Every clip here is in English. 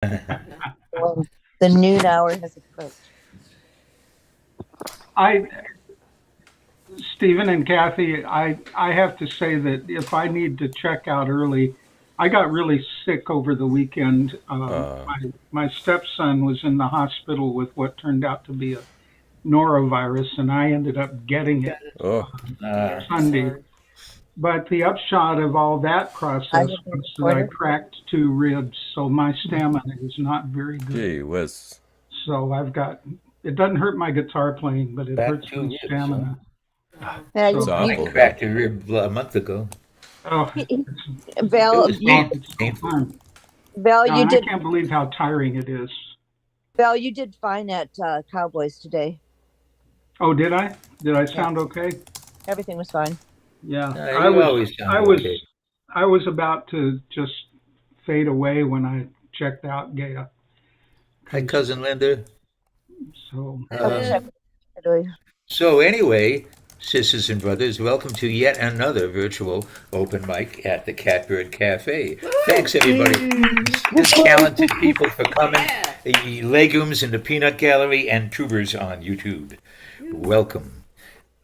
Well, the noon hour has approached. I, Stephen and Kathy, I have to say that if I need to check out early, I got really sick over the weekend. My stepson was in the hospital with what turned out to be a norovirus, and I ended up getting Got it it. Oh, Yeah, Sunday. sorry. But the upshot of all that I process have been was that I reported. cracked two ribs, so my stamina is not very good. gee whiz. So it doesn't hurt my guitar playing, but it Back hurts two my ribs, huh? stamina. Yeah, It's So, I awful. cracked a rib a month ago. oh, It Val, was it's so painful. fun. Val, No, you and I did can't believe how tiring it is. Val, you did fine at Cowboys today. Oh, did I? Did I Yeah, sound okay? everything was fine. Yeah, You always I sound was, okay. I was about to just fade away when I checked out Gaia. Hi, Cause cousin Linda. so, I'll Hi, Um, check. Ed. so anyway, sisters and brothers, welcome to yet another virtual open mic at the Catbird Cafe. Thanks everybody, these talented people for coming. Yeah. The legumes in the peanut gallery and tubers on YouTube. Welcome.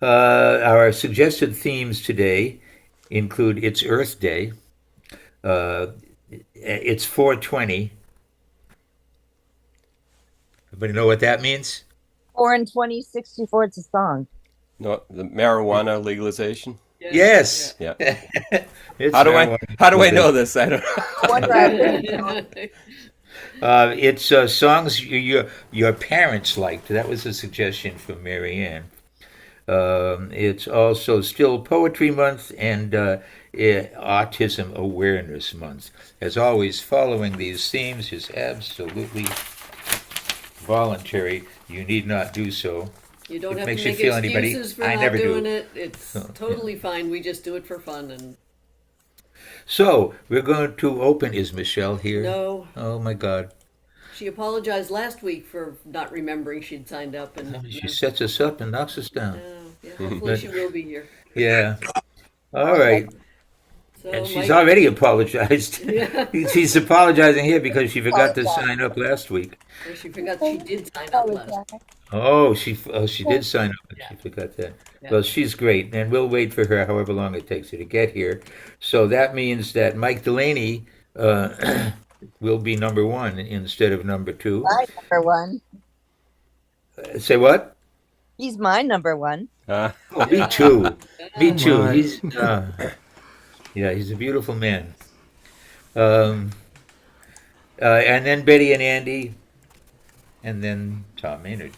Our suggested themes today include it's Earth Day. Uh, it's 420. Everybody know what that means? 4 and 2064. It's a song. No, the marijuana legalization. Yes. Yeah. Yes. Yeah. It's How do I marijuana how do I know legalization. this? I don't. No wonder I was. It's songs your parents liked. That was a suggestion from Mary Ann. It's also still Poetry Month and Autism Awareness Month. As always, following these themes is absolutely voluntary. You need not do so. You don't If it have to makes you make feel anybody, excuses for I not never doing do. it. It's totally fine. We just do it for fun. And So we're going to open. Is Michelle here? no, Oh my God. she apologized last week for not remembering she'd signed up. And She sets us up and knocks us down. yeah, hopefully But she will be here. yeah. All right. And So, she's Mike, already apologized. yeah, She's apologizing here because she forgot to sign up last week. she forgot she did sign up last. Oh, she did sign up, but Yeah, she forgot that. yeah. Well, she's great, and we'll wait for her however long it takes her to get here. So that means that Mike Delaney will be number one instead of number two. My number one. Say what? He's my number one. Oh, me too. Me Yeah. too. My. Yeah, he's a beautiful man. Um, and then Betty and Andy, and then Tom Maynard.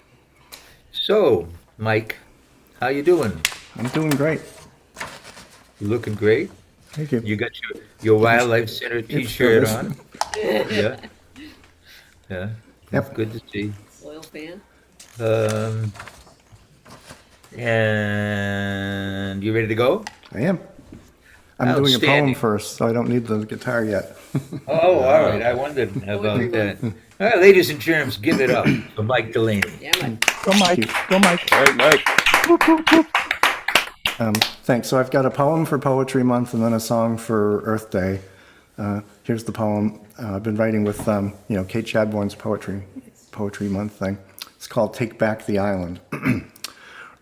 So, Mike, how you doing? I'm doing great. You looking great? Thank you. You got your Wildlife Center It's T-shirt delicious. on? Yeah, yeah. That's Yep. good to see. Loyal fan. Um, and you ready to go? I am. I'm doing a poem Outstanding. first, so I don't need the guitar yet. Oh, all right. I wondered about that. All right, ladies and germs, give it up for Mike Delaney. Yeah, Mike. Go Thank you. Mike. Go Mike. All right, Mike. Thanks. So I've got a poem for Poetry Month and then a song for Earth Day. Here's the poem. I've been writing with, Kate Chadbourne's Poetry Month thing. It's called Take Back the Island.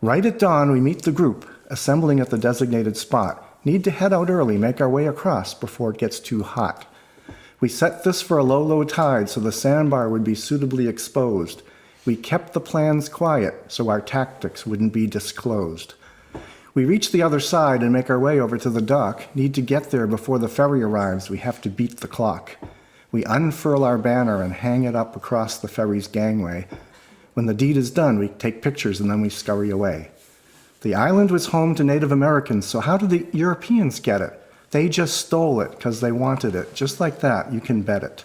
Right at dawn, we meet the group, assembling at the designated spot. Need to head out early, make our way across before it gets too hot. We set this for a low tide so the sandbar would be suitably exposed. We kept the plans quiet so our tactics wouldn't be disclosed. We reach the other side and make our way over to the dock. Need to get there before the ferry arrives. We have to beat the clock. We unfurl our banner and hang it up across the ferry's gangway. When the deed is done, we take pictures and then we scurry away. The island was home to Native Americans, so how did the Europeans get it? They just stole it because they wanted it. Just like that, you can bet it.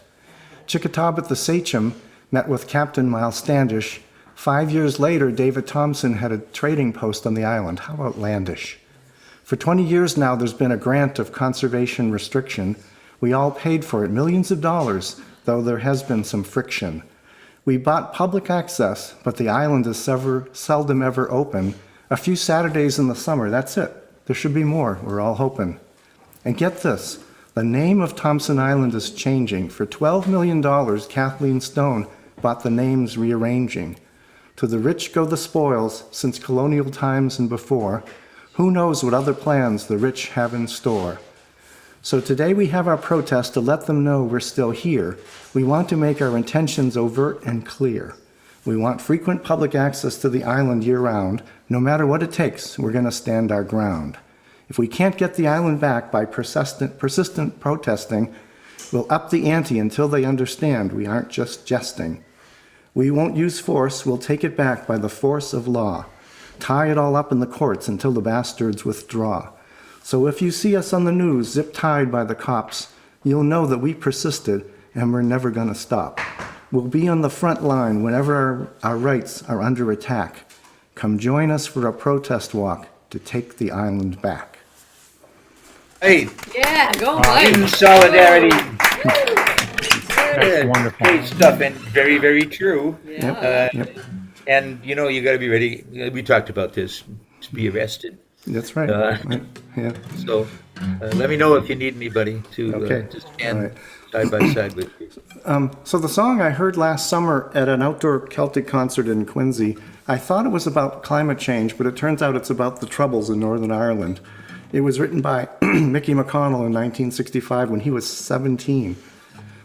Chickatawbut the sachem met with Captain Miles Standish. 5 years later, David Thompson had a trading post on the island. How outlandish. For 20 years now, there's been a grant of conservation restriction. We all paid for it, millions of dollars, though there has been some friction. We bought public access, but the island is seldom ever open. A few Saturdays in the summer, that's it. There should be more, we're all hoping. And get this, The name of Thompson Island is changing. For $12 million, Kathleen Stone bought the names rearranging. To the rich go the spoils, since colonial times and before. Who knows what other plans the rich have in store? So today we have our protest to let them know we're still here. We want to make our intentions overt and clear. We want frequent public access to the island year-round. No matter what it takes, we're going to stand our ground. If we can't get the island back by persistent protesting, we'll up the ante until they understand we aren't just jesting. We won't use force, we'll take it back by the force of law. Tie it all up in the courts until the bastards withdraw. So if you see us on the news zip-tied by the cops, you'll know that we persisted and we're never gonna stop. We'll be on the front line whenever our rights are under attack. Come join us for a protest walk to take the island back. Hey, Yeah, go Mike. in solidarity. That's wonderful. Great stuff, and very, very true. Yeah. Yep, And you know, you got to be ready. We talked about this, to be arrested. that's right. Uh, Yeah. So let me know if you need anybody to Okay. stand All right. side by side with you. So the song I heard last summer at an outdoor Celtic concert in Quincy, I thought it was about climate change, but it turns out it's about the Troubles in Northern Ireland. It was written by Mickey McConnell in 1965 when he was 17.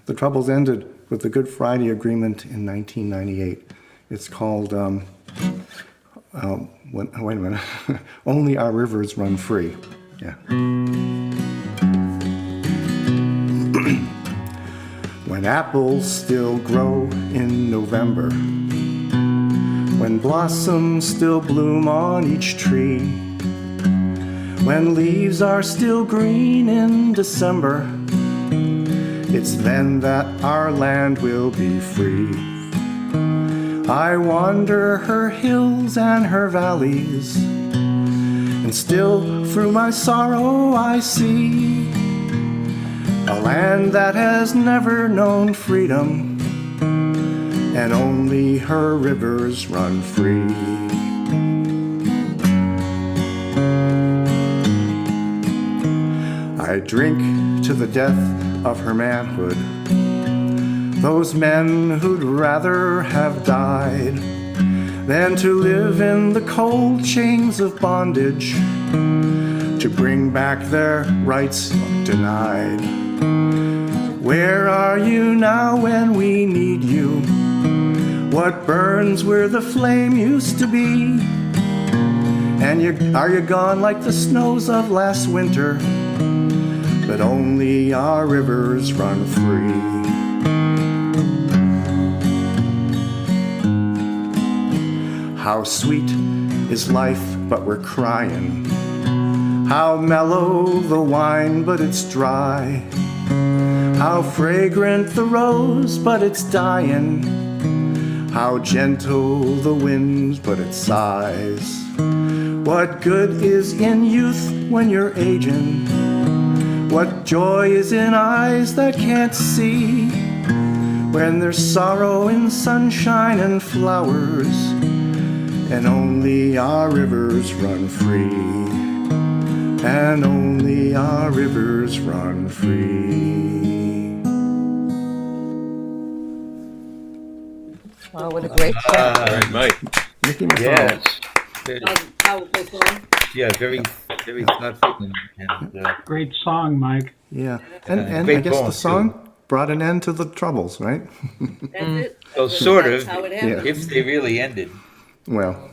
The Troubles ended with the Good Friday Agreement in 1998. It's called, wait a minute, Only Our Rivers Run Free. Yeah. When apples still grow in November, when blossoms still bloom on each tree, when leaves are still green in December, it's then that our land will be free. I wander her hills and her valleys, and still through my sorrow I see a land that has never known freedom, and only her rivers run free. I drink to the death of her manhood, those men who'd rather have died than to live in the cold chains of bondage, to bring back their rights denied. Where are you now when we need you? What burns where the flame used to be? And are you gone like the snows of last winter? But only our rivers run free. How sweet is life, but we're crying. How mellow the wine, but it's dry. How fragrant the rose, but it's dying. How gentle the wind, but it sighs. What good is in youth when you're aging? What joy is in eyes that can't see? When there's sorrow in sunshine and flowers, and only our rivers run free. And only our rivers run free. Oh, what a great song. All right, Mike. Mickey McConnell. Yes. Powerful song. Yeah, very, very thoughtful and Great song, Mike. Yeah, and I Great guess poem, the too. song brought an end to the Troubles, right? That's it. well, sort That's of. how it happened. If they really ended, Well,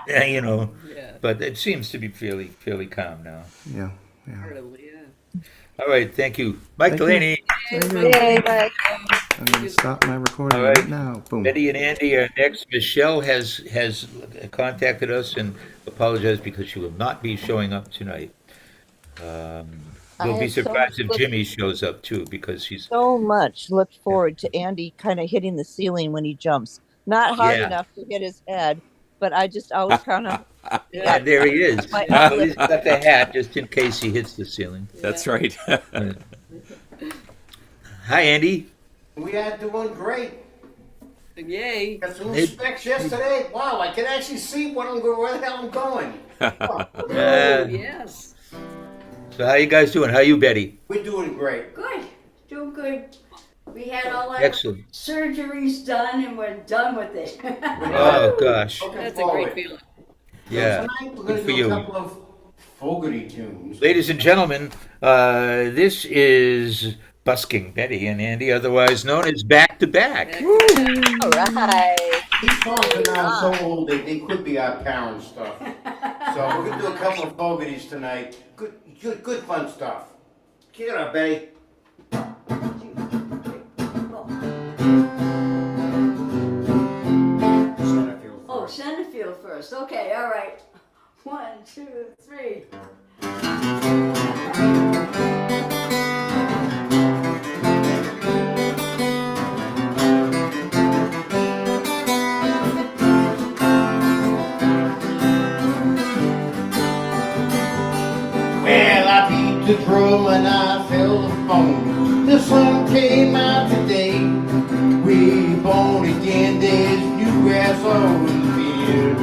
yeah, you know. Yeah. But it seems to be fairly calm now. yeah. Comparatively, yeah. All right, thank you, Mike Thank you. Delaney. Yay, Mike. I'm gonna stop my recording All right. right now. Boom. Betty and Andy are next. Michelle has contacted us and apologized because she will not be showing up tonight. We'll be have so surprised if much- Jimmy shows up too, because she's So much looked forward to Andy kind of hitting the ceiling when he jumps. Not hard Yeah. enough to hit his head, but I just always kind of yeah, there he is. My Well, he's got the hat just in case he hits the ceiling. That's right. Hi, Andy. We are doing great. Yay. Got some new Hey. specs yesterday. Wow, I can actually see what where the hell I'm going. Uh, Oh, yes. So how you guys doing? How you, Betty? We're doing great. Good, doing good. We had all our Excellent. surgeries done and we're done with it. Oh gosh. Looking That's a forward. great feeling. Yeah. Tonight we're Good going for to do you. a couple of Fogerty tunes. Ladies and gentlemen, this is Busking Betty and Andy, otherwise known as Back to Back. All right. These songs are now so old they could be our parents' stuff. So we're going to do a couple of Fogertys tonight. Good fun stuff. Kick it up, Betty. Oh, Centerfield first. Okay, all right. 1, 2, 3. Well, I beat the drum and I fell the phone. The sun came out today. We born again, there's new grass on the field.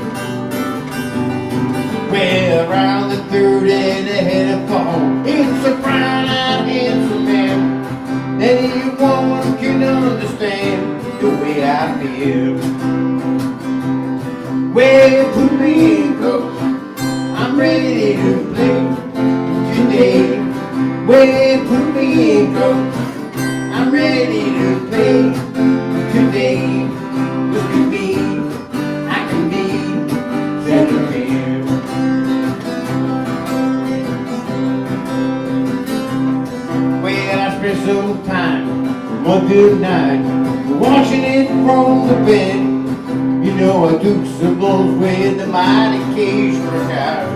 Well, around the third and ahead of fall, it's a brown-eyed handsome man. Anyone can understand the way I feel. Well, put me in coach, I'm ready to play. Today, well, put me in coach, I'm ready to play. Today, look at me, I can be center field. Well, I spent some time, one good night, watching it from the bed. You know I took some blows with the mighty cage struck out.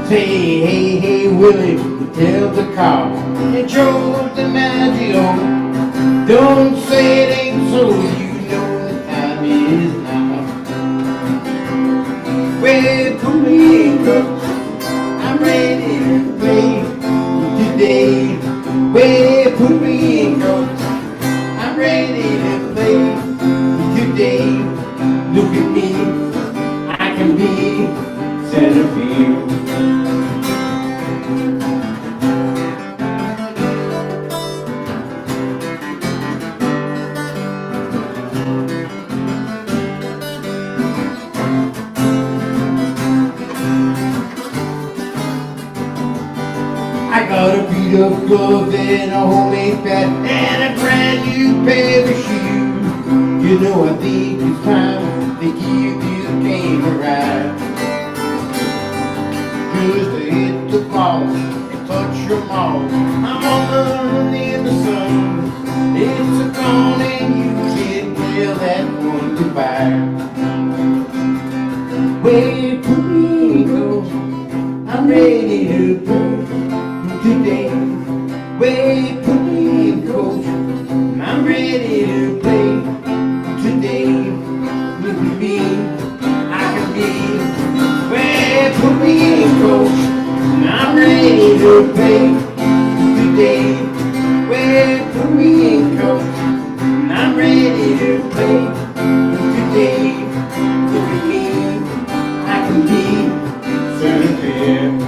Say, hey, hey, Willie, tell the car, and drove the magic on. Don't say it ain't so, you know the time is now. Well, put me in coach, I'm ready to play today. Well, put me in coach, I'm ready to play today. Look at me, I can be center field. I got a beat up glove and a homemade bat and a brand new pair of shoes. You know I think it's time to give this game a ride. Just to hit the ball and touch your ball. I'm on in the sun. It's a gone and you can't tell that one goodbye. Well, put me in coach, I'm ready to play today. Well, put me in coach, I'm ready to play today. Look at me, I can be. Well, put me in coach, I'm ready to play today. Well, put me in coach, I'm ready to play today. Look at me, I can be center field.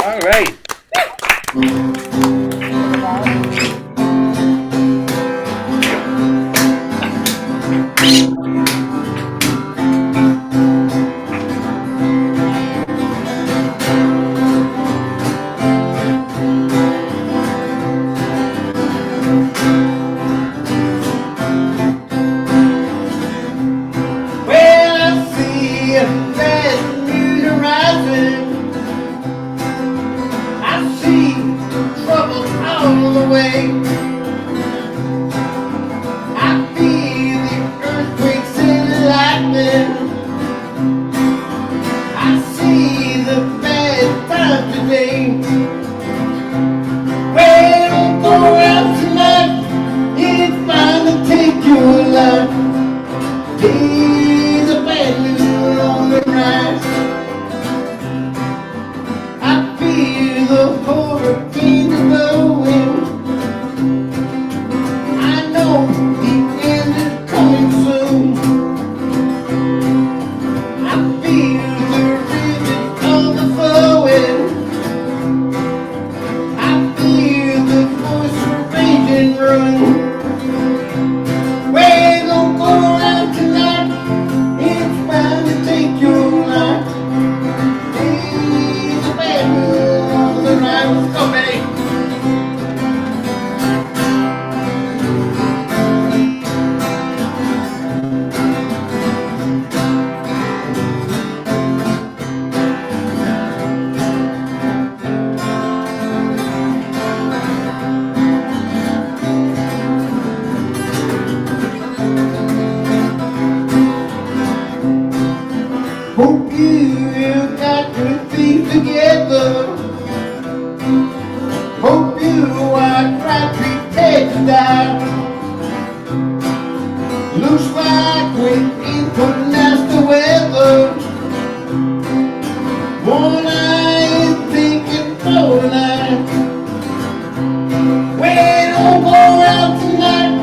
All right. Well, I see that moon rising. I see trouble all the way. I feel the earthquakes and lightning. I see the bad times today. Well, don't go out tonight. It's fine to take your One eye is thinking for tonight. When don't go out tonight,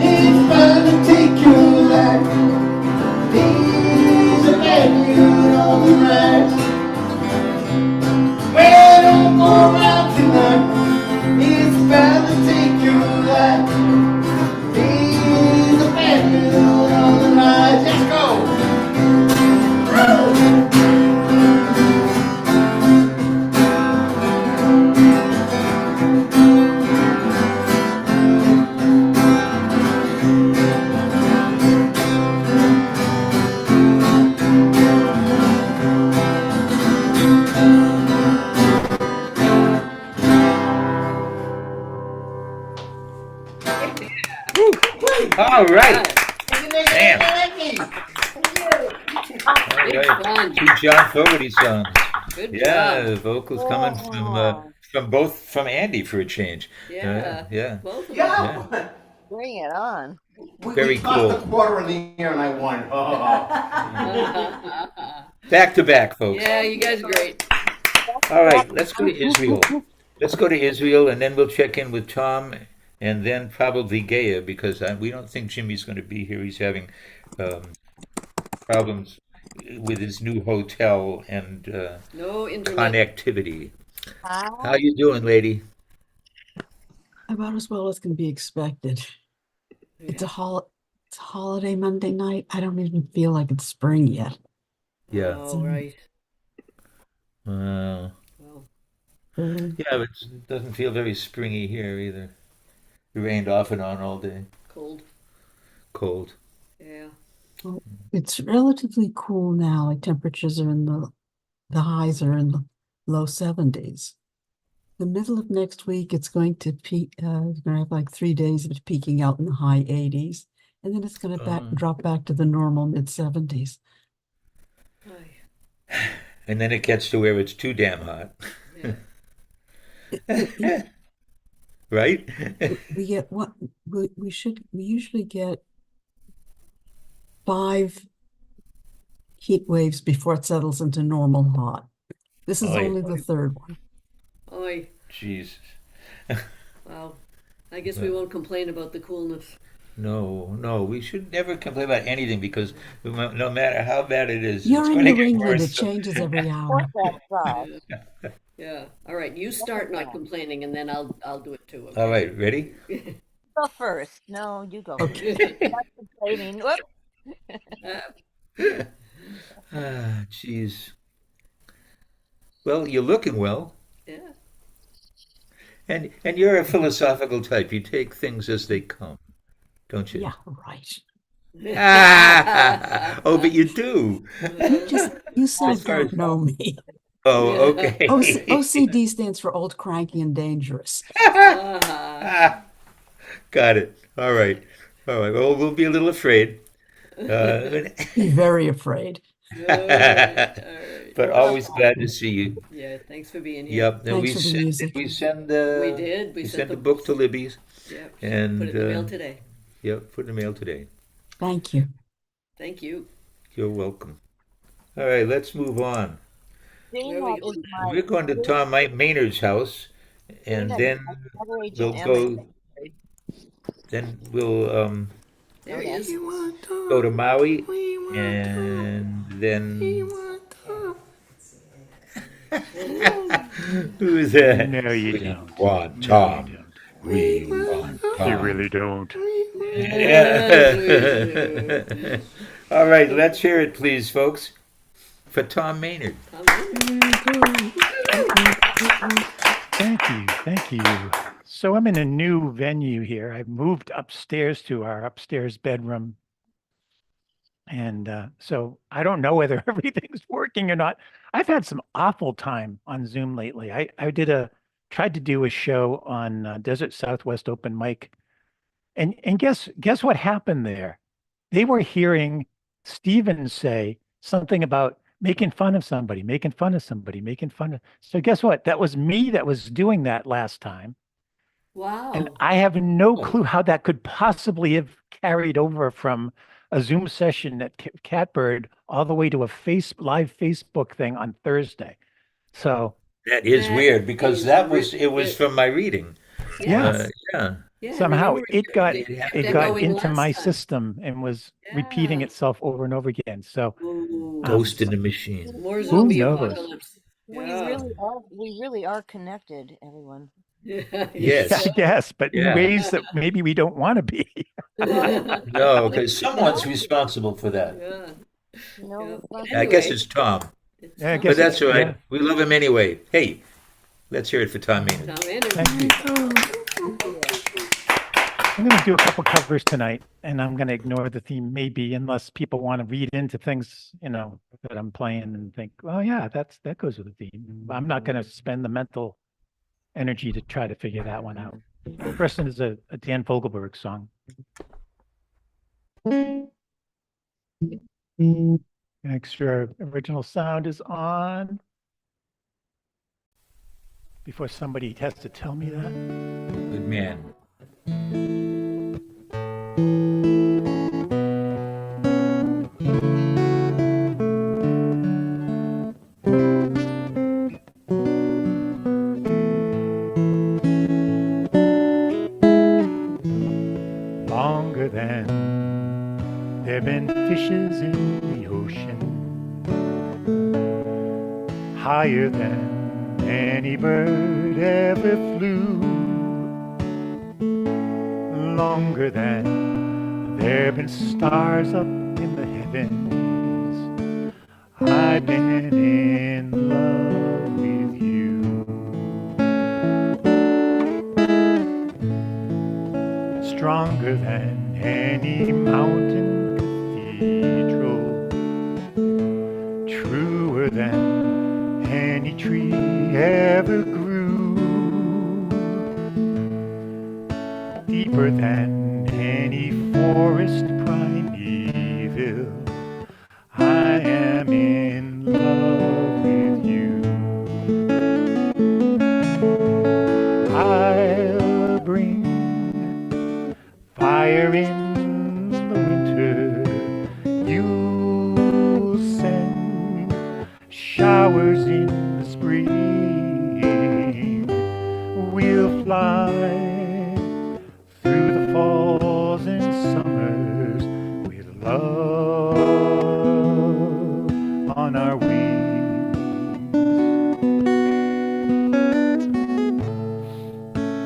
it's bound to take your life. These are bad news on the rise. When don't go out tonight, it's bound to take your life. These are bad news on the rise. Let's go. All right. Damn. Big fun. Two John Fogerty songs. Good Yeah, job. vocals coming from Andy for a change. Yeah. Yeah. Both of them. Yeah. Bring it on. Very we tossed cool. a quarter in the air and I won. Back to back, folks. Yeah, you guys are great. All right, let's go to Israel. Let's go to Israel, and then we'll check in with Tom, and then probably Gaia, because we don't think Jimmy's going to be here. He's having problems with his new hotel and No internet. connectivity. How you doing, lady? About as well as can be expected. It's a holiday Monday night. I don't even feel like it's spring yet. Yeah. Oh, right. Well, Well, yeah, but it doesn't feel very springy here either. It rained off and on all day. cold. Cold. Yeah. Well, it's relatively cool now. Like temperatures are in the highs are in the low 70s. The middle of next week, it's going to peak. You're going to have like 3 days of it peaking out in the high 80s, and then it's going to drop back to the normal mid 70s. Aye. And then it gets to where it's too damn hot. Right? We get what we usually get 5 heat waves before it settles into normal hot. This is Oy. only the third one. Oi. Jesus. Wow. I guess we won't complain about the coolness. No, we should never complain about anything because no matter how bad it is, You're it's in going to New get England, worse. it changes every hour. Yeah. All right. You start not complaining, and then I'll do it too. All right, ready? Go first. No, you go. Okay. Not complaining. Whoop. Ah, jeez. Well, you're looking well, Yeah. and you're a philosophical type. You take things as they come, don't you? Yeah, right. Oh, but you do. You still don't know me. Oh, okay. OCD stands for old, cranky, and dangerous. Ah, got it. All right. Well, we'll be a little afraid. Be very afraid. All right. But always glad to see you. Yeah. Thanks for being here. Yep. And Thanks for the music. we send We did. we We sent the book to Libby's. Yeah. And Put it in the mail today. Yep, put in the mail today. Thank you. Thank you. You're welcome. All right, let's move on. Dana is my We're going to Tom Maynard's house, and Dana then is my cover agent we'll and go. my- Then we'll There he is. go to Maui, and then who is that? No, you don't. Want Tom. We want Tom. You really don't. Yeah. All right, let's hear it, please, folks, for Tom Maynard. Thank you. So I'm in a new venue here. I've moved upstairs to our upstairs bedroom. And so I don't know whether everything's working or not. I've had some awful time on Zoom lately. I tried to do a show on Desert Southwest Open Mic. And guess what happened there? They were hearing Steven say something about making fun of somebody. So guess what? That was me that was doing that last time. Wow. And I have no clue how that could possibly have carried over from a Zoom session at Catbird all the way to a live Facebook thing on Thursday. So That is That weird because is it was from my reading. yeah, Yes. Yeah. Yeah, and somehow remember It kept it happened got echoing into my last time. system and was repeating Yeah. itself over and over again. So Ooh. Ghost in the Machine. More who zombie knows? apocalypse. We Yeah. really are. We really are connected, everyone. Yeah, Yeah, Yes. I guess, but in Yeah. ways that maybe we don't want to be. No, because someone's No, responsible for that. yeah, no yeah. I guess responsibility. Anyway, it's Tom, it's Yeah, I but guess Tom. it's that's all yeah. right. We love him anyway. Hey, let's hear it for Tom Maynard. Tom Anderson. Thank you. I'm going to do a couple covers tonight, and I'm going to ignore the theme maybe, unless people want to read into things, that I'm playing and think, well, yeah, that goes with the theme. I'm not going to spend the mental energy to try to figure that one out. First one is a Dan Fogelberg song. Make sure original sound is on before somebody has to tell me that. Good man. Longer than there've been fishes in the ocean, higher than any bird ever flew, longer than there've been stars up in the heavens. I've been in love with you. Stronger than any mountain cathedral, truer than any tree ever grew, deeper than any forest primeval. I am in love with you. I'll bring fire in the winter, you'll send showers in the spring. We'll fly through the falls and summers with love on our wings.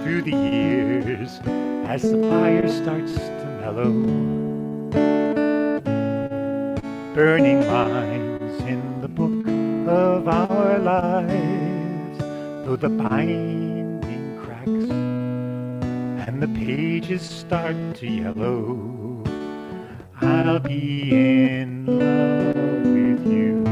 Through the years, as the fire starts to mellow, burning lines in the book of our lives, though the binding cracks and the pages start to yellow, I'll be in love with you.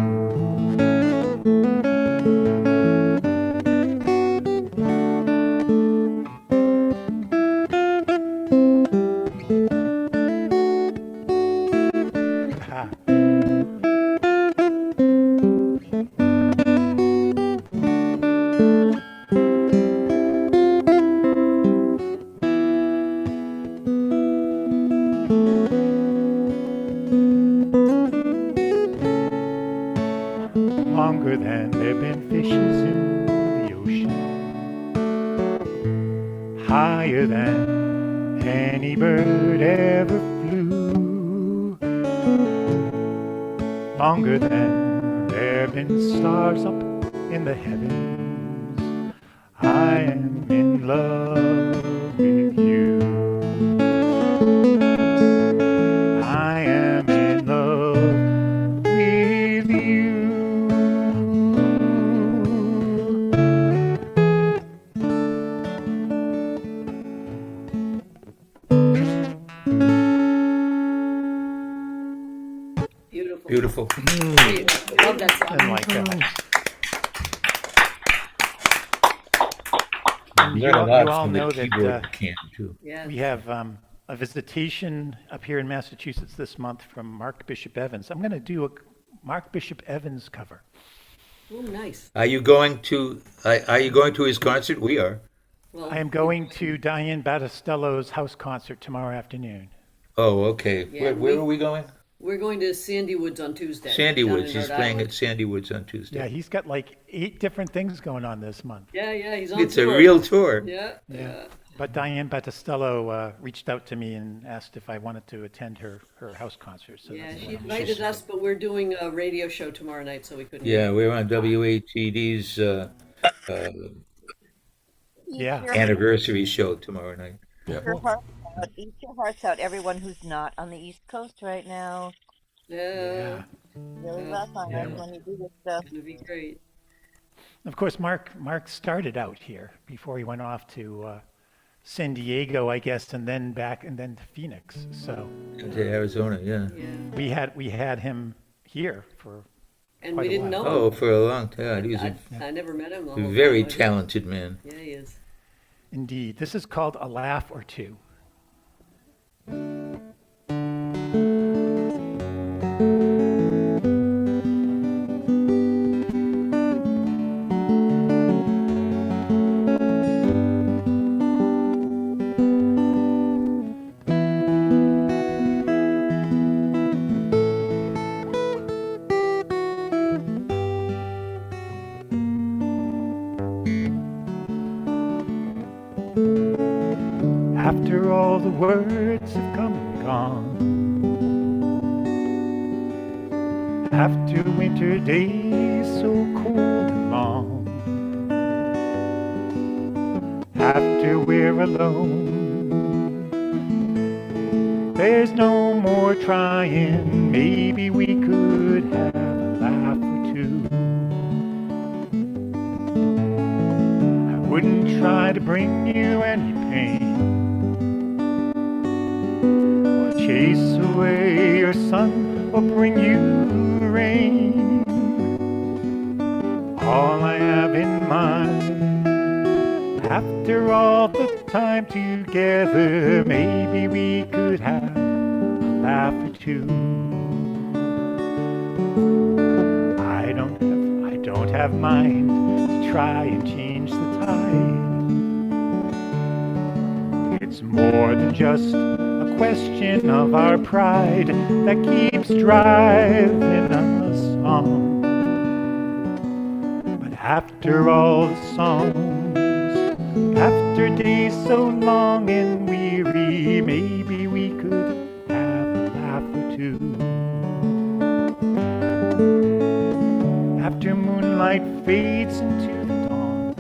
Longer than there've been fishes in the ocean, higher than any bird ever flew, longer than there've been stars up in the heavens. I am in love with you. I am in love with you. Beautiful. Beautiful. Great. Love that song. And like that. You learn a lot you all from know the that keyboard can too. Yes. we have a visitation up here in Massachusetts this month from Mark Bishop Evans. I'm going to do a Mark Bishop Evans cover. Oh, nice. Are you going to his concert? We are. Well, I am going to Diane Battistello's house concert tomorrow afternoon. Oh, okay. Yeah, Where are we going? We're going to Sandy Woods on Tuesday. Sandy down Woods. in He's Rhode playing Island. at Sandy Woods on Tuesday. Yeah, he's got like 8 different things going on this month. Yeah, he's on It's tour. a real tour. Yeah. But Diane Battistello reached out to me and asked if I wanted to attend her house concert. So Yeah, that's she what I'm invited us, but we're doing a radio show tomorrow night, so we couldn't. Yeah, we're on WATD's Yeah. anniversary show tomorrow night. Yeah. Your heart out. Eat your hearts out, everyone who's not on the East Coast right now. Yeah. Really rough on Yeah. us when you do this stuff. It's gonna be great. Of course, Mark started out here before he went off to San Diego, I guess, and then back and then to Phoenix. So To Arizona, yeah. Yeah. we had him here for And quite we a didn't while. know Oh, him. for a long time. He's I never met him. The a whole very time. talented man. Yeah, he is. Indeed. This is called A Laugh or Two. After all the words have come and gone, after winter days so cold and long, after we're alone, there's no more trying. Maybe we could have a laugh or two. I wouldn't try to bring you any pain, chase away your sun or bring you rain. All I have in mind, after all the time together, maybe we could have a laugh or two. I don't have mind to try and change the tide. It's more than just a question of our pride that keeps driving us on. But after all the songs, after days so long and weary, maybe we could have a laugh or two. After moonlight fades into the dawn,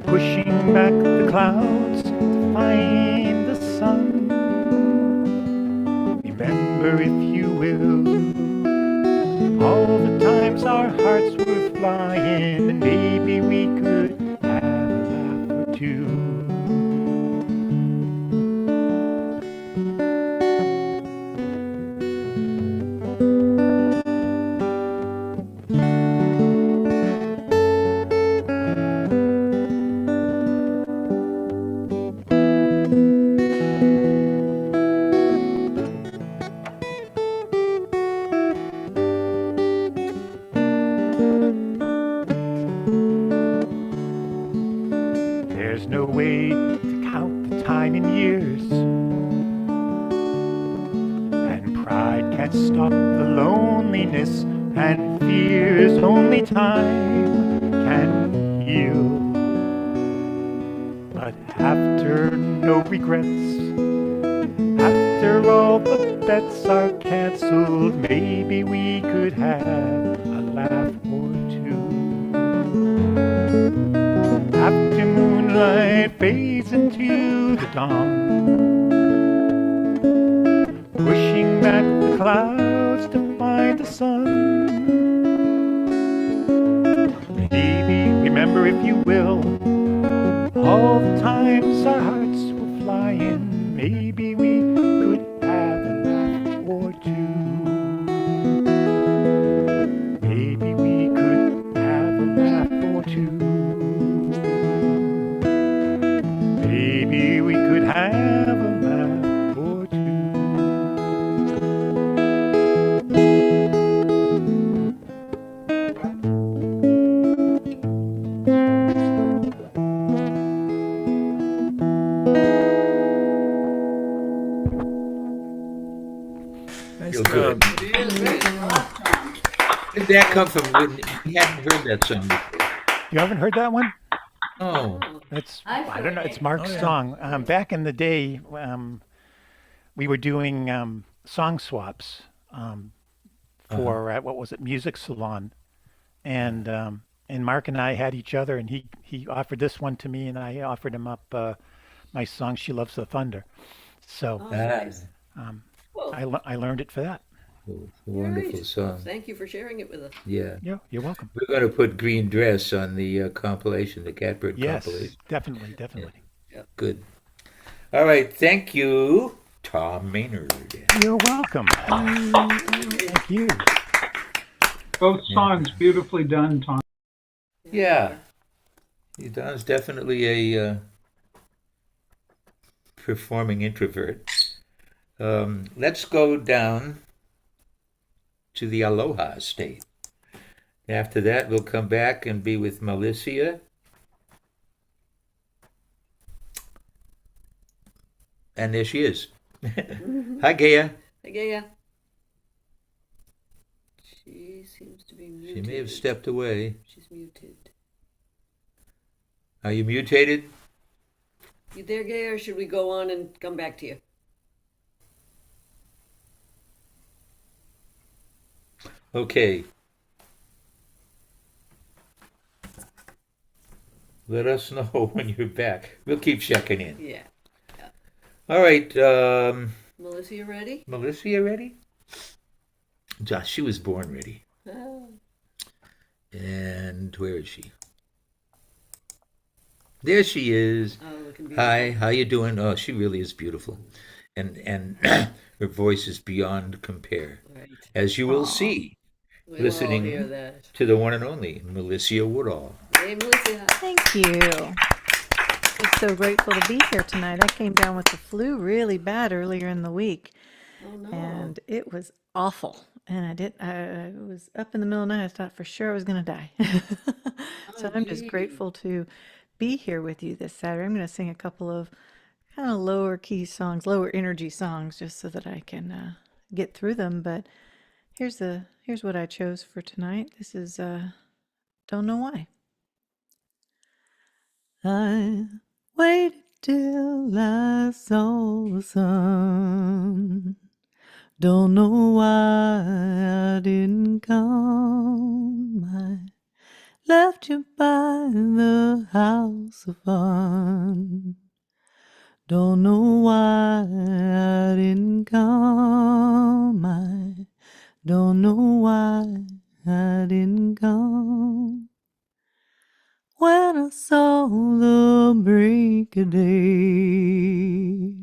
pushing back the clouds to find the sun. Remember, if you will, all the times our hearts were flying, and maybe we could have a laugh or two. There's no way to count the time in years, and pride can't stop the loneliness and fears. Only time can heal. But after no regrets, after all the bets are canceled, maybe we could have a laugh or two. After moonlight fades into the dawn, pushing back the clouds to find the sun. Maybe remember, if you will, all the times our hearts were flying. Maybe we could have a laugh or two. Maybe we could have a laugh or two. Maybe we could have a laugh or two. Where did that come from? We hadn't heard that song before. You haven't heard that one? Oh, Oh, It's I've I don't heard know. It's it. Mark's oh yeah. song. Back in the day, we were doing song swaps Uh-huh. for what was it, Music Salon, and Mark and I had each other, and he offered this one to me, and I offered him up my song "She Loves the Thunder." So oh, Ah, nice. um, Cool. I learned it for that. oh, a All wonderful right. Well, song. thank you for sharing it with us. Yeah. Yeah, you're welcome. We're going to put Green Dress on the compilation, the Catbird Yes, compilation. definitely, Yeah, definitely. good. All right. Thank you, Tom Maynard. You're welcome. Thank you. Both Yeah. songs beautifully done, Tom. Yeah. Don's definitely a performing introvert. Let's go down to the Aloha State. After that, we'll come back and be with Melissa. And there she is. Hi, Gaia. Hey, Gaia. She seems to be She muted. may have stepped away. She's muted. Are you mutated? You there, Gaia, or should we go on and come back to you? Okay. Let us know when you're back. We'll keep checking in. Yeah. All right. Melissa, you ready? Melissa, you ready? Josh, she was born ready. Oh. And where is she? There she is. Oh, looking beautiful. Hi, how you doing? Oh, she really is beautiful. And her voice is beyond compare. Right. As you will see, We'll all listening hear that. to the one and only Melissa Woodall. Hey, Melissa. Thank you. I'm so grateful to be here tonight. I came down with the flu really bad earlier in the week, Oh, no. and it was awful. And I was up in the middle of the night. I thought for sure I was going to die. So Oh, I'm just gee. grateful to be here with you this Saturday. I'm going to sing a couple of kind of lower key songs, lower energy songs, just so that I can get through them. But here's what I chose for tonight. This is Don't Know Why. I waited till I saw the sun. Don't know why I didn't come. I left you by the house of fun. Don't know why I didn't come. I don't know why I didn't come. When I saw the break of day,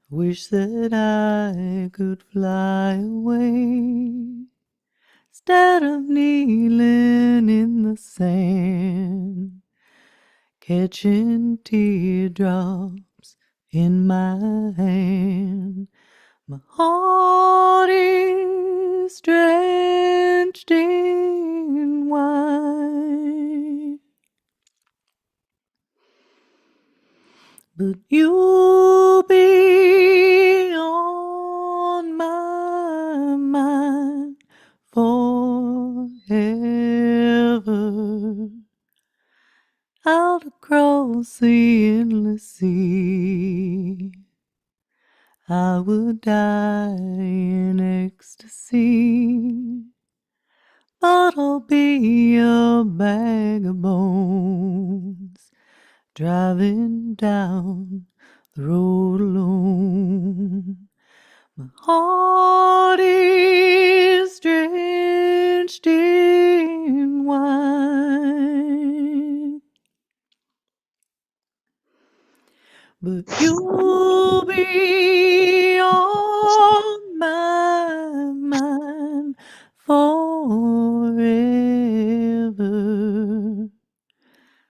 wish that I could fly away. Instead of kneeling in the sand, catching teardrops in my hand. My heart is drenched in wine, but you'll be on my mind forever. Out across the endless sea, I would die in ecstasy, but I'll be a bag of bones, driving down the road alone. My heart is drenched in wine, but you'll be on my mind forever.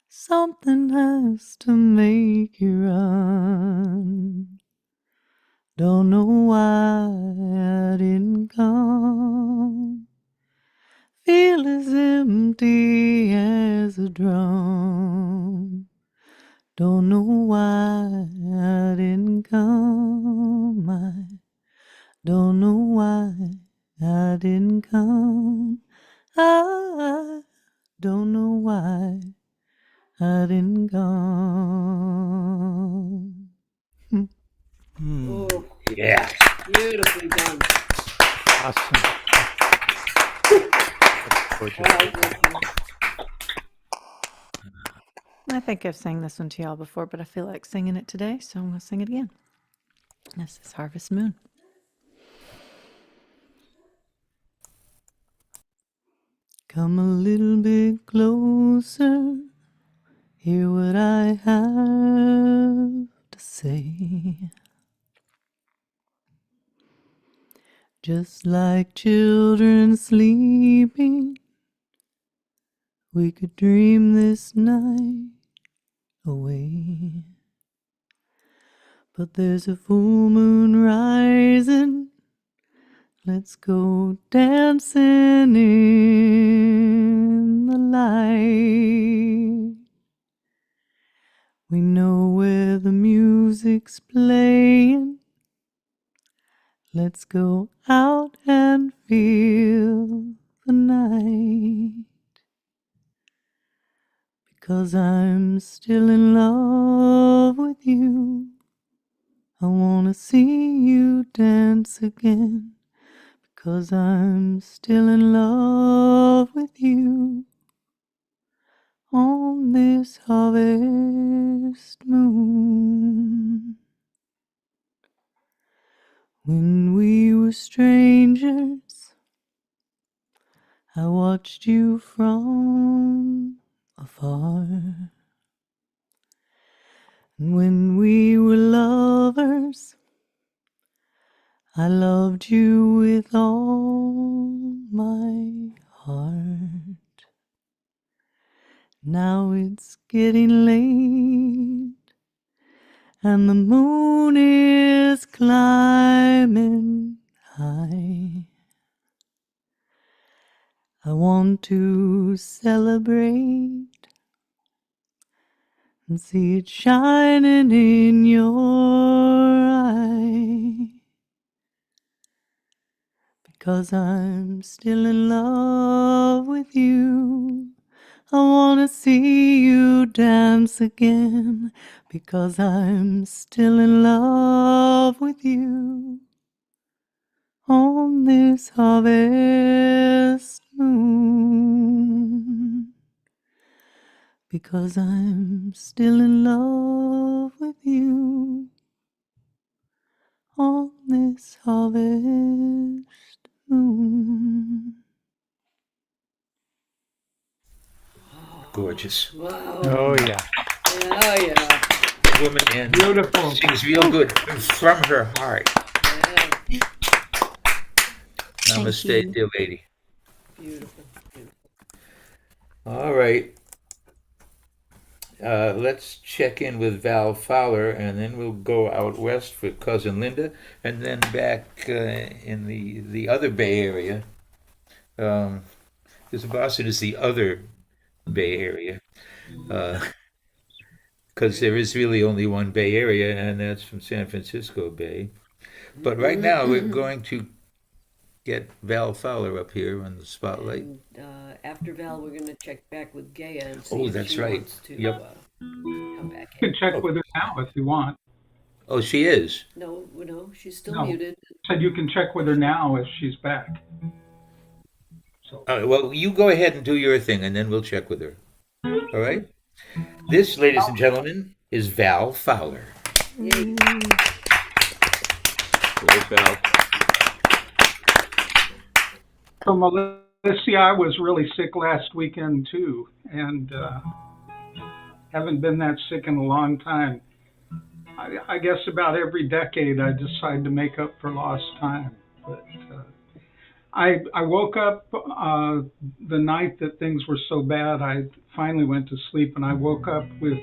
Something has to make you run. Don't know why I didn't come. Feel as empty as a drum. Don't know why I didn't come. I don't know why I didn't come. I don't know why I didn't come. Oh, Yeah. beautifully done. Awesome. Gorgeous. Wow, thank you. I think I've sang this one to y'all before, but I feel like singing it today, so I'm going to sing it again. This is Harvest Moon. Come a little bit closer, hear what I have to say. Just like children sleeping, we could dream this night away. But there's a full moon rising, let's go dancing in the light. We know where the music's playing, let's go out and feel the night. Because I'm still in love with you, I wanna see you dance again. Because I'm still in love with you on this harvest moon. When we were strangers, I watched you from afar. And when we were lovers, I loved you with all my heart. Now it's getting late, and the moon is climbing high. I want to celebrate and see it shining in your eye. Because I'm still in love with you, I wanna see you dance again. Because I'm still in love with you on this harvest moon. Because I'm still in love with you on this harvest moon. Gorgeous. Wow. Oh, yeah. Yeah, yeah. Woman and Beautiful. sings real good from her heart. Yeah. Namaste, you. dear lady. Beautiful. Beautiful. All right. Let's check in with Val Fowler, and then we'll go out west for cousin Linda, and then back in the other Bay Area. Because Boston is the other Bay Area. Because there is really only one Bay Area, and that's from San Francisco Bay. But right now, we're going to get Val Fowler up here on the spotlight. And after Val, we're going to check back with Gaia and see Oh, if that's she right. wants to Yep. come back You in. can check with her now if you want. Oh, she is. No, no, she's still No. muted. Said you can check with her now if she's back. So Well, you go ahead and do your thing, and then we'll check with her. All right? This, ladies and gentlemen, is Val Fowler. Yay. Great, Val. So Melissa, I was really sick last weekend too, and haven't been that sick in a long time. I guess about every decade I decide to make up for lost time. But I woke up the night that things were so bad. I finally went to sleep, and I woke up with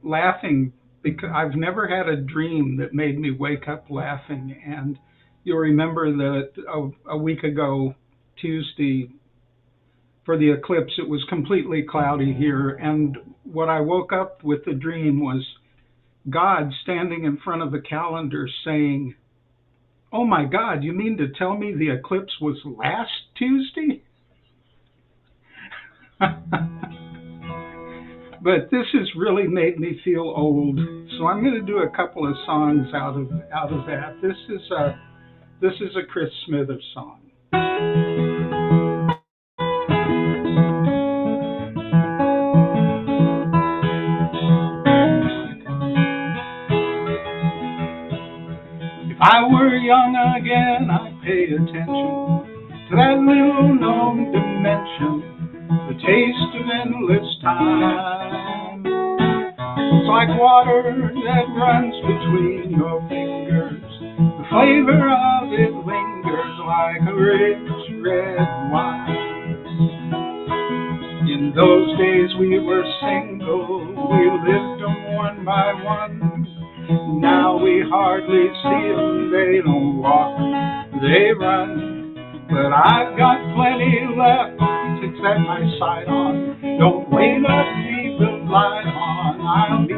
laughing because I've never had a dream that made me wake up laughing. And you'll remember that a week ago, Tuesday, for the eclipse, it was completely cloudy here. And what I woke up with the dream was God standing in front of the calendar saying, "Oh my God, you mean to tell me the eclipse was last Tuesday?" But this has really made me feel old, so I'm going to do a couple of songs out of that. This is a Chris Smithers song. If I were young again, I'd pay attention to that little known dimension, the taste of endless time. It's like water that runs between your fingers. The flavor of it lingers like a rich red wine. In those days we were single, we lived them one by one. Now we hardly see them, they don't walk, they run. But I've got plenty left to set my sight on. Don't wait up, leave the light on, I'll be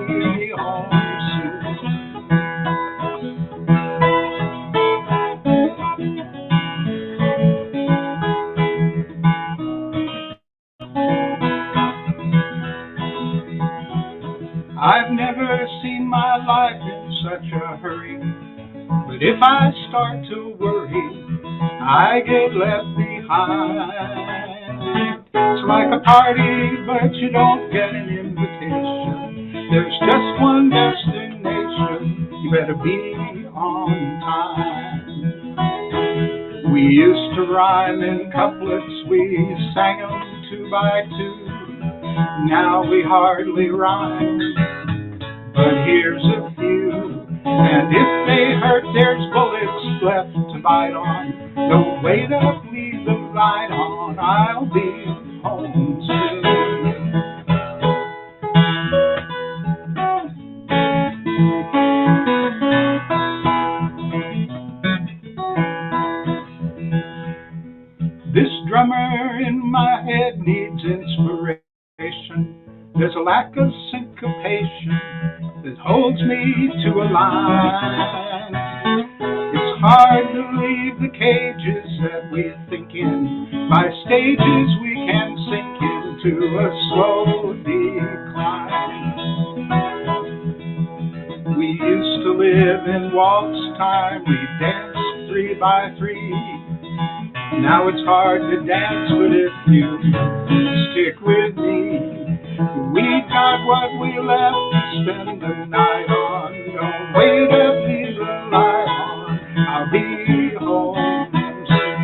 home soon. I've never seen my life in such a hurry, but if I start to worry, I get left behind. It's like a party, but you don't get an invitation. There's just one destination, you better be on time. We used to rhyme in couplets, we sang them two by two. Now we hardly rhyme, but here's a few. And if they hurt, there's bullets left to bite on. Don't wait up, leave the light on, I'll be home soon. This drummer in my head needs inspiration. There's a lack of syncopation that holds me to a line. It's hard to leave the cages that we think in. By stages we can sink into a slow decline. We used to live in waltz time, we danced 3 by 3. Now it's hard to dance, but if you stick with me, we got what we left to spend the night on. Don't wait up, leave the light on, I'll be home soon.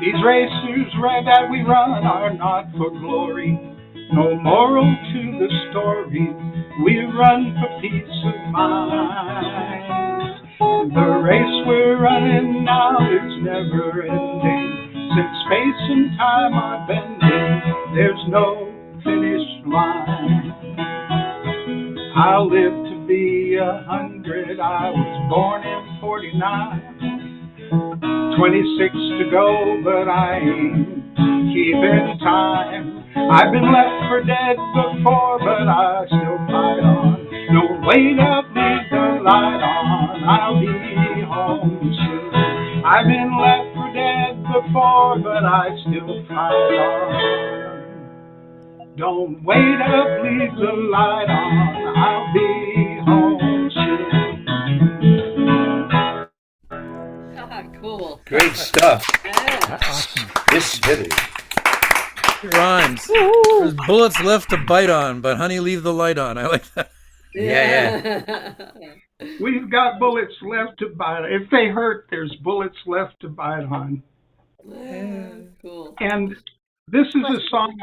These races that we run are not for glory, no moral to the story. We run for peace of mind. The race we're running now is never ending. Since space and time are bending, there's no finish line. I'll live to be 100. I was born in 49. 26 to go, but I ain't keeping time. I've been left for dead before, but I still fight on. Don't wait up, leave the light on, I'll be home soon. I've been left for dead before, but I still fight on. Don't wait up, leave the light on, I'll be home soon. Cool. Great stuff. Yeah. Awesome. This Smithers. It rhymes. There's bullets left to bite on, but honey, leave the light on. I like that. Yeah. We've got bullets left to bite. If they hurt, there's bullets left to bite on. Cool. And this is a song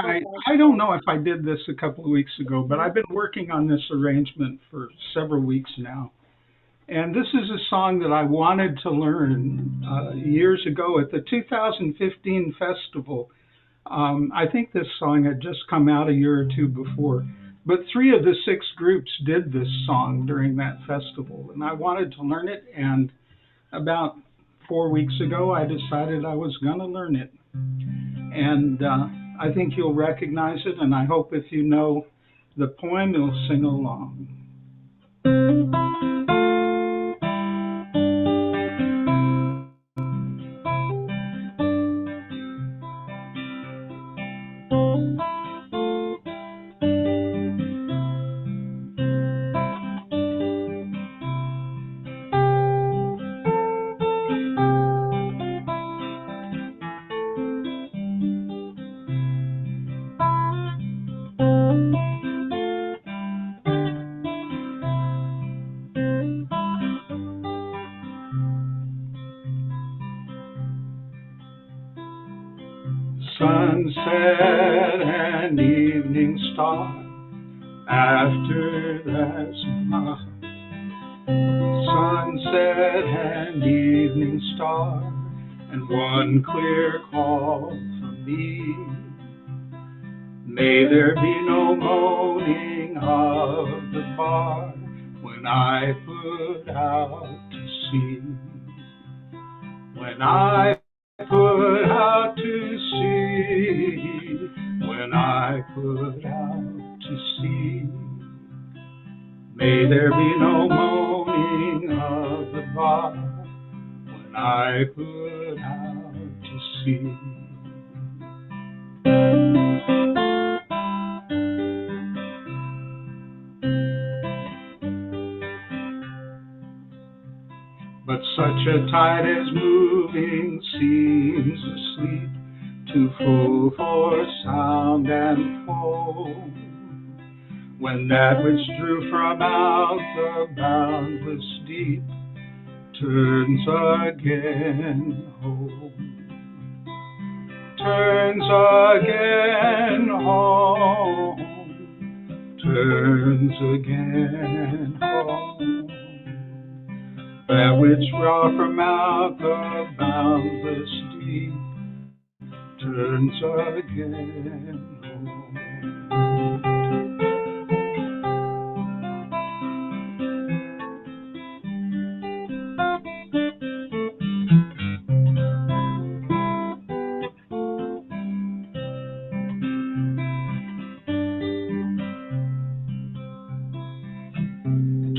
I don't know if I did this a couple of weeks ago, but I've been working on this arrangement for several weeks now. And this is a song that I wanted to learn years ago at the 2015 festival. I think this song had just come out a year or two before, But 3 of the 6 groups did this song during that festival, and I wanted to learn it. And about 4 weeks ago, I decided I was going to learn it. And I think you'll recognize it, and I hope if you know the poem, you'll sing along. Sunset and evening star, after that smile. Sunset and evening star, and one clear call from me. May there be no moaning of the bar when I put out to sea. When I put out to sea, when I put out to sea, may there be no moaning of the bar when I put out to sea. But such a tide as moving seems asleep, too full for sound and foam. When that which drew from out the boundless deep turns again home, turns again home, turns again home. That which brought from out the boundless deep turns again home.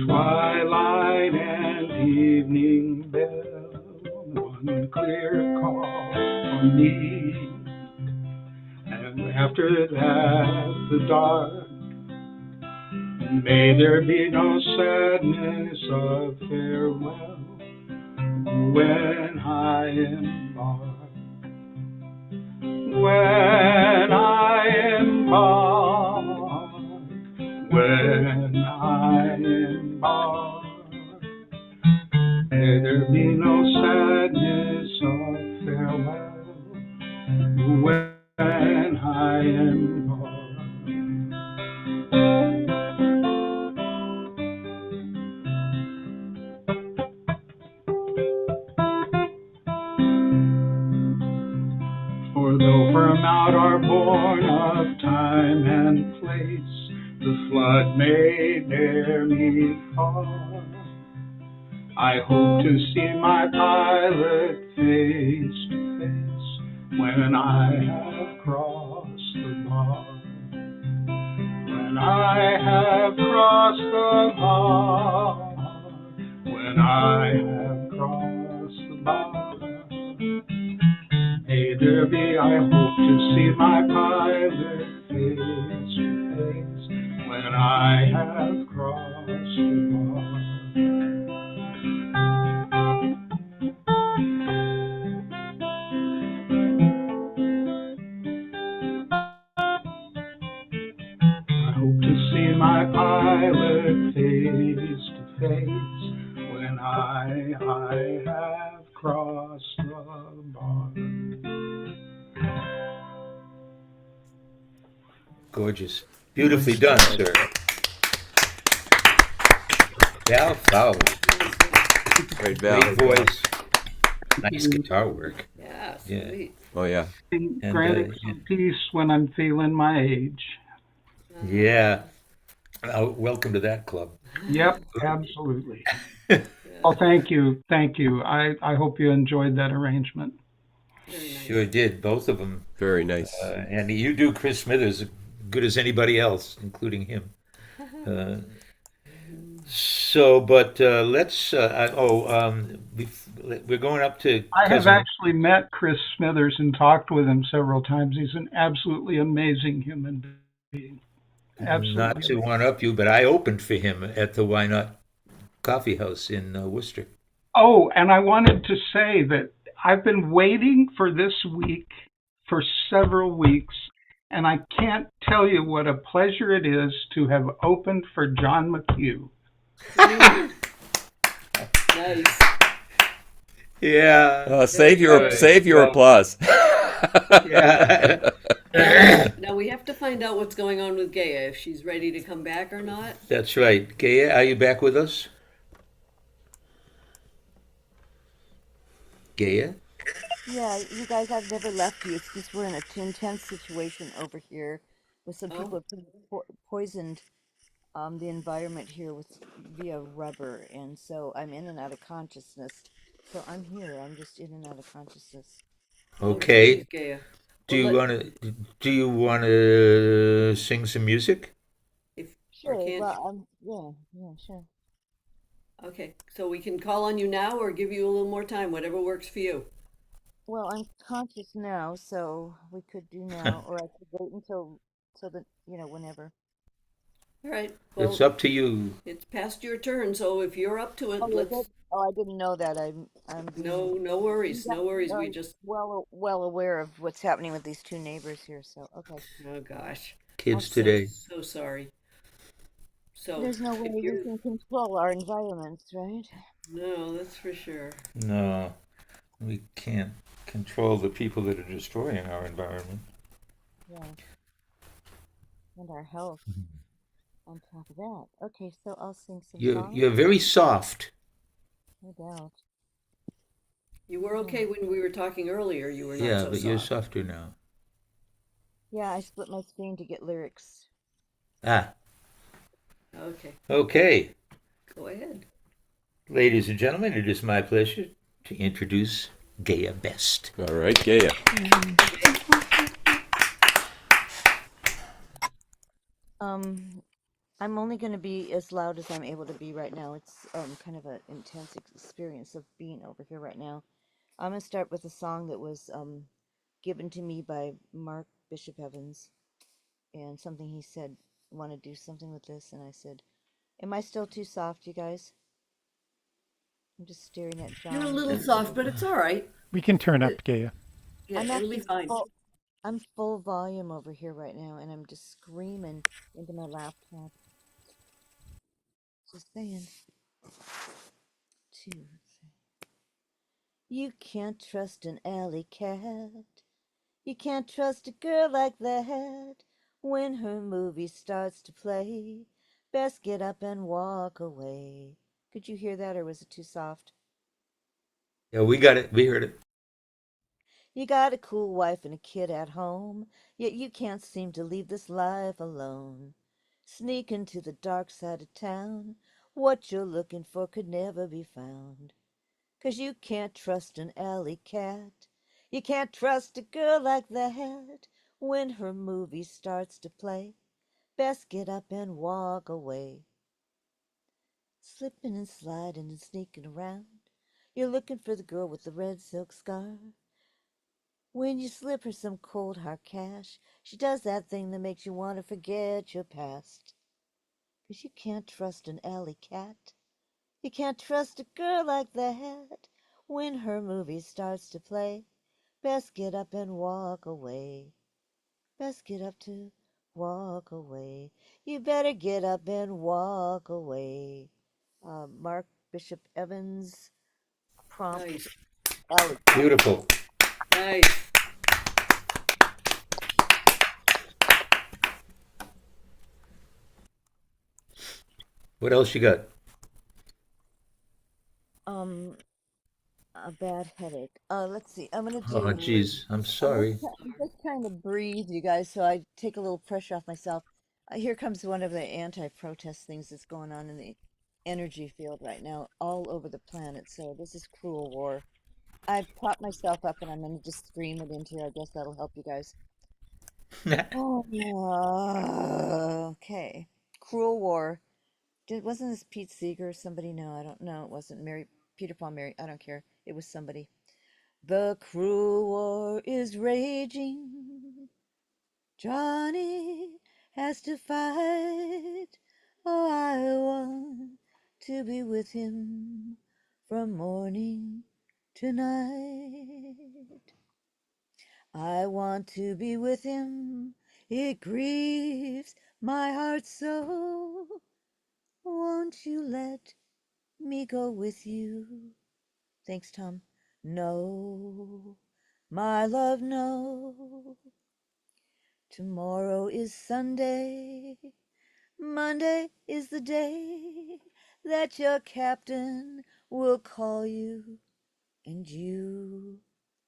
Twilight and evening bell, one clear call from me. And after that, the dark. May there be no sadness of farewell when I embark. When I embark, when I embark, may there be no sadness of farewell when I embark. For though from out our bourne of time and place the flood may bear me far, I hope to see my pilot face to face when I have crossed the bar. When I have crossed the bar, when I have crossed the bar, may there be, I hope to see my pilot face to face when I have crossed the bar. I hope to see my pilot face to face when I have crossed the bar. Gorgeous. Beautifully done, sir. Val Fowler. Great Val. Great voice. Nice guitar work. Yeah, Yeah. sweet. Oh yeah. Granted some peace when I'm feeling my age. Yeah. Welcome to that club. Yep, absolutely. Well, thank you. Thank you. I hope you enjoyed that arrangement. Very nice. Sure did, both of them. Very nice. And you do Chris Smithers as good as anybody else, including him. Uh, but let's. We're going up to I have cousin. actually met Chris Smithers and talked with him several times. He's an absolutely amazing human being. Not Absolutely to amazing. one up you, but I opened for him at the Why Not Coffee House in Worcester. Oh, and I wanted to say that I've been waiting for this week for several weeks, and I can't tell you what a pleasure it is to have opened for John McHugh. Nice. Yeah. Save your Well, applause. Yeah. Now we have to find out what's going on with Gaia, if she's ready to come back or not. That's right. Gaia, are you back with us? Gaia? Yeah, you guys, I've never left you. It's just we're in a intense situation over here with some people Oh, have poisoned the environment here with via rubber, and so I'm in and out of consciousness. So I'm here. I'm just in and out of consciousness. oh, geez, Okay. Gaia. Do Well, you want to sing some music? or Sure. can't. Well, yeah, sure. Okay, so we can call on you now or give you a little more time, whatever works for you. Well, I'm conscious now, so we could do now, or I could wait until the whenever. All right. It's Well, up to you. it's past your turn, so if you're up to Oh, it, yeah, let's. I didn't know that. I'm being No worries, no worries. We just. well aware of what's happening with these two neighbors here. So okay. Oh gosh, I'm Kids so today. so sorry. So There's no way if we you're. can control our environments, right? No, that's for sure. No, we can't control the people that are destroying our environment. Yeah, and our health on top of that. Okay, so I'll sing some songs. You're very soft. No doubt. You were Yeah. okay when we were talking earlier. You were not Yeah, so but you're soft. softer now. Yeah, I split my screen to get lyrics. Ah, Okay, okay. go ahead. Ladies and gentlemen, it is my pleasure to introduce Gaia Best. All right, Gaia. I'm only going to be as loud as I'm able to be right now. It's kind of an intense experience of being over here right now. I'm going to start with a song that was given to me by Mark Bishop Evans, and something he said, want to do something with this, and I said, am I still too soft, you guys? I'm just staring at You're a John. little soft, but it's all right. We can turn up, Gaia. Yeah, I'm it'll be actually fine. I'm full volume over here right now, and I'm just screaming into my laptop. Just saying. Two. You can't trust an alley cat. You can't trust a girl like that. When her movie starts to play, best get up and walk away. Could you hear that, or was it too soft? Yeah, we got it. We heard it. You got a cool wife and a kid at home, yet you can't seem to leave this life alone. Sneak into the dark side of town. What you're looking for could never be found. 'Cause you can't trust an alley cat. You can't trust a girl like that. When her movie starts to play, best get up and walk away. Slipping and sliding and sneaking around. You're looking for the girl with the red silk scarf. When you slip her some cold hard cash, she does that thing that makes you want to forget your past. 'Cause you can't trust an alley cat. You can't trust a girl like that. When her movie starts to play, best get up and walk away. Best get up to walk away. You better get up and walk away. Mark Bishop Evans, prompt Nice, alley cat. Beautiful. nice. What else you got? Um, a bad headache. Let's see. I'm gonna Oh, do. geez. I'm sorry. I'm just trying to breathe, you guys, so I take a little pressure off myself. Here comes one of the anti-protest things that's going on in the energy field right now all over the planet. So this is Cruel War. I propped myself up and I'm going to just scream it into here. I guess that'll help you guys. Oh, okay. Cruel War. Wasn't this Pete Seeger or somebody? No, I don't know. It wasn't Mary, Peter Paul Mary. I don't care. It was somebody. The cruel war is raging. Johnny has to fight. Oh, I want to be with him from morning to night. I want to be with him. It grieves my heart so. Won't you let me go with you? Thanks, Tom. No, my love, no. Tomorrow is Sunday. Monday is the day that your captain will call you, and you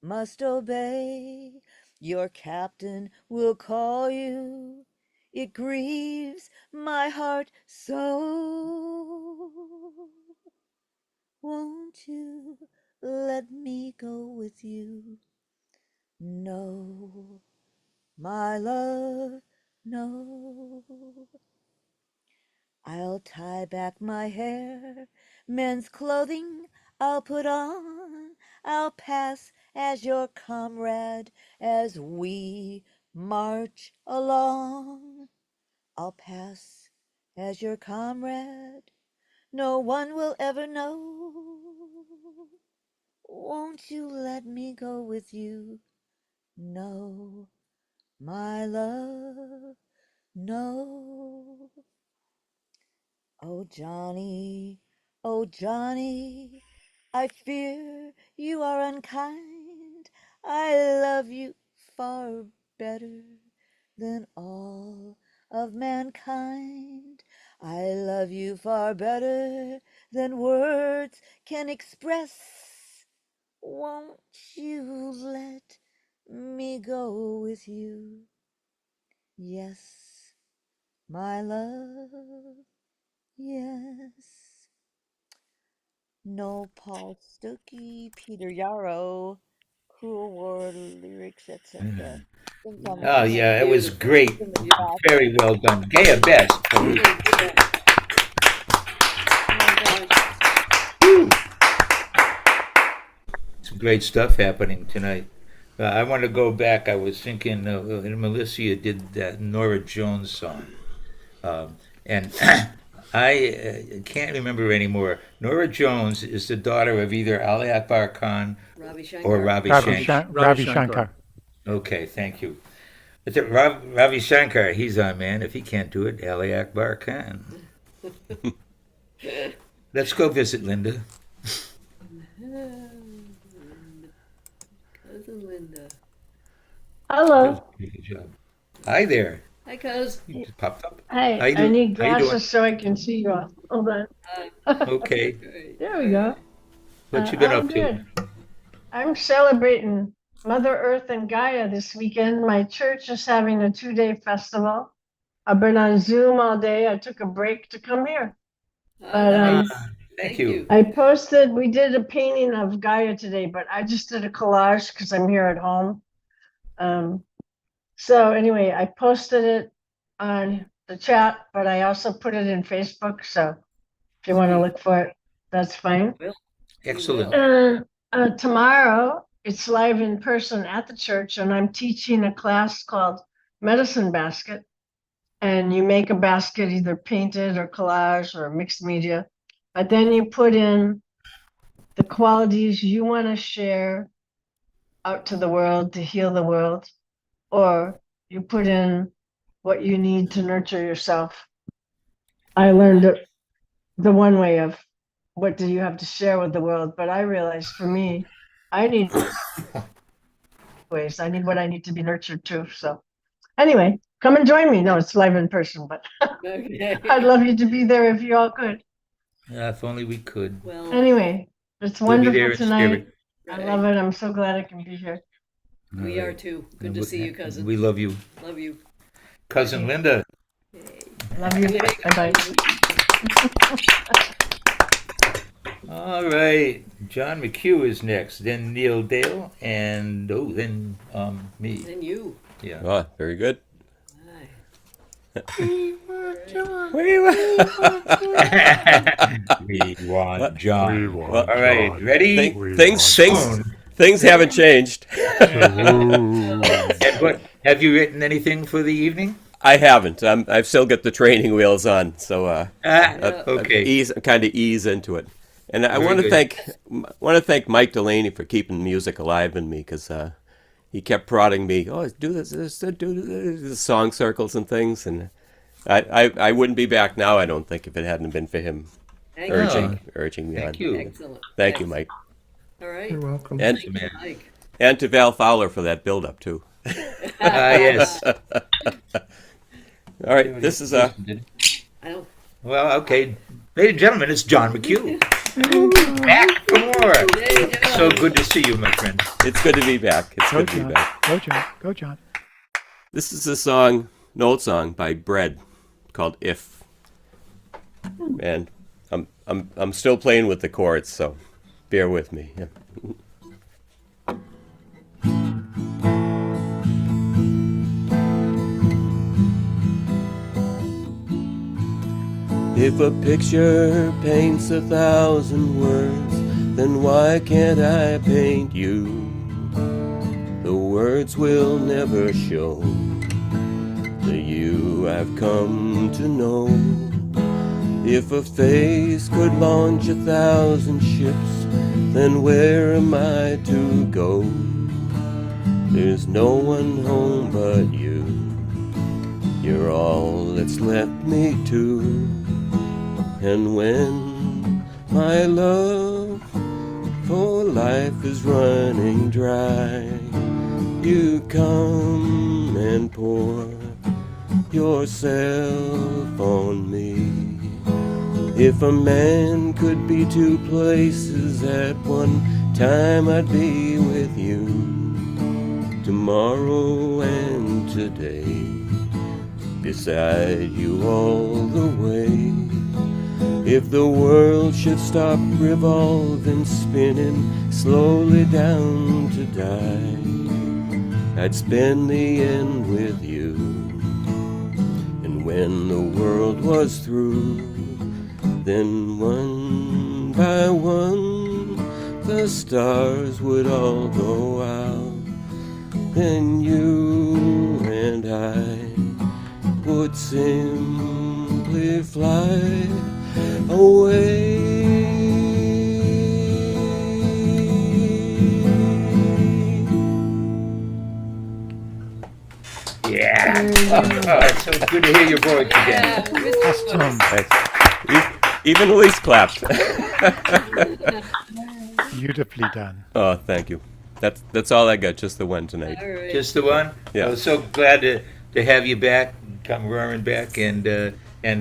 must obey. Your captain will call you. It grieves my heart so. Won't you let me go with you? No, my love, no. I'll tie back my hair, men's clothing I'll put on. I'll pass as your comrade as we march along. I'll pass as your comrade, no one will ever know. Won't you let me go with you? No, my love, no. Oh, Johnny, oh, Johnny, I fear you are unkind. I love you far better than all of mankind. I love you far better than words can express. Won't you let me go with you? Yes, my love. Yes. No Paul Stokey, Peter Yarrow, Cruel War lyrics, etc. Think I'm Oh yeah, it was Beautiful. great. in the back. Very well done. Gaya best. Oh my gosh. Some great stuff happening tonight. I want to go back. I was thinking Melissa did that Nora Jones song. And I can't remember anymore. Nora Jones is the daughter of either Ali Akbar Khan Ravi or Shankar. Ravi Ravi, Shankar. Ravi Shankar. Okay, thank you. But Ravi Shankar, he's our man. If he can't do it, Ali Akbar Khan. Let's go visit Linda. Cousin Linda. That was Hello. a pretty good job. Hi there. Hi, cuz. You just popped up. Hey, I need How you doing? glasses so I can see you all. Hold on. Okay. Great. There we go. What you been I'm up to? good. I'm celebrating Mother Earth and Gaia this weekend. My church is having a 2-day festival. I've been on Zoom all day. I took a break to come here. But Nice. Thank you. I posted, we did a painting of Gaia today, but I just did a collage because I'm here at home. So anyway, I posted it on the chat, but I also put it in Facebook. So if you want to look for it, that's fine. Excellent. Tomorrow, it's live in person at the church, and I'm teaching a class called Medicine Basket. And you make a basket, either painted or collage or mixed media. But then you put in the qualities you want to share out to the world to heal the world, or you put in what you need to nurture yourself. I learned it the one way of what do you have to share with the world, but I realized for me, I need ways. I need what I need to be nurtured too. So anyway, come and join me. No, it's live in person, but Okay. I'd love you to be there if you all could. If only we could. Well, Anyway, it's We'll be wonderful there in tonight. spirit. I love it. I'm so glad I can be here. we All are right. too. Good And to see you, cousin. We love you. Love you. Cousin Linda. Okay. Love you. Bye-bye. All right, John McHugh is next, then Neil Dale, and then me. Then you. Yeah. Oh, very good. We want John. All right, ready? Things haven't changed. And what have you written anything for the evening? I haven't. I've still got the training wheels on, so okay. Kind of ease into it. And I want to thank Mike Delaney for keeping music alive in me, because he kept prodding me. Oh, do this, do this, song circles and things, and I wouldn't be back now, I don't think, if it hadn't been for him urging me on. Thank you. Excellent. Thank you, Mike. All right. You're welcome. And, Thank you, Mike. and to Val Fowler for that build-up, too. Yes. All right, this is I don't. Well, okay. Ladies and gentlemen, it's John McHugh. Back for more. So good to see you, my friend. It's good to be back. It's Go, good to John. be back. Go, John. Go, John. This is a song, an old song by Bread called "If," and I'm still playing with the chords, so bear with me. Yeah. If a picture paints 1,000 words, then why can't I paint you? The words will never show the you I've come to know. If a face could launch 1,000 ships, then where am I to go? There's no one home but you. You're all that's left me to. And when my love for life is running dry, you come and pour yourself on me. If a man could be two places at one time, I'd be with you tomorrow and today, beside you all the way. If the world should stop revolving, spinning slowly down to die, I'd spend the end with you. And when the world was through, then one by one the stars would all go out. Then you and I would simply fly away. Yeah. It's so good to hear your voice again. Awesome. Even Elise clapped. Beautifully done. Oh, thank you. That's all I got. Just the one tonight. All right. Just the one? Yeah. I was so glad to have you back, come roaring back, and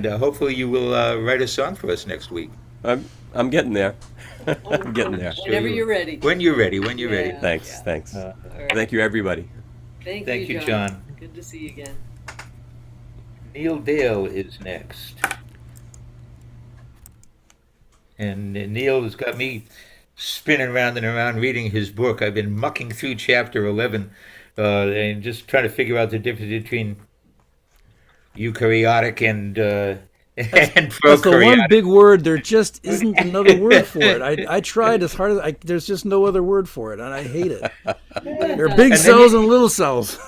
hopefully you will write a song for us next week. I'm getting there. I'm getting there. Whenever you're ready. When you're ready. When you're ready. Thanks. Thanks. All right. Thank you, everybody. Thank you, John. Good to see you again. Neil Dale is next. And Neil has got me spinning around and around reading his book. I've been mucking through chapter 11 and just trying to figure out the difference between eukaryotic and That's prokaryotic. the one big word. There just isn't another word for it. I tried as hard as there's just no other word for it, and I hate it. There are big cells and little cells.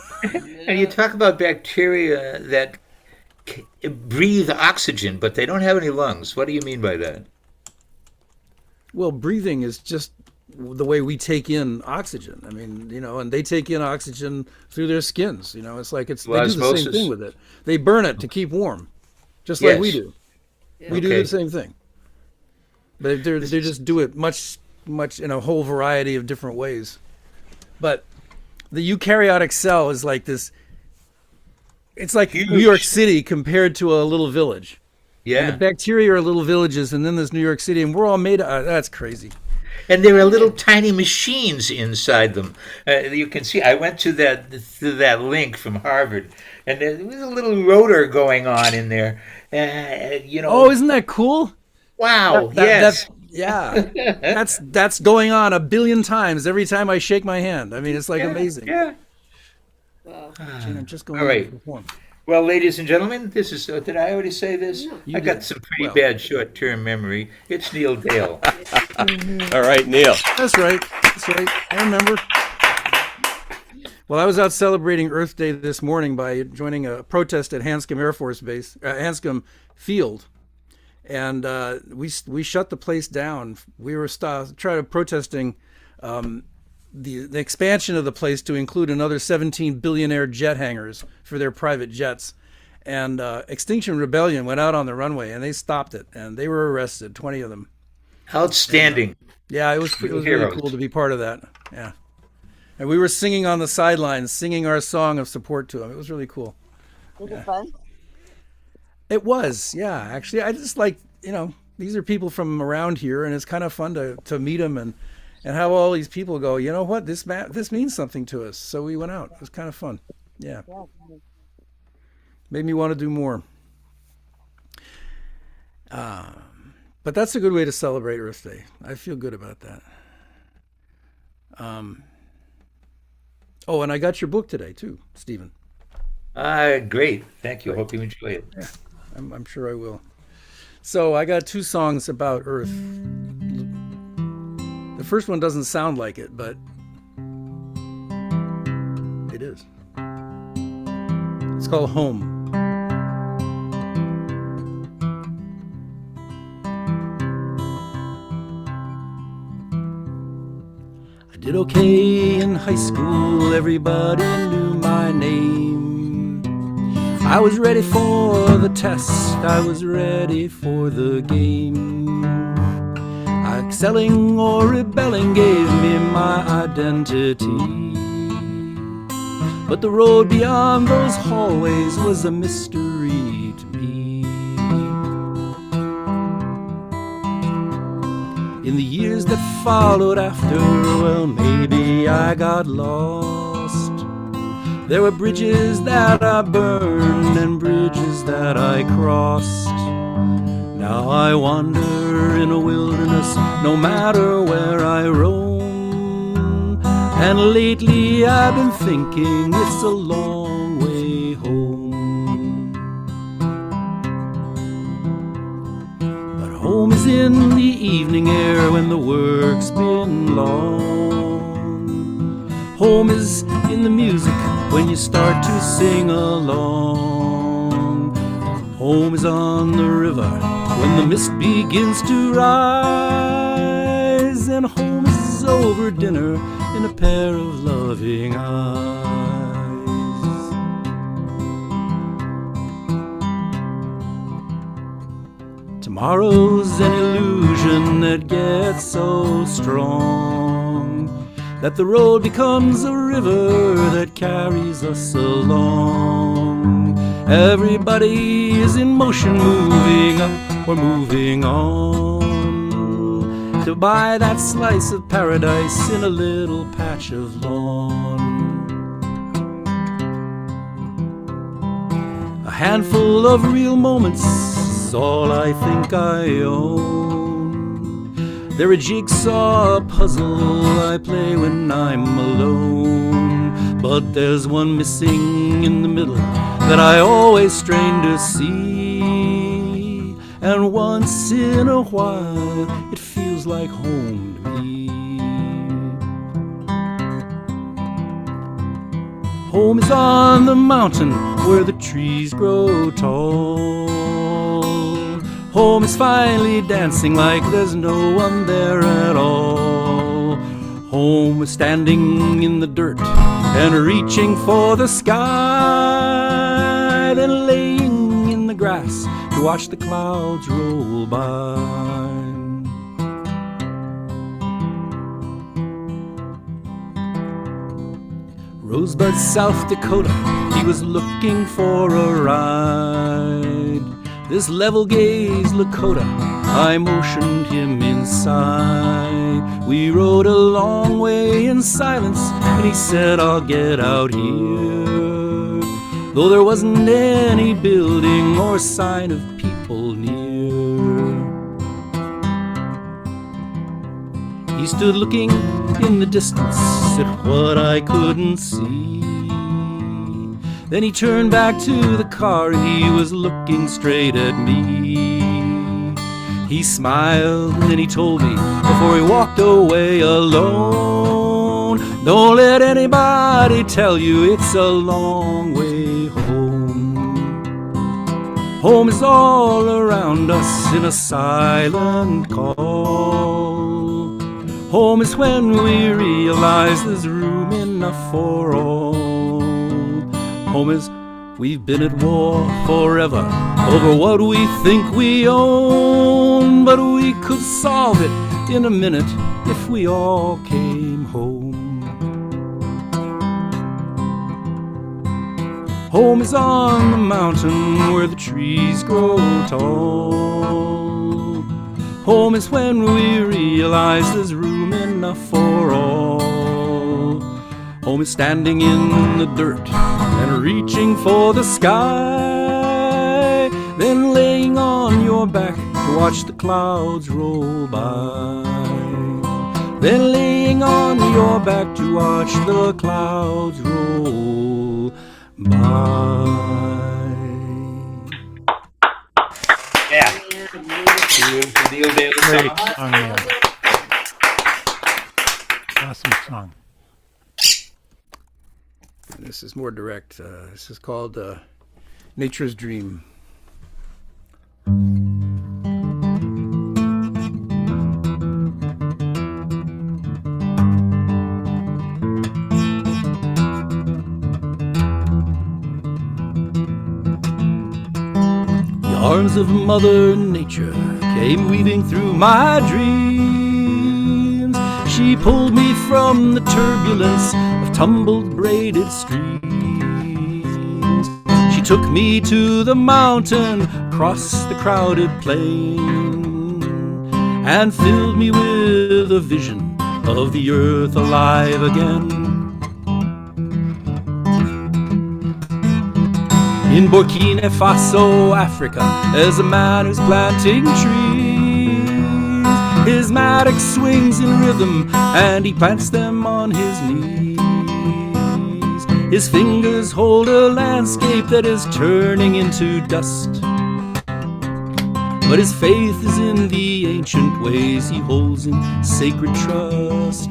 And you talk about bacteria that breathe oxygen, but they don't have any lungs. What do you mean by that? Well, breathing is just the way we take in oxygen. I mean, and they take in oxygen through their skins. It's like they do the same Osmosis. thing with it. They burn it to keep warm, just like we do. We do the same thing. But they just do it much in a whole variety of different ways. But the eukaryotic cell is like this. It's like Huge. New York City compared to a little village. Yeah. And the bacteria are little villages, and then there's New York City, and we're all made of. That's crazy. And there are little tiny machines inside them. You can see. I went to that link from Harvard, and there was a little rotor going on in there. You know. Oh, isn't that cool? Wow. Yes. Yeah. That's going on 1 billion times every time I shake my hand. I mean, it's like amazing. Yeah. Wow. Gene, I'm just going All right. to perform. Well, ladies and gentlemen, this is. Did I already say this? No. I got some pretty bad short-term memory. It's Neil Dale. All right, Neil. That's right. That's right. I remember. Well, I was out celebrating Earth Day this morning by joining a protest at Hanscom Air Force Base, Hanscom Field, and we shut the place down. We were protesting the expansion of the place to include another 17 billionaire jet hangars for their private jets. And Extinction Rebellion went out on the runway and they stopped it, and they were arrested, 20 of them. Outstanding. And, yeah, it was really cool to be part of that. Yeah. And we were singing on the sidelines, singing our song of support to them. It was really cool. Was it fun? It was, yeah. Actually, I just like, these are people from around here, and it's kind of fun to meet them and have all these people go, you know what, this means something to us. So we went out. It was kind of fun. Yeah. Made me want to do more. But that's a good way to celebrate Earth Day. I feel good about that. Oh, and I got your book today too, Stephen. Great. Thank you. Great. Hope you enjoy it. Yeah, I'm sure I will. So I got 2 songs about Earth. The first one doesn't sound like it, but it is. It's called Home. I did okay in high school, everybody knew my name. I was ready for the test, I was ready for the game. Excelling or rebelling gave me my identity. But the road beyond those hallways was a mystery to me. In the years that followed after, well, maybe I got lost. There were bridges that I burned and bridges that I crossed. Now I wander in a wilderness, no matter where I roam. And lately I've been thinking it's a long way home. But home is in the evening air when the work's been long. Home is in the music when you start to sing along. Home is on the river when the mist begins to rise. And home is over dinner in a pair of loving eyes. Tomorrow's an illusion that gets so strong that the road becomes a river that carries us along. Everybody is in motion, moving up or moving on to buy that slice of paradise in a little patch of lawn. A handful of real moments is all I think I own. They're a jigsaw puzzle I play when I'm alone. But there's one missing in the middle that I always strain to see. And once in a while it feels like home to me. Home is on the mountain where the trees grow tall. Home is finally dancing like there's no one there at all. Home is standing in the dirt and reaching for the sky, then laying in the grass to watch the clouds roll by. Rosebud, South Dakota, he was looking for a ride. This level-gaze Lakota, I motioned him inside. We rode a long way in silence, and he said, I'll get out here. Though there wasn't any building or sign of peace people near. He stood looking in the distance at what I couldn't see. Then he turned back to the car and he was looking straight at me. He smiled and then he told me before he walked away alone, don't let anybody tell you it's a long way home. Home is all around us in a silent call. Home is when we realize there's room enough for all. Home is we've been at war forever over what we think we own, but we could solve it in a minute if we all came home. Home is on the mountain where the trees grow tall. Home is when we realize there's room enough for all. Home is standing in the dirt and reaching for the sky, then laying on your back to watch the clouds roll by. Then laying on your back to watch the clouds roll by. Yeah. Great song, Neil. Awesome song. This is more direct. This is called Nature's Dream. The arms of Mother Nature came weaving through my dreams. She pulled me from the turbulence of tumbled braided streams. She took me to the mountain across the crowded plain and filled me with a vision of the earth alive again. In Burkina Faso, Africa, there's a man who's planting trees. His mattock swings in rhythm and he plants them on his knees. His fingers hold a landscape that is turning into dust, but his faith is in the ancient ways he holds in sacred trust.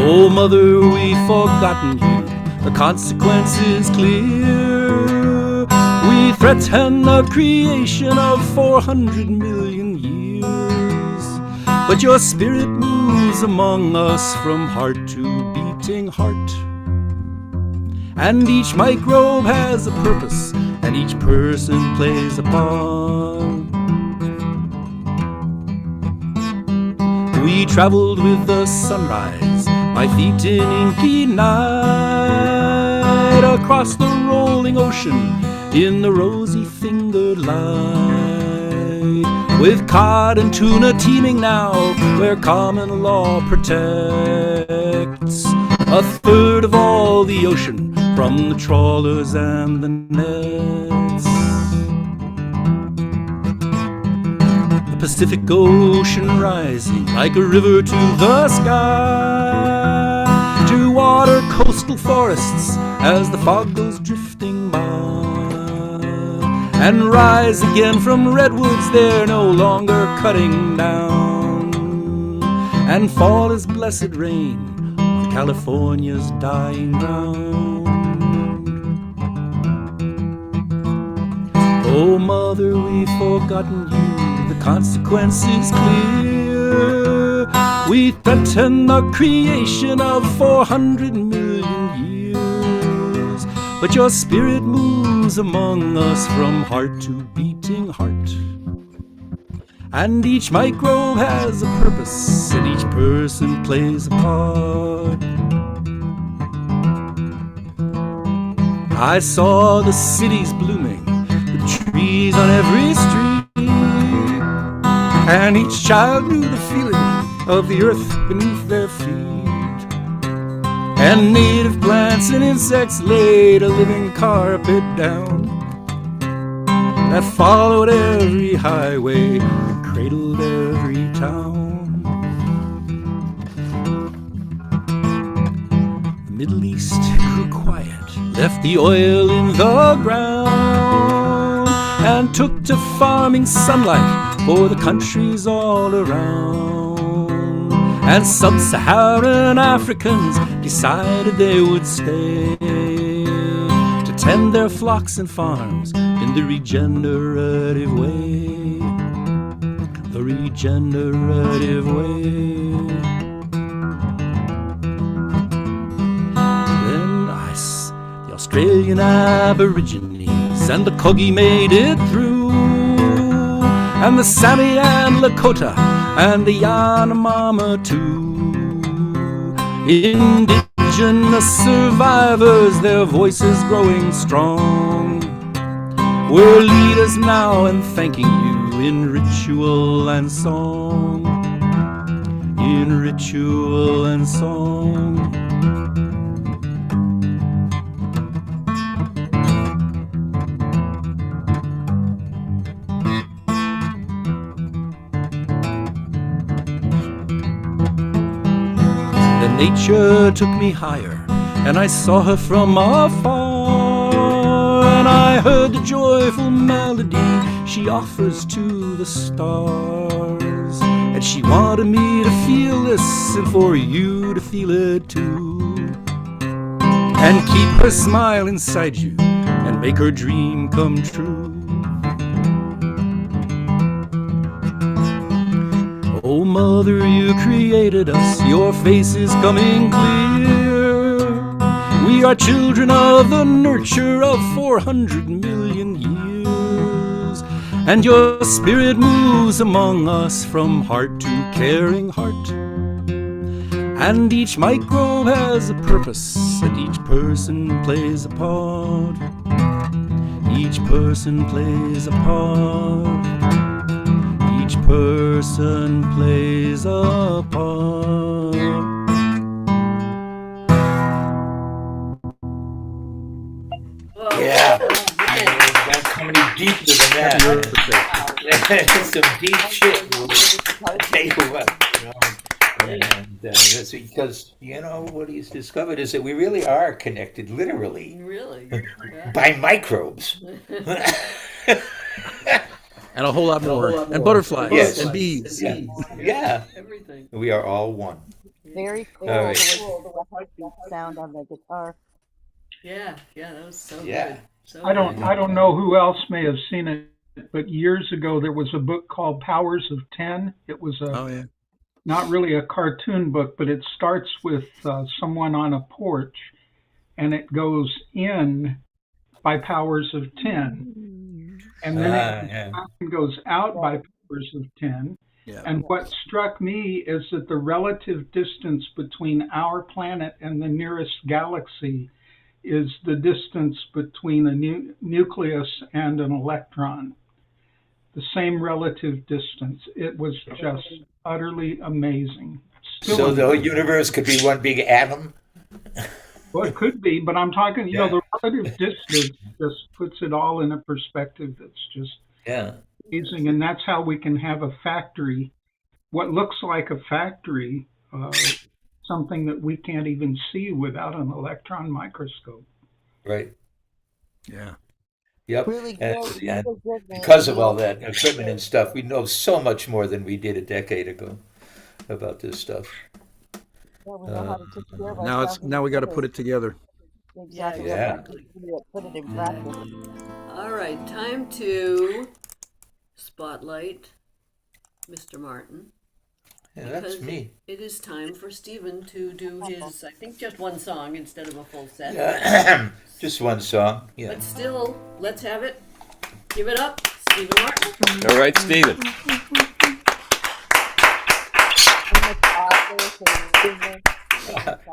Oh, Mother, we've forgotten you. The consequence is clear. We threaten the creation of 400 million years, but your spirit moves among us from heart to beating heart. And each microbe has a purpose, and each person plays a part. We traveled with the sunrise, my feet in inky night, across the rolling ocean in the rosy-fingered light, with cod and tuna teeming now where common law protects a third of all the ocean from the trawlers and the nets. The Pacific Ocean rising like a river to the sky, to water coastal forests as the fog goes drifting by, and rise again from redwoods they're no longer cutting down, and fall as blessed rain on California's dying ground. Oh, Mother, we've forgotten you. The consequence is clear. We threaten the creation of 400 million years, but your spirit moves among us from heart to beating heart. And each microbe has a purpose, and each person plays a part. I saw the cities blooming, the trees on every street, and each child knew the feeling of the earth beneath their feet. and native plants and insects laid a living carpet down that followed every highway and cradled every town. The Middle East grew quiet, left the oil in the ground, and took to farming sunlight for the countries all around. And sub-Saharan Africans decided they would stay to tend their flocks and farms in the regenerative way. The regenerative way. Then the Australian Aborigines and the Kogi made it through, and the Sami and Lakota and the Yanomama too. Indigenous survivors, their voices growing strong, we're leaders now and thanking you in ritual and song. In ritual and song. Then nature took me higher, and I saw her from afar, and I heard the joyful melody she offers to the stars. And she wanted me to feel this, and for you to feel it too, and keep her smile inside you, and make her dream come true. Oh, Mother, you created us, your face is coming clear. We are children of the nurture of 400 million years, and your spirit moves among us from heart to caring heart. And each microbe has a purpose, and each person plays a part. Each person plays a part. Each person plays a part. Yeah. That's coming deeper than that. Some deep shit. I'll tell you what. And that's because, what he's discovered is that we really are connected, literally. Really? By microbes. And a whole lot more. And butterflies. Yes. And bees. Yeah. Everything. We are all one. Very cool. All right. The heartbeat sound on the guitar. Yeah, that was so Yeah. good. So I don't know who else may have seen it, but years ago there was a book called Powers of 10. It was not really a cartoon book, but it starts with someone on a porch, and it goes in by powers of 10. And then it goes out by powers of 10. Yeah. And what struck me is that the relative distance between our planet and the nearest galaxy is the distance between a nucleus and an electron. The same relative distance. It was just utterly amazing. So the whole universe could be one big atom? Well, it could be, but I'm talking, the relative distance just puts it all in a perspective that's just amazing. And that's how we can have a factory, what looks like a factory, something that we can't even see without an electron microscope. Right. Yeah. Yep. Really And because of all that equipment and stuff, we know so much more than we did a decade ago about this stuff. Well, we know how to take care of ourselves. Now we got to put it together. Exactly. Yeah. Put it in practice. All right, time to spotlight Mr. Martin. Yeah, that's me. It is time for Stephen to do his, I think, just one song instead of a full set. Just one song. Yeah. But still, let's have it. Give it up, Stephen Martin. All right, Stephen.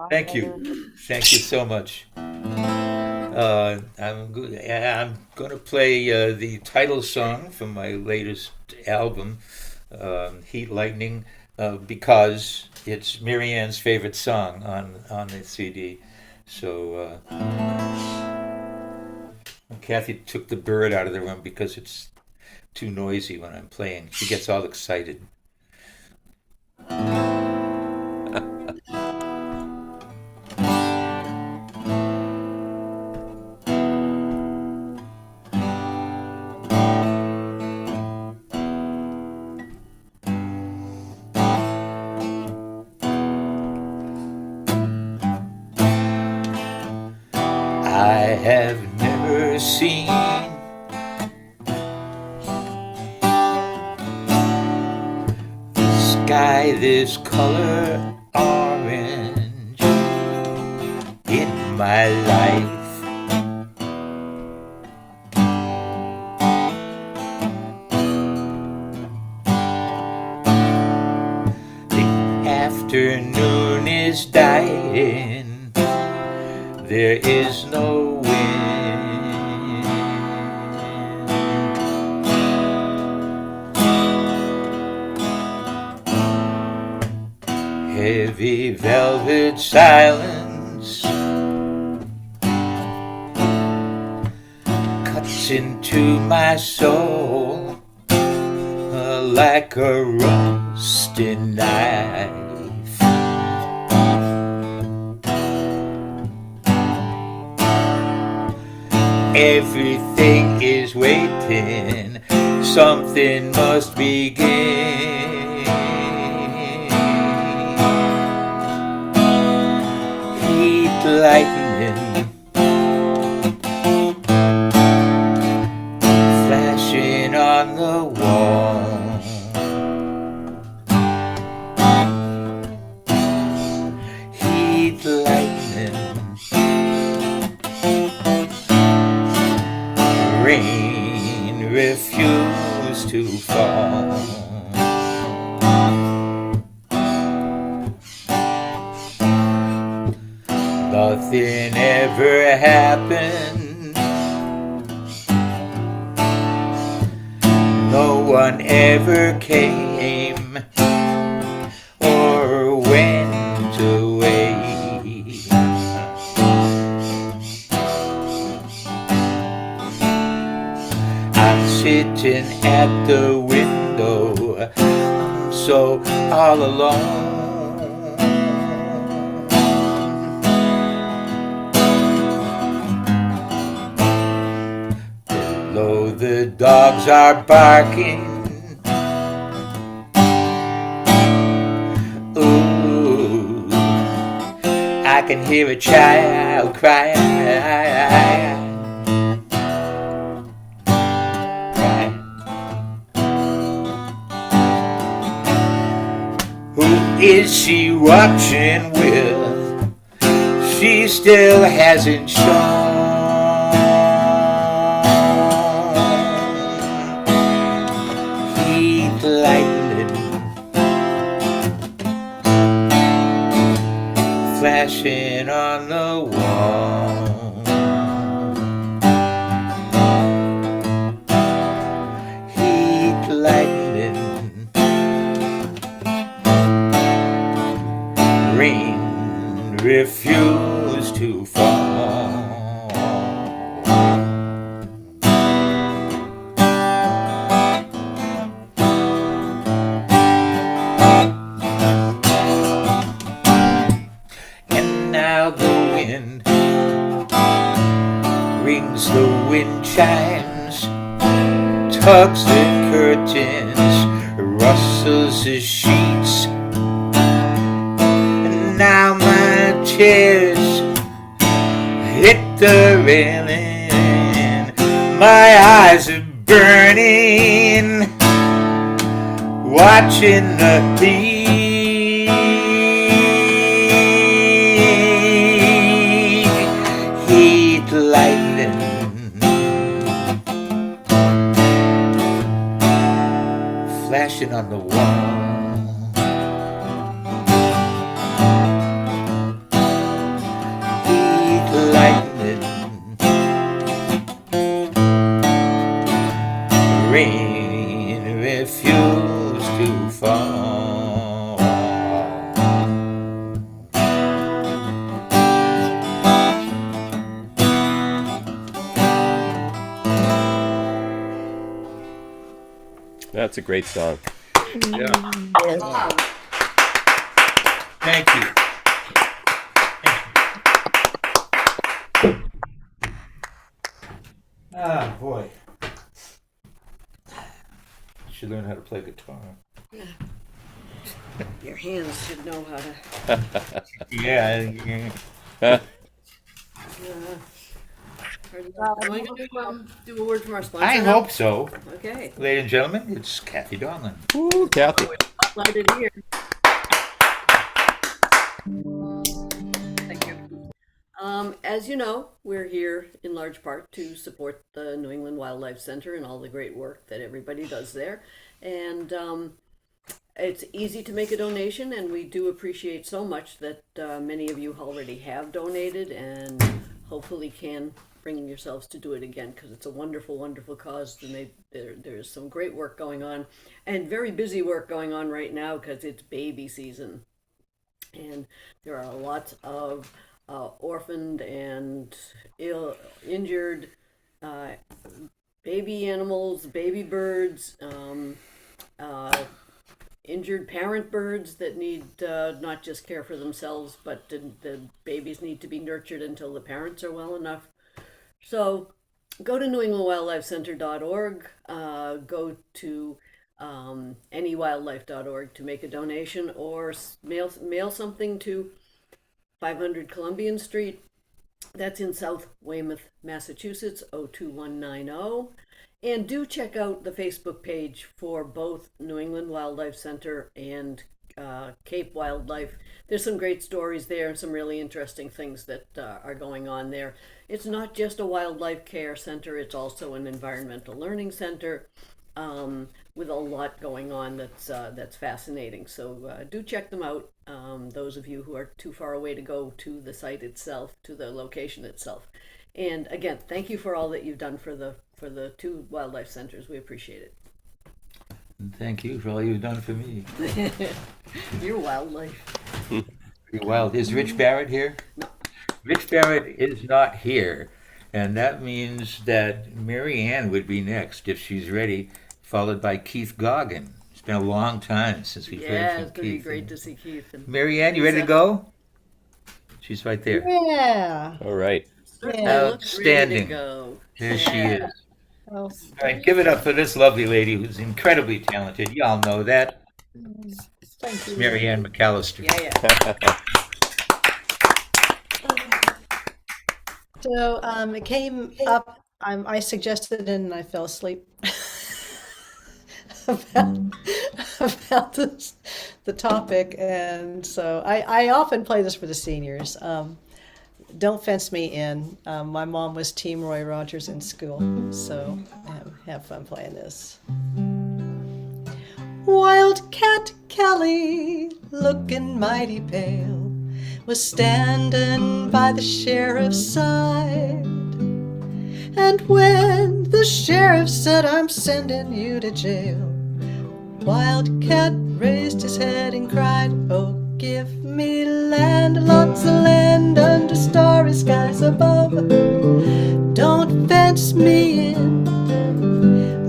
Thank you. Thank you so much. I'm going to play the title song from my latest album, Heat Lightning. because it's Marianne's favorite song on the CD. So Kathy took the bird out of the room because it's too noisy when I'm playing. She gets all excited. I have never seen the sky this color orange in my life. The afternoon is dying. There is no wind. Heavy velvet silence cuts into my soul like a rusty knife. Everything is waiting, something must begin. Heat lightning flashing on the wall. Heat lightning, rain refused to fall. Nothing ever happened. No one ever came or went away. I'm sitting at the window, I'm so all alone. Below the dogs are barking. Ooh, I can hear a child crying. Who is she watching with? She still hasn't shown. Heat lightning flashing on the wall. Heat lightning, rain refused to fall. And now the wind rings the wind chimes, tugs the curtains, rustles the sheets. And now my tears hit the railing, my eyes are burning, watching the heat lightning flashing on the wall. Heat lightning, rain refused to fall. That's a great song. Yeah. Wow. Thank you. Ah, boy. Should learn how to play guitar. Your hands should know how to. Yeah. Am I going to do a word from our sponsor? I now? hope so. Okay. Ladies and gentlemen, it's Kathy Donlan. Ooh, Kathy. Spotlighted here. Thank you. As you know, we're here in large part to support the New England Wildlife Center and all the great work that everybody does there. And it's easy to make a donation, and we do appreciate so much that many of you already have donated and hopefully can bring yourselves to do it again, because it's a wonderful, wonderful cause. And there's some great work going on and very busy work going on right now because it's baby season. And there are lots of orphaned and injured baby animals, baby birds, injured parent birds that need not just care for themselves, but the babies need to be nurtured until the parents are well enough. So go to newenglandwildlifecenter.org, go to anywildlife.org to make a donation, or mail something to 500 Columbian Street. That's in South Weymouth, Massachusetts, 02190. And do check out the Facebook page for both New England Wildlife Center and Cape Wildlife. There's some great stories there and some really interesting things that are going on there. It's not just a wildlife care center, it's also an environmental learning center with a lot going on that's fascinating. So do check them out, those of you who are too far away to go to the site itself, to the location itself. And again, thank you for all that you've done for the two wildlife centers. We appreciate it. Thank you for all you've done for me. Your wildlife. You're wild. Is Rich Barrett here? No. Rich Barrett is not here, and that means that Mary Ann would be next if she's ready, followed by Keith Goggin. It's been a long time since we've heard from Keith. Yeah, it's going to be great to see Keith. Mary Ann, you ready to go? She's right there. Yeah. All right. Outstanding. There she is. All right, give it up for this lovely lady who's incredibly talented. Y'all know that. Thank you. Mary Ann McAllister. Yeah. So it came up, I suggested it and I fell asleep about the topic. And so I often play this for the seniors. Don't fence me in. My mom was Team Roy Rogers in school, so have fun playing this. Wildcat Kelly, looking mighty pale, was standing by the sheriff's side. And when the sheriff said, "I'm sending you to jail," Wildcat raised his head and cried, "Oh, give me land, lots of land under starry skies above. Don't fence me in,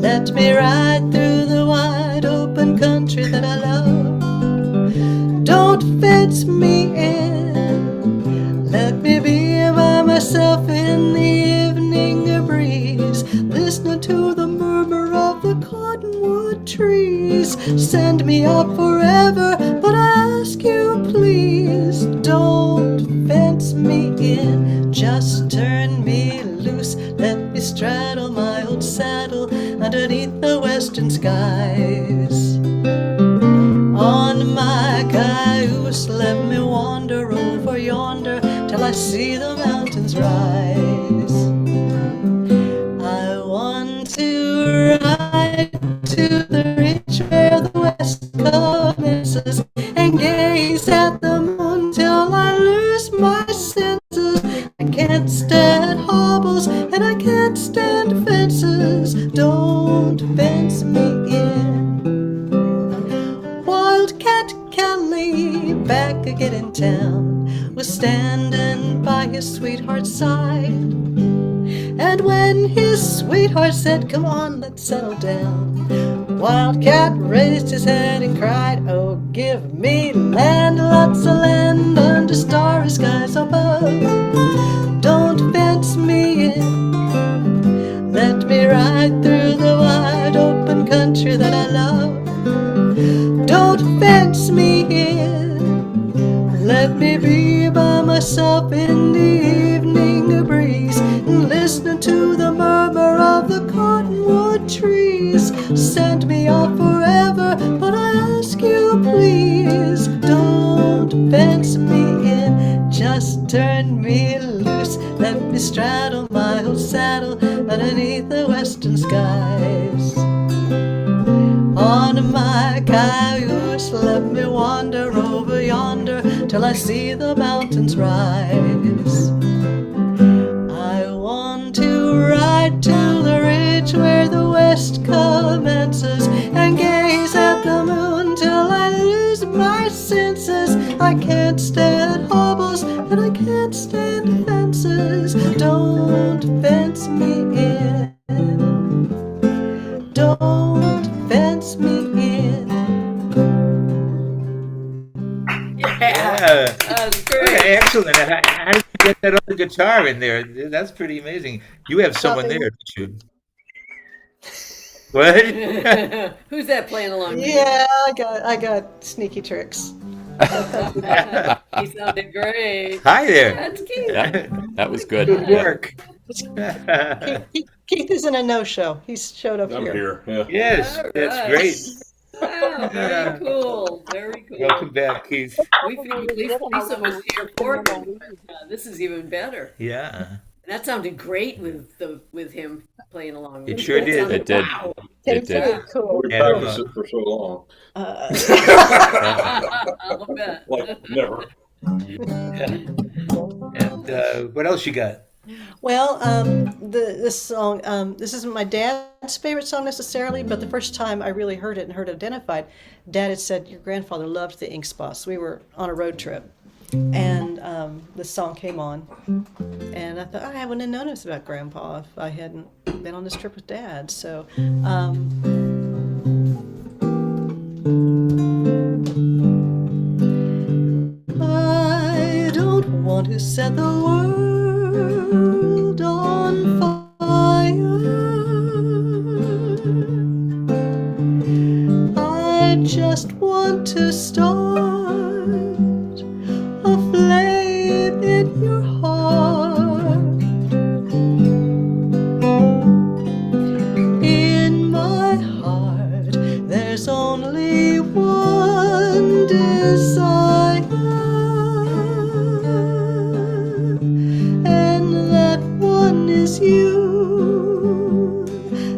let me ride through the wide open country that I love. Don't fence me in, let me be by myself in the evening breeze, listening to the murmur of the cottonwood trees. Send me up forever, but I ask you please, don't fence me in, just turn me loose, let me straddle my old saddle underneath the western skies. On my cayuse, let me wander over yonder till I see the mountains rise. I want to ride to the ridge where the west commences and gaze at the moon till I lose my senses. I can't stand hobbles and I can't stand fences. Don't fence me in. Wildcat Kelly, back again in town, was standing by his sweetheart's side. And when his sweetheart said, "Come on, let's settle down," Wildcat raised his head and cried, oh, give me land, lots of land under starry skies above. Don't fence me in, let me ride through the wide open country that I love. Don't fence me in, let me be by myself in the evening breeze, and listening to the murmur of the cottonwood trees. Send me off forever, but I ask you please, don't fence me in, just turn me loose. Let me straddle my old saddle underneath the western skies. On my cayuse, let me wander over yonder till I see the mountains rise. I want to ride to the ridge where the west commences, and gaze at the moon till I lose my senses. I can't stand hobbles and I can't stand fences. Don't fence me in, don't fence me in. Yeah. That's great. Okay, excellent. How did you get that other guitar in there? That's pretty amazing. You have someone there, don't you? What? Who's that playing along? Yeah, I got sneaky tricks. He sounded great. Hi there. That's Keith. Yeah, that was good. Good Yeah. work. Keith is in a no-show. He's showed up I'm here. here. Yeah. Yes, All that's right. great. Wow, very cool. Very cool. Welcome back, Keith. We figured Lisa was here for him. This is even better. Yeah, And that sounded great with him playing along. it sure did. It did. Wow. It did. Very cool. We And, practiced it for so long. I'll bet. Like never. And what else you got? Well, this song, this isn't my dad's favorite song necessarily, but the first time I really heard it and heard it identified, Dad had said your grandfather loved the Ink Spots. We were on a road trip, and this song came on, and I thought I wouldn't have known this about Grandpa if I hadn't been on this trip with Dad. So. I don't want to set the world on fire. I just want to start a flame in your heart. In my heart, there's only one desire, and that one is you.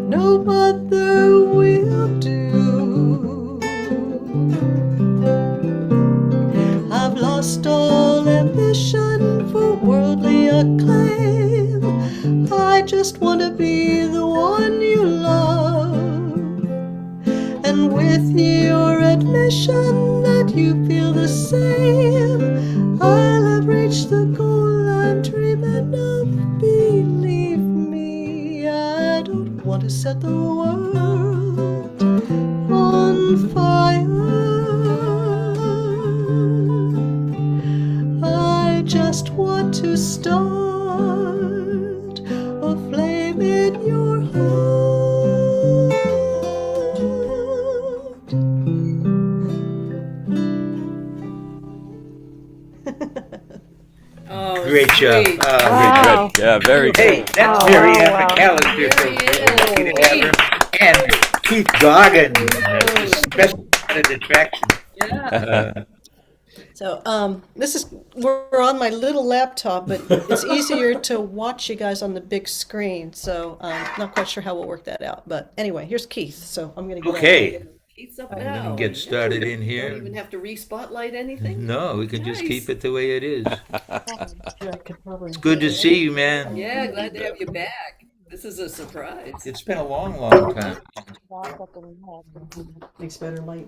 No other will do. I've lost all ambition for worldly acclaim. I just want to be the one you love. And with your admission that you feel the same, I'll have reached the goal I'm dreaming of. Believe me, I don't want to set the world on fire. I just want to start a flame in your heart. Oh, Great job. sweet. Wow. Good. Yeah, very good. Hey, that's Mary Ann McAllister. So lucky to have her. And Keith Goggin, special added attraction. Yeah. So we're on my little laptop, but it's easier to watch you guys on the big screen. So not quite sure how we'll work that out. But anyway, here's Keith. So I'm going to get Okay. Keith's up And now. then get started in Don't here. even have to re-spotlight anything. No, we can just Nice. keep it the way it is. It's good to see you, man. Yeah, glad to have you back. This is a surprise. It's been a long, long time. Makes better light.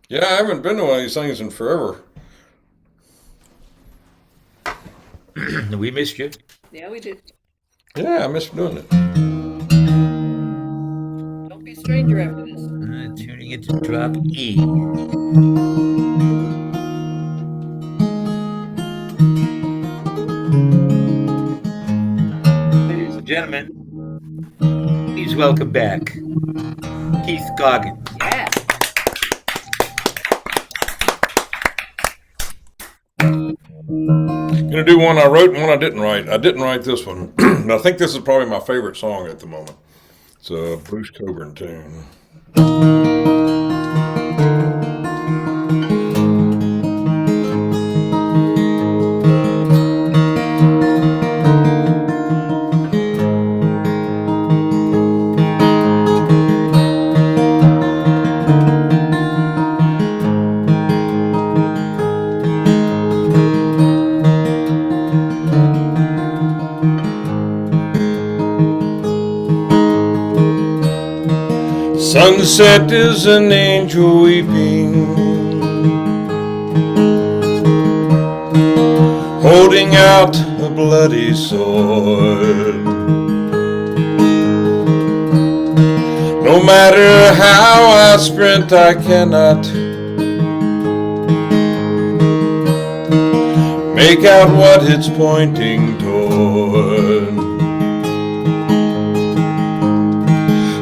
Yeah, I haven't been to one of these things in forever. We missed you. Yeah, we did. Yeah, I miss doing it. Don't be stranger after this. Tuning into drop E. Ladies and gentlemen, please welcome back Keith Goggins. Yeah. Gonna do one I wrote and one I didn't write. I didn't write this one. I think this is probably my favorite song at the moment. It's a Bruce Coburn tune. Sunset is an angel weeping, holding out a bloody sword. No matter how I sprint, I cannot make out what it's pointing toward.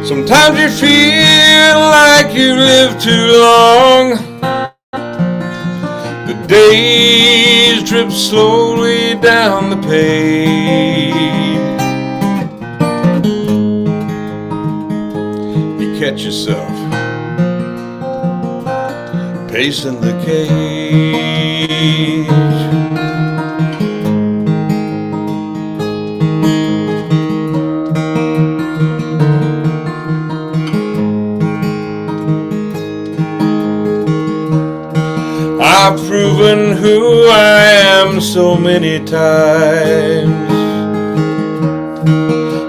Sometimes you feel like you live too long. The days drip slowly down the page. You catch yourself pacing the cage. I've proven who I am so many times.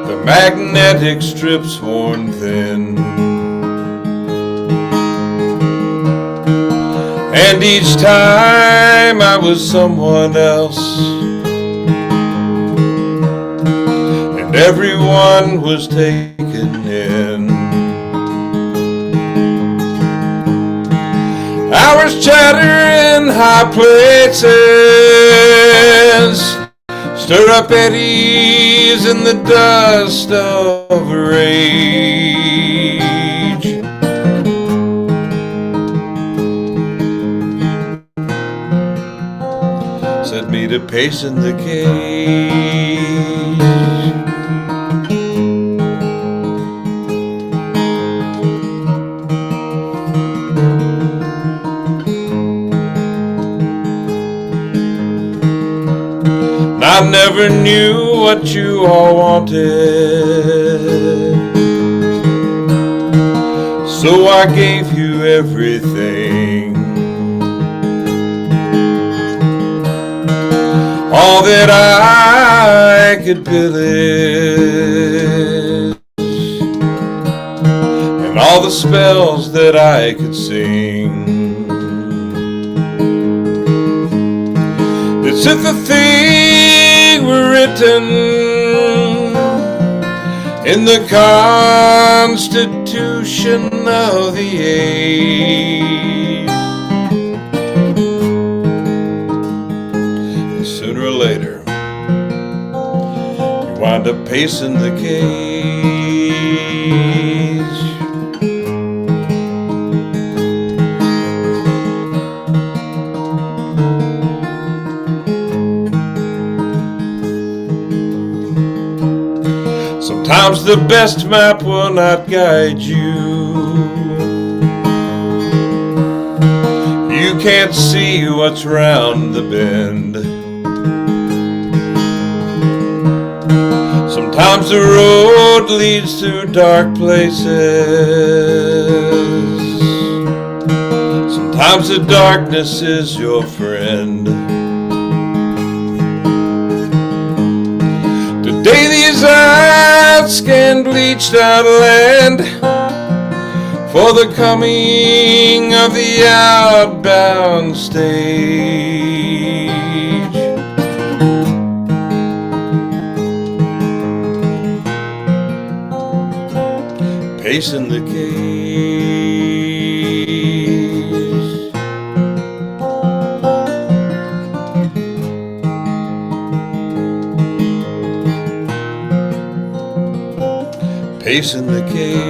The magnetic strip's worn thin, and each time I was someone else, and everyone was taken in. Hours chatter in high places, stir up eddies in the dust of rage. Set me to pacing the cage. I never knew what you all wanted, so I gave you everything. All that I could pillage, and all the spells that I could sing. It's if the thing were written in the Constitution of the age. And sooner or later, you wind up pacing the cage. Sometimes the best map will not guide you. You can't see what's round the bend. Sometimes the road leads to dark places. Sometimes the darkness is your friend. Today these eyes scan bleached out land for the coming of the outbound stage. pacing the cage. Pacing the cage.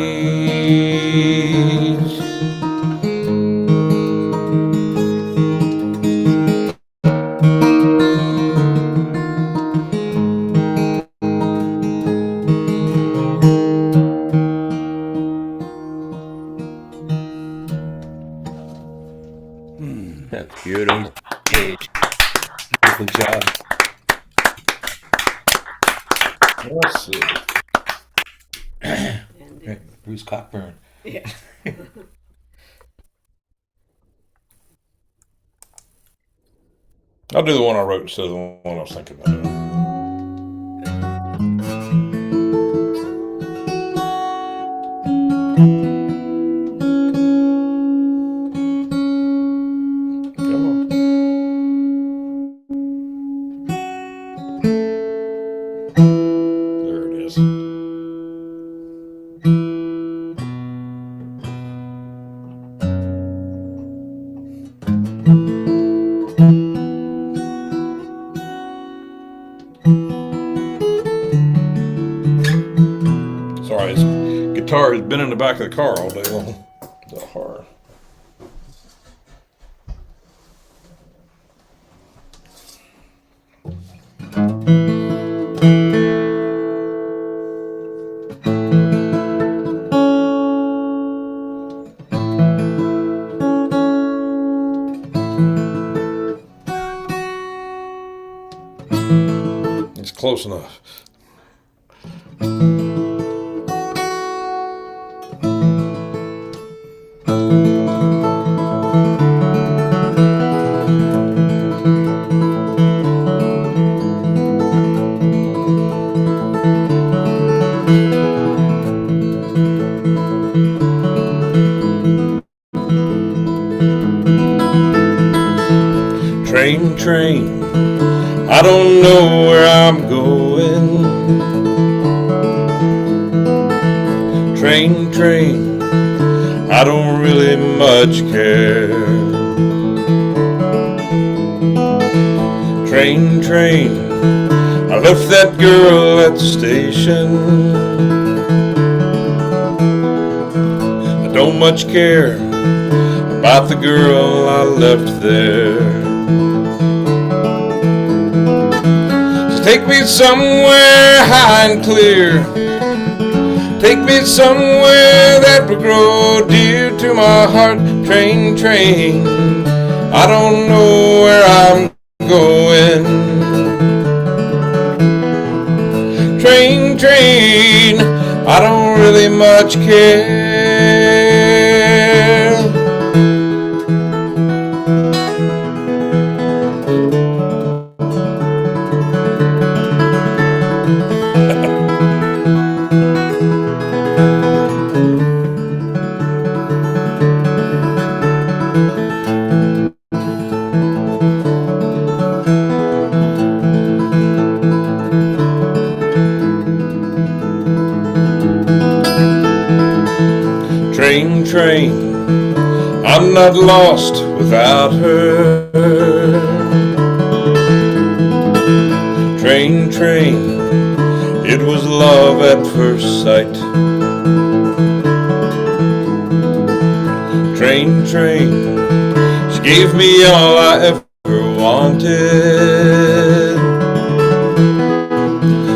That's beautiful. Beautiful job. Let's see. Right, Bruce Cockburn. Yeah. I'll do the one I wrote instead of the one I was thinking about doing. Come on. There it is. Sorry, his guitar has been in the back of the car all day long. The horror. It's close enough. Train, train, I don't know where I'm going. Train, train, I don't really much care. Train, train, I left that girl at the station. I don't much care about the girl I left there. So take me somewhere high and clear. Take me somewhere that will grow dear to my heart. Train, train, I don't know where I'm going. Train, train, I don't really much care. Train, train, I'm not lost without her. Train, train, it was love at first sight. Train, train, she gave me all I ever wanted.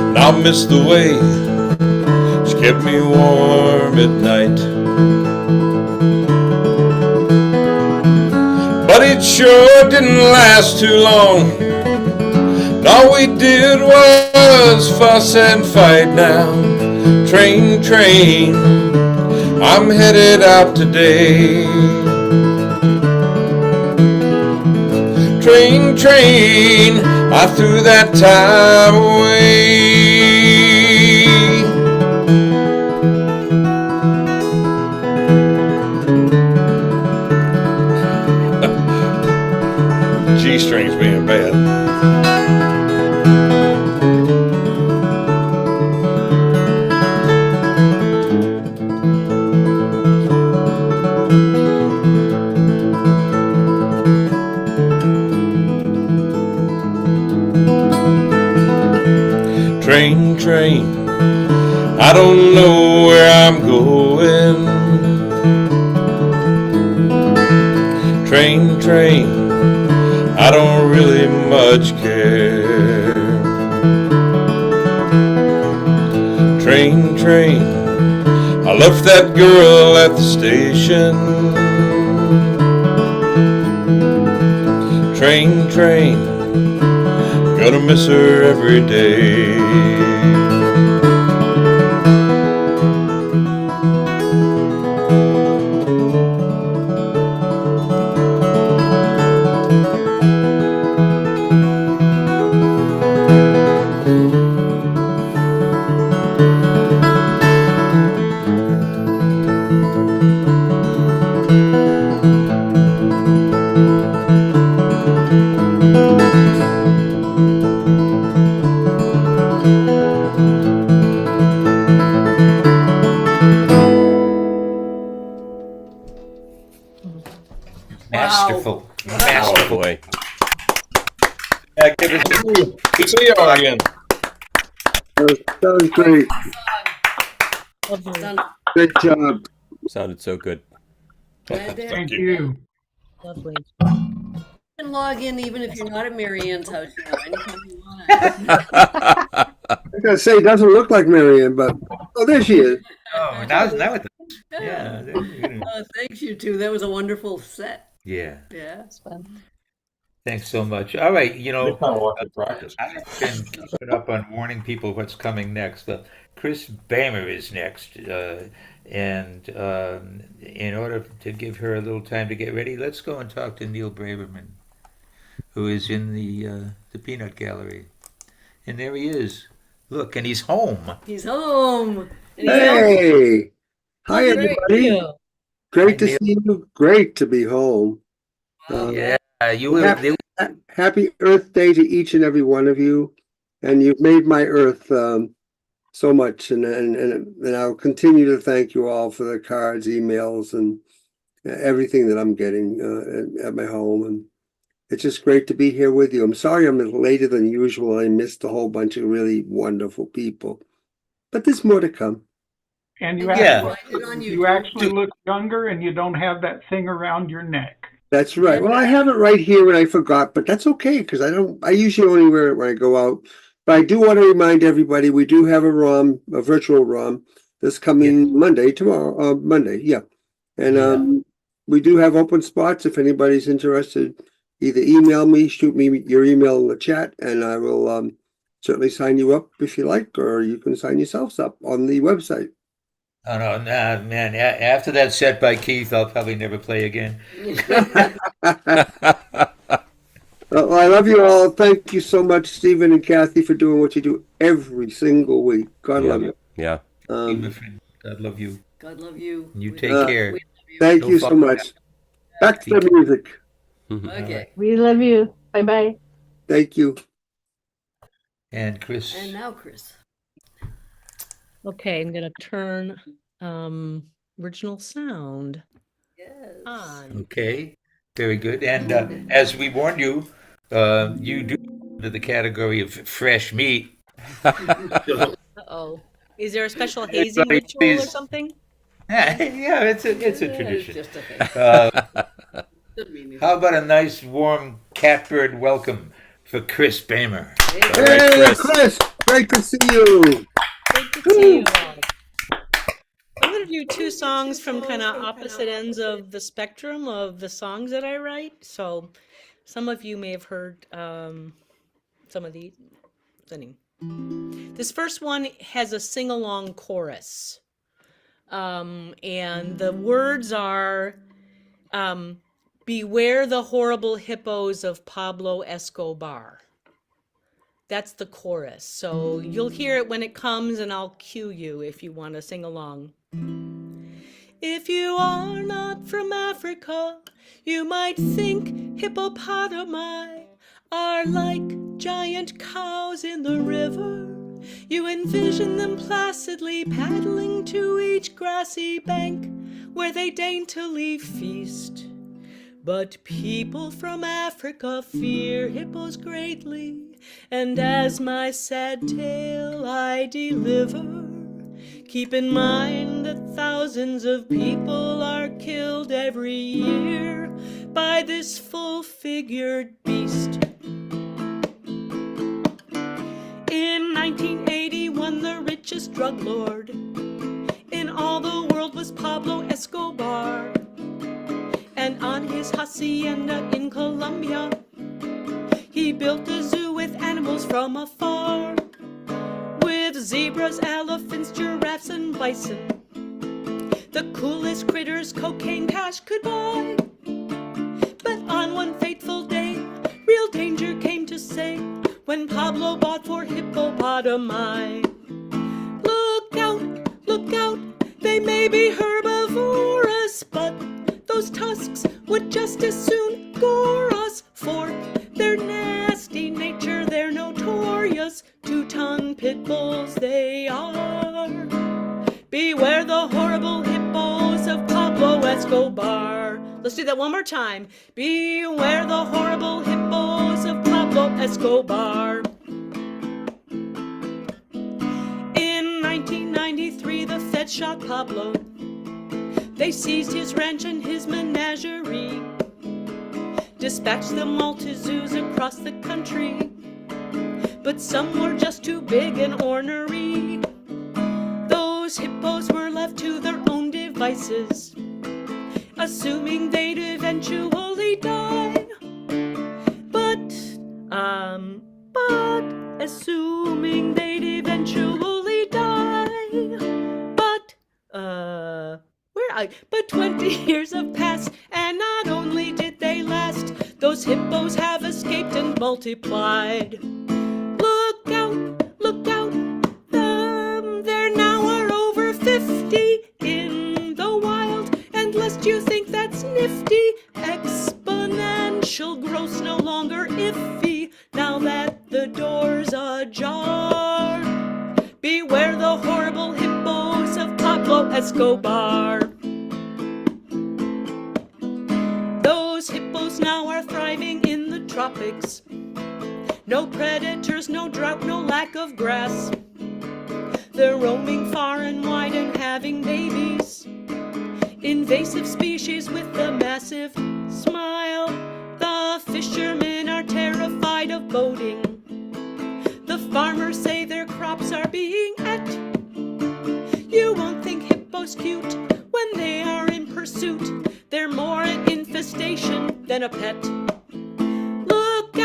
And I miss the way she kept me warm at night. But it sure didn't last too long. And all we did was fuss and fight now. Train, train, I'm headed out today. Train, train, I threw that time away. G-string's being bad. train. I don't know where I'm going. Train, train, I don't really much care. Train, train, I left that girl at the station. Train, train, gonna miss her every day. Masterful. Oh Masterful. boy. Good to see you all again. That was great. Great job. Sounded so good. Thank you. Lovely. You can log in even if you're not at Mary Ann's house, you know, anytime you want. I gotta say, it doesn't look like Marianne, but oh, there she is. Oh, now it does. Yeah. Thanks, you two. That was a wonderful set. Yeah. Yeah. It's fun. Thanks so much. All right, you know, practice. I've been keeping up on warning people what's coming next. Chris Bamer is next, and in order to give her a little time to get ready, let's go and talk to Neil Braverman, who is in the Peanut Gallery, and there he is. Look, and he's home. He's home. And he's Hey, hi Great. everybody. Great to see you. Great to be home. Yeah, you will. Happy Earth Day to each and every one of you, and you've made my Earth so much, and I'll continue to thank you all for the cards, emails, and everything that I'm getting at my home. And it's just great to be here with you. I'm sorry I'm later than usual. I missed a whole bunch of really wonderful people, but there's more to come. And you actually look younger, and you don't have that thing around your neck. That's right. Well, I have it right here and I forgot, but that's okay because I usually only wear it when I go out. But I do want to remind everybody we do have a virtual ROM this coming Monday, Monday, yeah. And we do have open spots if anybody's interested. Either email me, shoot me your email in the chat, and I will certainly sign you up if you like, or you can sign yourselves up on the website. Oh no, nah, man! After that set by Keith, I'll probably never play again. Well, I love you all. Thank you so much, Stephen and Kathy, for doing what you do every single week. God love you. Yeah. God love you. God love you. You take care. Thank you so much. Back to the music. Okay. We love you. Bye bye. Thank you. And Chris. And now Chris. Okay, I'm gonna turn original sound on. Okay, very good. And as we warned you, you do into the category of fresh meat. Uh-oh. Is there a special hazing ritual or something? Yeah, it's a tradition. Just a thing. How about a nice warm Catbird welcome for Chris Bamer? Hey, Chris, great to see you. Great to see you all. I'm going to do two songs from kind of opposite ends of the spectrum of the songs that I write. So some of you may have heard some of these. This first one has a sing-along chorus. And the words are, beware the horrible hippos of Pablo Escobar. That's the chorus. So you'll hear it when it comes, and I'll cue you if you want to sing along. If you are not from Africa, you might think hippopotami are like giant cows in the river. You envision them placidly paddling to each grassy bank where they daintily feast. But people from Africa fear hippos greatly, And as my sad tale I deliver, keep in mind that thousands of people are killed every year by this full-figured beast. In 1981, the richest drug lord in all the world was Pablo Escobar. And on his hacienda in Colombia, he built a zoo with animals from afar, with zebras, elephants, giraffes, and bison, the coolest critters cocaine cash could buy. But on one fateful day, real danger came to say, when Pablo bought 4 hippopotami. Look out, they may be herbivorous, but those tusks would just as soon gore us. For their nasty nature, they're notorious. 2-ton pit bulls they are. Beware the horrible hippos of Pablo Escobar. Let's do that one more time. Beware the horrible hippos of Pablo Escobar. In 1993, the Fed shot Pablo. They seized his ranch and his menagerie, dispatched them all to zoos across the country, but some were just too big and ornery. Those hippos were left to their own devices, assuming they'd eventually die. But assuming they'd eventually die. But 20 years have passed, and not only did they last, those hippos have escaped and multiplied. Look out, there now are over 50 in the wild, and lest you think that's nifty, exponential growth's no longer iffy, now that the door's ajar. Beware the horrible hippos of Pablo Escobar. Those hippos now are thriving in the tropics. No predators, no drought, no lack of grass. They're roaming far and wide and having babies. Invasive species with a massive smile. The fishermen are terrified of boating. The farmers say their crops are being ate. You won't think hippos cute when they are in pursuit. They're more an infestation than a pet. Look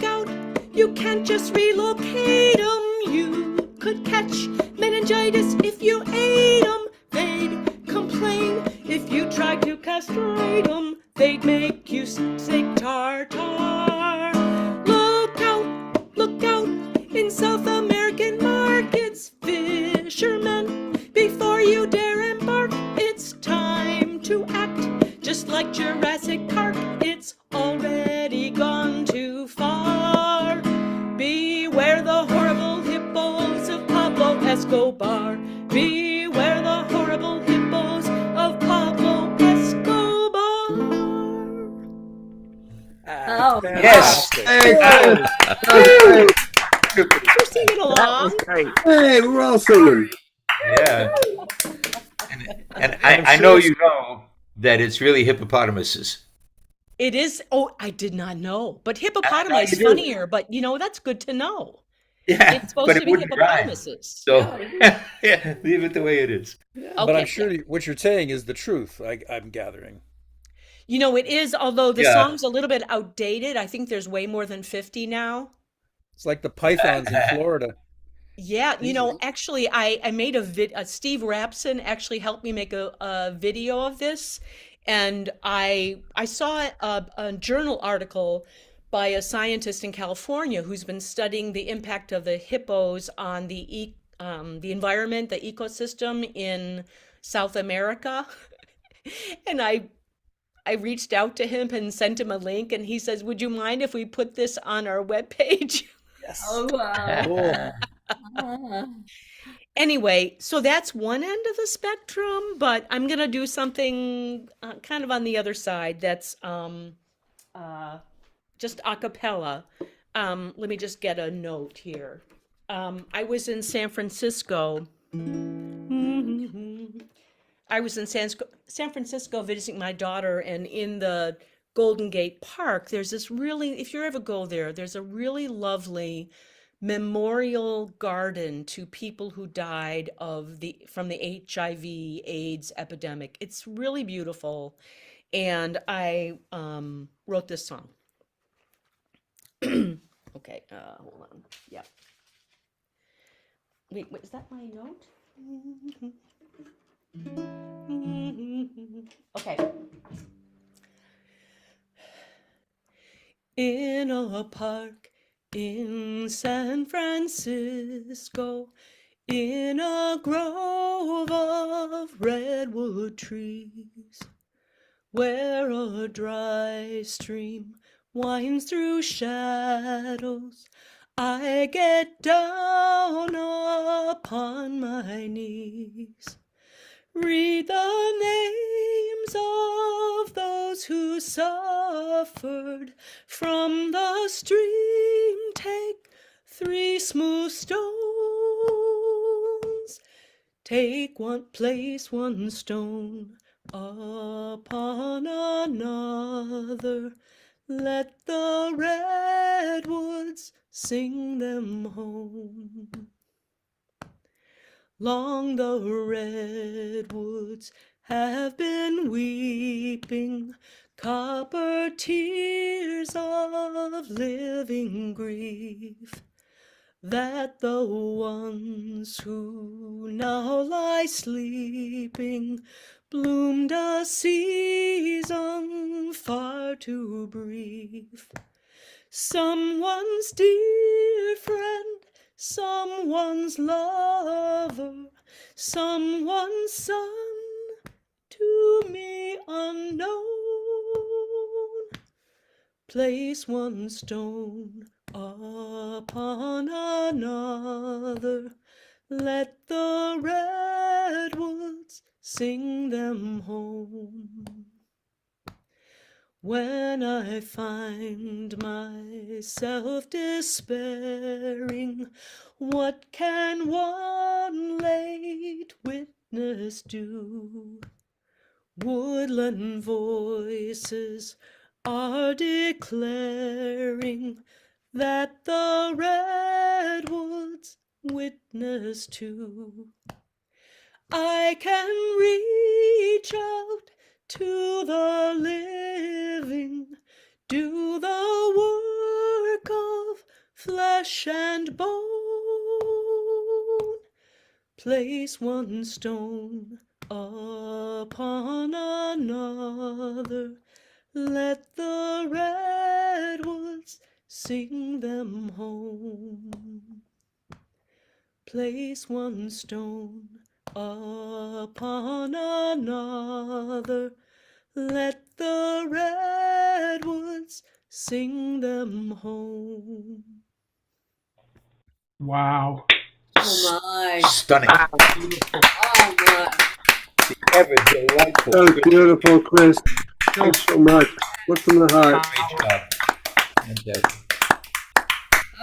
out, you can't just relocate them. You could catch meningitis if you ate them. They'd complain if you tried to castrate them. They'd make you sick tartar. Look out, in South American markets, fishermen, before you dare embark, it's time to act. Just like Jurassic Park, it's already gone too far. Beware the horrible hippos of Pablo Escobar. Beware the horrible hippos of Pablo Escobar. Oh, Yes. You're singing along. Hey, we're all singing. Yeah. And I know you know that it's really hippopotamuses. It is. Oh, I did not know. But hippopotami is you do. funnier. But that's good to know. Yeah, It's supposed but to it be wouldn't rhyme. hippopotamuses. So yeah, leave it the way it is. But I'm sure what you're saying is the truth. I'm gathering. It is. Although the Yeah. song's a little bit outdated. I think there's way more than 50 now. It's like the pythons in Florida. Yeah, actually, I made Steve Rapson actually helped me make a video of this, and I saw a journal article by a scientist in California who's been studying the impact of the hippos on the environment, the ecosystem in South America, and I reached out to him and sent him a link, and he says, "Would you mind if we put this on our webpage?" Yes. Oh, wow. Cool. Anyway, so that's one end of the spectrum, but I'm gonna do something kind of on the other side. That's just a cappella. let me just get a note here. I was in San Francisco. I was in San Francisco visiting my daughter, and in the Golden Gate Park, there's this really, if you ever go there, there's a really lovely memorial garden to people who died from the HIV/AIDS epidemic. It's really beautiful, and I wrote this song. Okay, hold on. Yeah. Wait, is that my note? Okay. In a park in San Francisco, in a grove of redwood trees, where a dry stream winds through shadows, I get down upon my knees. Read the names of those who suffered from the stream. Take 3 smooth stones. Place one stone upon another. Let the redwoods sing them home. Long the redwoods have been weeping, copper tears of living grief, that the ones who now lie sleeping bloomed a season far too brief. Someone's dear friend, someone's lover, someone's son, to me unknown. Place one stone upon another. Let the redwoods sing them home. When I find myself despairing, what can one late witness do? Woodland voices are declaring that the redwoods witness too. I can reach out to the living, do the work of flesh and bone. Place one stone upon another. Let the redwoods sing them home. Place one stone upon another. Let the redwoods sing them home. Wow. Oh my. Stunning. Oh my. Ever delightful. That was beautiful, Chris. Thanks so much. What's from the heart? Great job. Fantastic.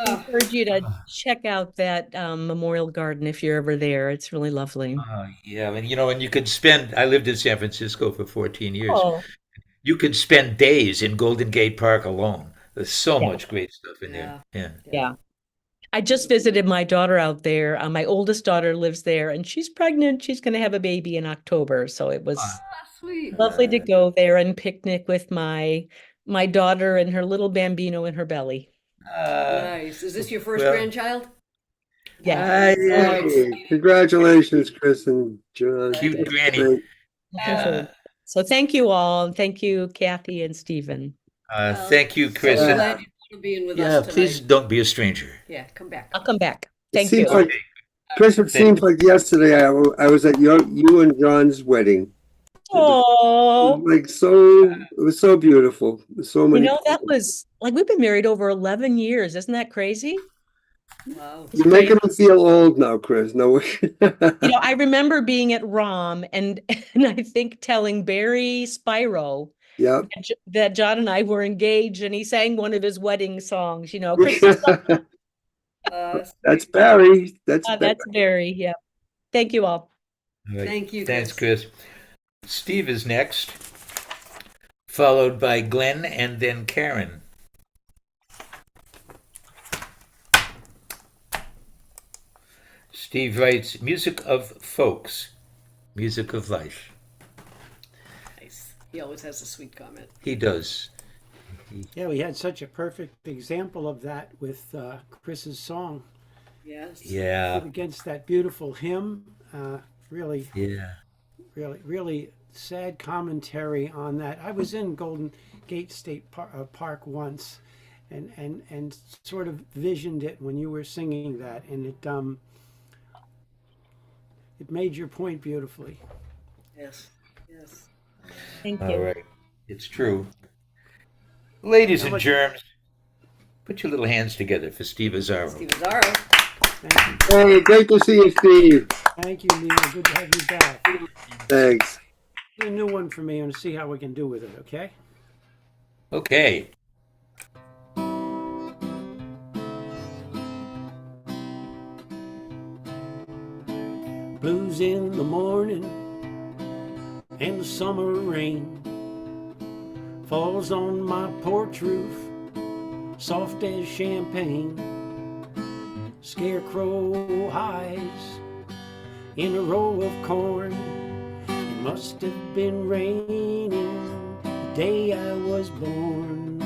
I encourage you to check out that memorial garden if you're ever there. It's really lovely. Yeah, and and you could spend. I lived in San Francisco for 14 years. Oh. You could spend days in Golden Gate Park alone. There's so much great stuff in there. Yeah. I just visited my daughter out there. My oldest daughter lives there, and she's pregnant. She's going to have a baby in October. So it was Sweet. lovely to go there and picnic with my daughter and her little bambino in her belly. Nice. Is this your first grandchild? Yeah. Hey, congratulations, Chris and John. Cute granny. Great. So thank you all. Thank you, Kathy and Stephen. Thank you, Chris. So glad you for being with us tonight. Please don't be a stranger. Yeah, come back. I'll come back. It Thank seems you. like, Chris, it seems like yesterday I was at you and John's wedding. Oh, Like it was so beautiful. So many. that was like we've been married over 11 years. Isn't that crazy? Wow. You're making me feel old now, Chris. No way. I remember being at ROM and I think telling Barry Spiro Yep. that John and I were engaged, and he sang one of his wedding songs. You know, Chris's song. That's Barry. That's Barry. That's Barry. Yeah. Thank you all. All right. Thank you, Thanks, Chris. Steve is next, followed by Glenn and then Karen. Steve writes, music of folks, music of life. Nice. He always has a sweet comment. He does. Yeah, we had such a perfect example of that with Chris's song. Yes. Yeah. Against that beautiful hymn. Really. Yeah. Really sad commentary on that. I was in Golden Gate State Park once, and sort of visioned it when you were singing that, and it made your point beautifully. Yes. Yes. Thank you. All right. It's true. Ladies and germs, put your little hands together for Steve Azzaro. Steve Azzaro. Thank you. Hey, great to see you, Steve. Thank you, Neil. Good to have you back. Thanks. A new one for me and see how we can do with it, okay? Okay. Blues in the morning and the summer rain falls on my porch roof, soft as champagne. Scarecrow hides in a row of corn. It must have been raining the day I was born.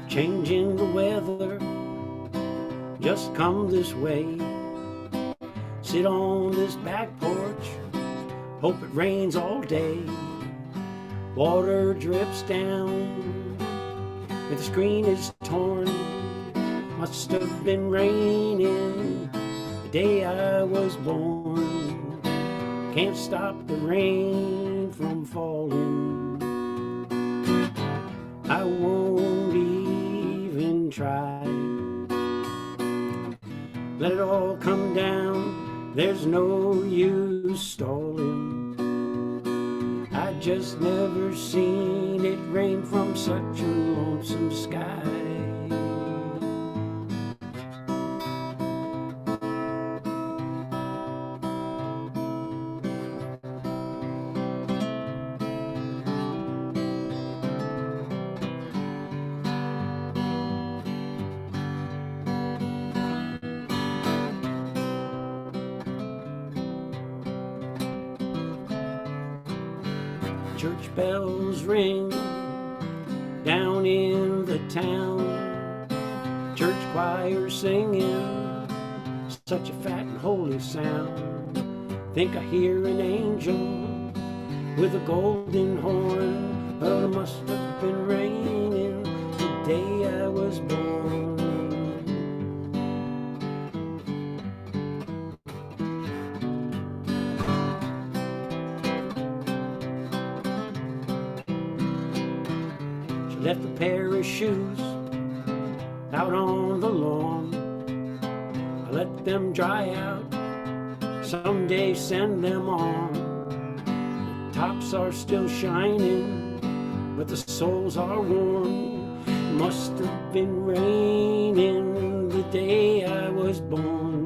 Changing the weather just come this way. Sit on this back porch, hope it rains all day. Water drips down, but the screen is torn. Must have been raining the day I was born. Can't stop the rain from falling. I won't even try. Let it all come down, there's no use stalling. I just never seen it rain from such a lonesome sky. Church bells ring down in the town. Church choir singing such a fat and holy sound. Think I hear an angel with a golden horn, but it must have been raining the day I was born. Left a pair of shoes out on the lawn. I let them dry out, someday send them on. The tops are still shining, but the soles are worn. It must have been raining the day I was born.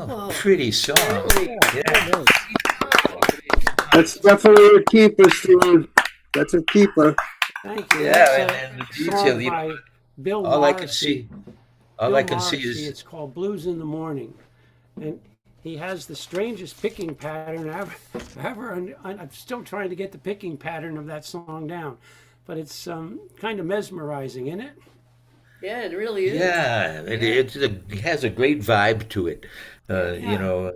Oh, pretty song. Yeah. That's definitely a keeper, Steve. That's a keeper. Thank you. Yeah, and the detail. You by know, Bill all I Morrissey. can see, all Bill I can see Morrissey, is it's called Blues in the Morning, and he has the strangest picking pattern ever. And I'm still trying to get the picking pattern of that song down, but it's kind of mesmerizing, isn't it? Yeah, it really is. yeah, it has a great vibe to it. You know,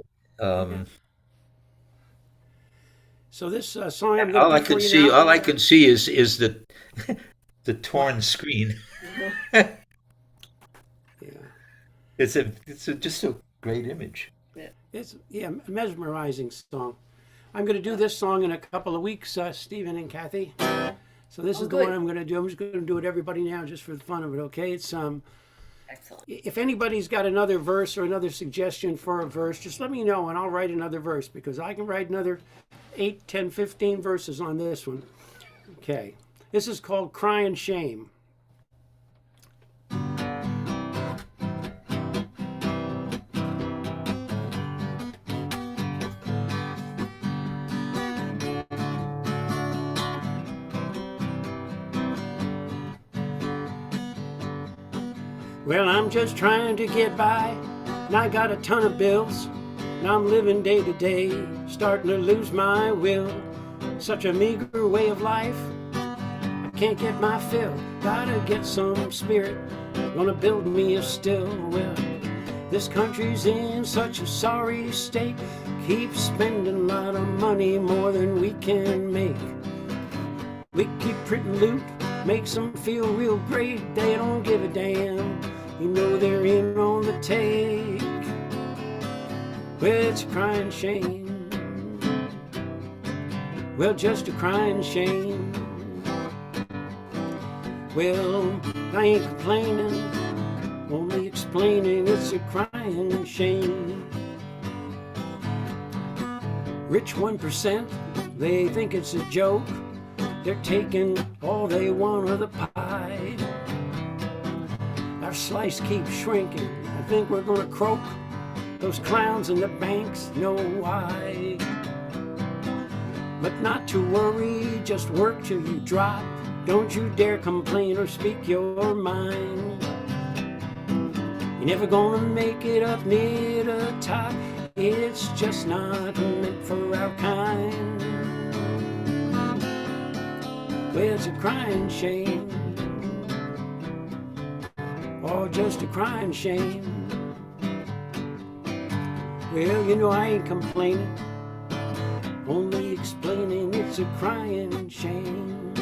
So this song I'm going all to I play can for you see, now. all I can see is the the torn screen. Just a great image. It's a mesmerizing song. I'm going to do this song in a couple of weeks, Stephen and Kathy. So this is the one I'm going to do. I'm just going to do it everybody now, just for the fun of it. Okay, it's Excellent. If anybody's got another verse or another suggestion for a verse, just let me know and I'll write another verse, because I can write another 8, 10, 15 verses on this one. Okay, this is called Crying Shame. Well, I'm just trying to get by, and I got a ton of bills. Now I'm living day to day, starting to lose my will. Such a meager way of life, I can't get my fill. Gotta get some spirit, gonna build me a still. Well, this country's in such a sorry state, keep spending a lot of money, more than we can make. We keep printing loot, makes them feel real great. They don't give a damn, you know they're in on the take. Well, it's a crying shame. Well, just a crying shame. Well, I ain't complaining, only explaining it's a crying shame. Rich 1%, they think it's a joke. They're taking all they want of the pie. Our slice keeps shrinking, I think we're gonna croak. Those clowns in the banks know why. But not to worry, just work till you drop. Don't you dare complain or speak your mind. You're never gonna make it up near the top. It's just not meant for our kind. Well, it's a crying shame. Oh, just a crying shame. Well, you know I ain't complaining, only explaining it's a crying shame.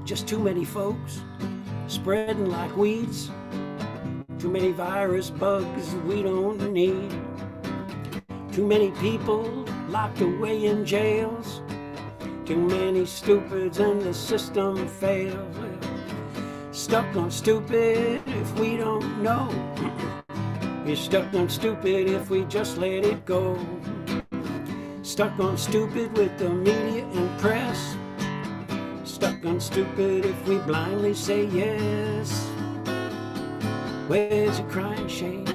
Just too many folks spreading like weeds, too many virus bugs we don't need, too many people locked away in jails, too many stupids and the system fails. Stuck on stupid if we don't know. You're stuck on stupid if we just let it go. Stuck on stupid with the media and press. Stuck on stupid if we blindly say yes. Where's a crying shame?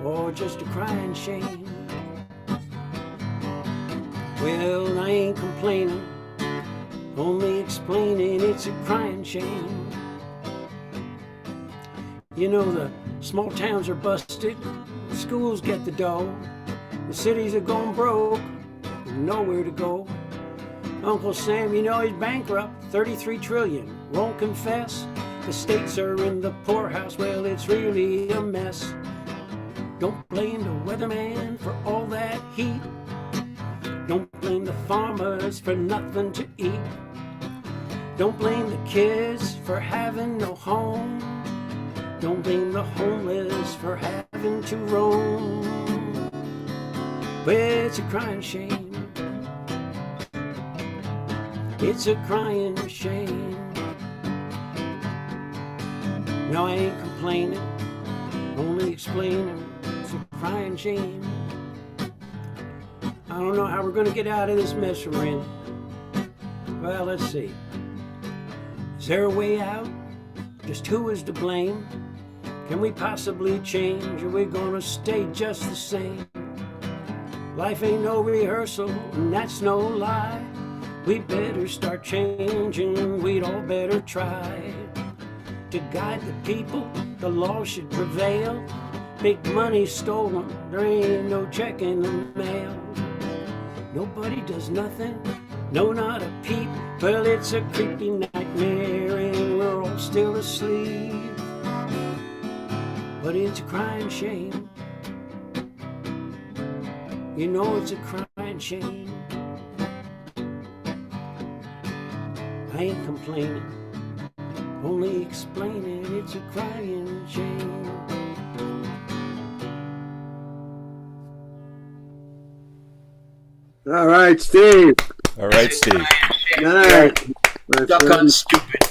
Or just a crying shame? Well, I ain't complaining, only explaining it's a crying shame. You know, the small towns are busted, the schools get the dough, the cities are going broke, nowhere to go. Uncle Sam, you know he's bankrupt, 33 trillion, won't confess. The states are in the poorhouse, well, it's really a mess. Don't blame the weatherman for all that heat. Don't blame the farmers for nothing to eat. Don't blame the kids for having no home. Don't blame the homeless for having to roam. Well, it's a crying shame. It's a crying shame. No, I ain't complaining, only explaining it's a crying shame. I don't know how we're going to get out of this mess we're in. Well, let's see. Is there a way out? Just who is to blame? Can we possibly change? Or are we gonna stay just the same? Life ain't no rehearsal, and that's no lie. We better start changing, we'd all better try. To guide the people, the law should prevail. Big money stolen, there ain't no check in the mail. Nobody does nothing, no, not a peep. Well, it's a creepy nightmare and we're all still asleep. But it's a crying shame. You know it's a crying shame. I ain't complaining, Only explaining it's a crying shame. All right, Steve. All right, Steve. Nice. My Stuck on friend. stupid.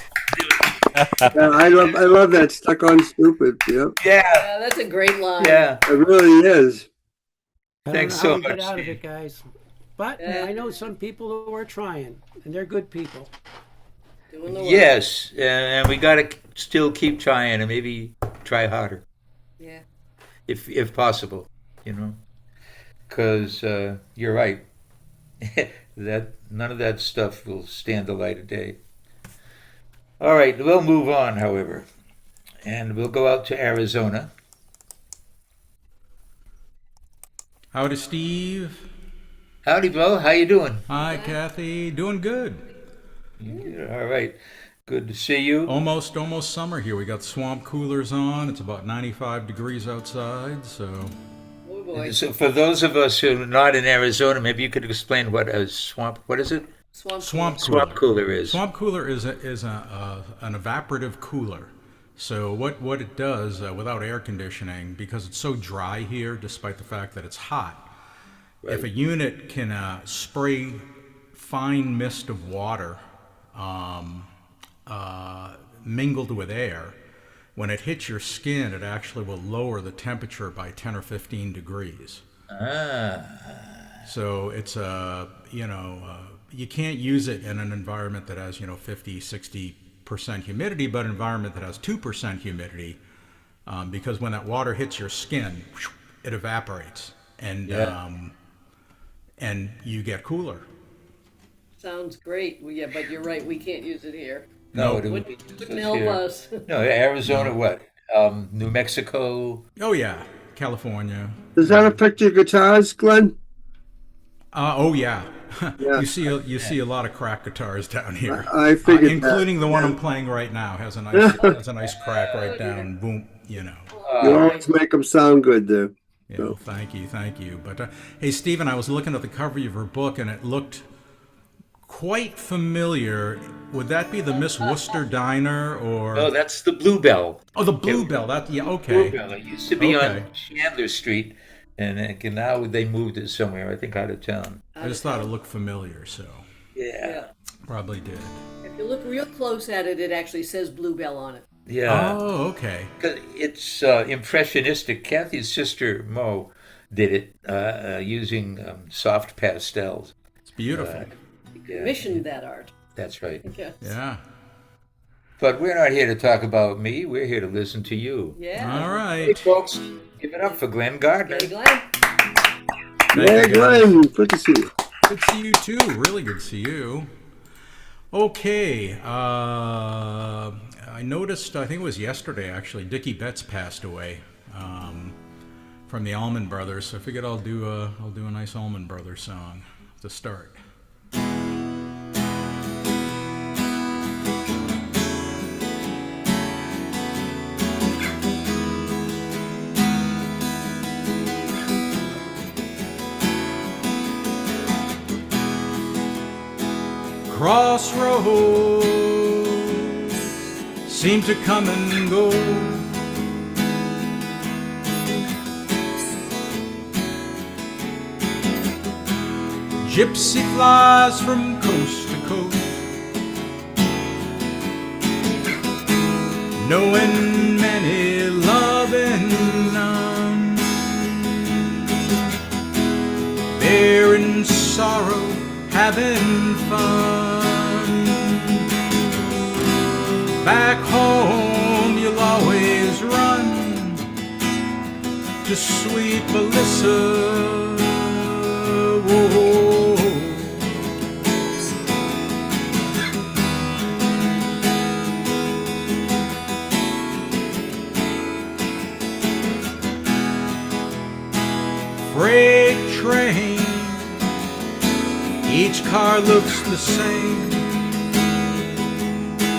Yeah, I love that. Stuck on stupid. Yep. Yeah. That's a great line. Yeah. It really is. I Thanks don't know so how we much, get out of Steve. it, guys. But I know some people who are trying, and they're good people. Doing the work. Yes, and we got to still keep trying and maybe try harder. Yeah. If possible, because you're right. That none of that stuff will stand the light of day. All right, we'll move on, however, and we'll go out to Arizona. Howdy, Steve. Howdy, Bo. How you doing? Hi, Kathy. Doing good. All right. Good to see you. Almost summer here. We got swamp coolers on. It's about 95 degrees outside, so... Oh boy. So for those of us who are not in Arizona, maybe you could explain what a swamp, what is it? Swamp cooler is. Swamp cooler is an evaporative cooler. So what it does without air conditioning, because it's so dry here, despite the fact that it's hot, right. If a unit can spray fine mist of water mingled with air, when it hits your skin, it actually will lower the temperature by 10 or 15 degrees. So it's you can't use it in an environment that has 50, 60% humidity, but an environment that has 2% humidity, because when that water hits your skin, it evaporates, and you get cooler. Sounds great. Well, yeah, but you're right. We can't use it here. No, it wouldn't help us. No, Arizona, what? New Mexico. Oh yeah, California. Does that affect your guitars, Glenn? Oh yeah. Yeah. You see a lot of crack guitars down here. I figured including that. the one I'm playing right now has a nice crack right down. Boom, You always make them sound good there. Yeah, so. Thank you. But hey, Stephen, I was looking at the cover of your book and it looked quite familiar. Would that be the Miss Worcester Diner or? Oh, that's the Bluebell. Oh, the Bluebell. Okay. Bluebell. It used to be on Chandler Street, and now they moved it somewhere. I think out of town. I just thought it looked familiar, so. Yeah. Probably did. If you look real close at it, it actually says Bluebell on it. Yeah. Oh, okay. It's impressionistic. Kathy's sister Mo did it using soft pastels. It's beautiful. Commissioned that art. That's right. Yes. Yeah. But we're not here to talk about me. We're here to listen to you. Yeah. All right. Hey, folks, give it up for Glenn Gardner. Hey, Glenn. Hey, Glenn. Good to see you. Good to see you, too. Really good to see you. Okay. I noticed, I think it was yesterday, actually, Dickie Betts passed away from the Allman Brothers. So I figured I'll do a nice Allman Brothers song to start. Crossroads seem to come and go. Gypsy flies from coast to coast, knowing many, loving none, bearing sorrow, having fun. Back home you'll always run to sweet Melissa. Whoa. Freight train, each car looks the same,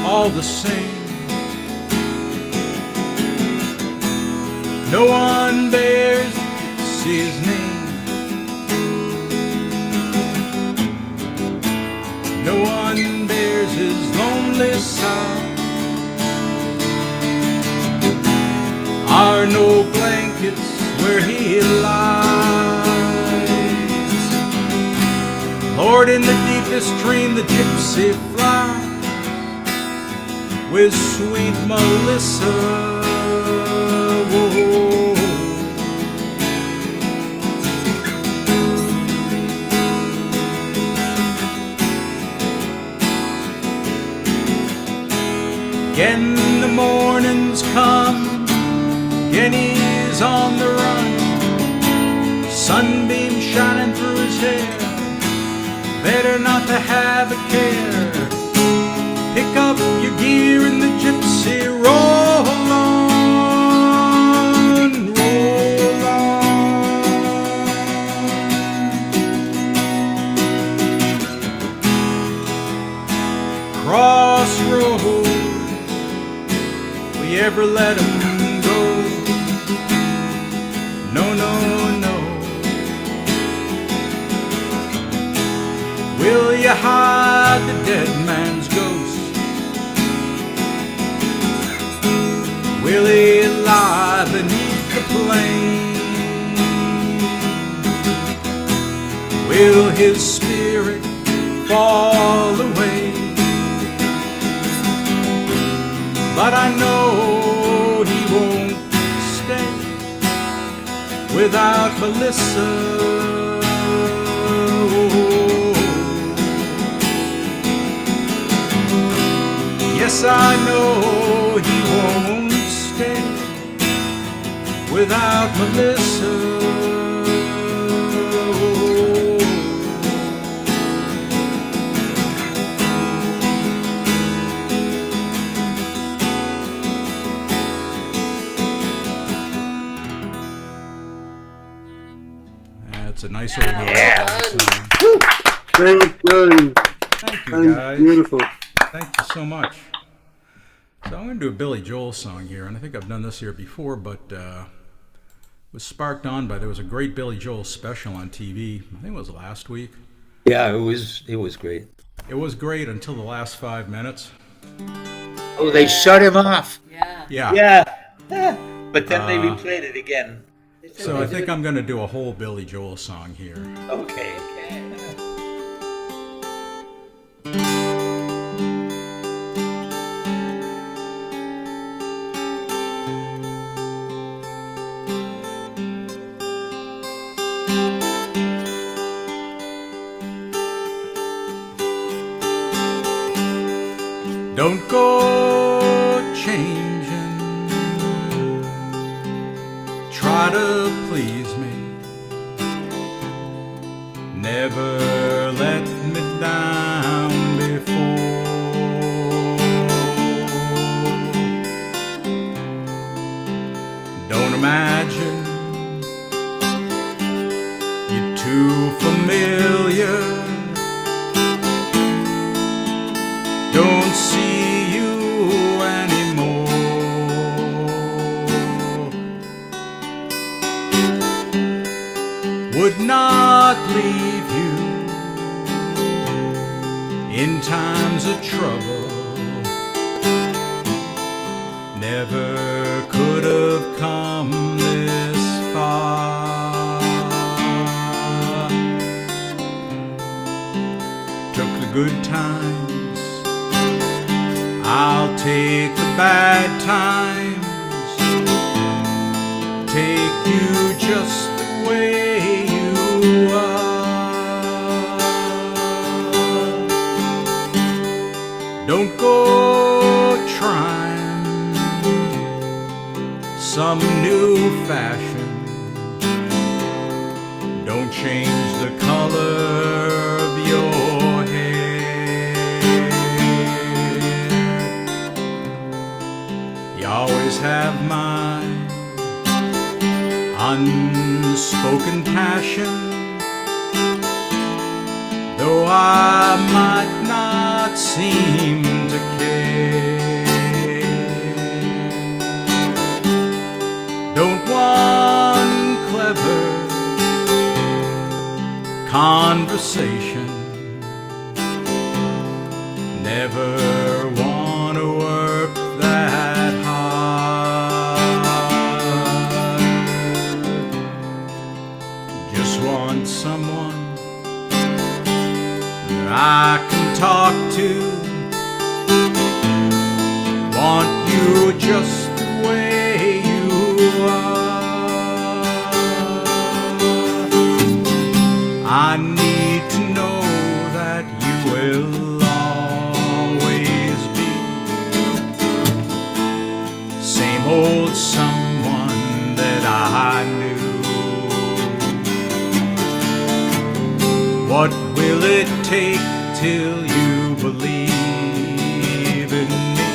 all the same. No one bears his name. No one bears his lonely sound. are no blankets where he lies. Lord, in the deepest dream the gypsy flies with sweet Melissa. Whoa. Again the morning's come, again he's on the run, sunbeam shining through his hair, better not to have a care. Pick up your gear and the gypsy roll on, roll on. Crossroads, we ever let him go? No, no, no. Will you hide the dead man's ghost? Will he lie beneath the plain? Will his spirit fall away? But I know he won't stay without Melissa. Yes, I know he won't stay without Melissa. It's a nice old song. Very good. Thank you, guys. Beautiful. Thank you so much. So I'm going to do a Billy Joel song here, and I think I've done this here before, but was sparked on by, there was a great Billy Joel special on TV. I think it was last week. Yeah, it was great. It was great until the last 5 minutes. Oh, they shut him off. Yeah. Yeah. But then they replayed it again. So I think I'm going to do a whole Billy Joel song here. Okay. Don't go changing, try to please me, never let me down before. Don't imagine you're too familiar. Don't see you anymore. Would not leave you in times of trouble. Never could have come this far. Took the good times, I'll take the bad times, take you just the way you are. Don't go trying some new fashion. Don't change the color of your hair. You always have my unspoken passion, though I might not seem to care. Don't want clever conversation, never want to work that hard. just the way you are. I need to know that you will always be same old someone that I knew. What will it take till you believe in me?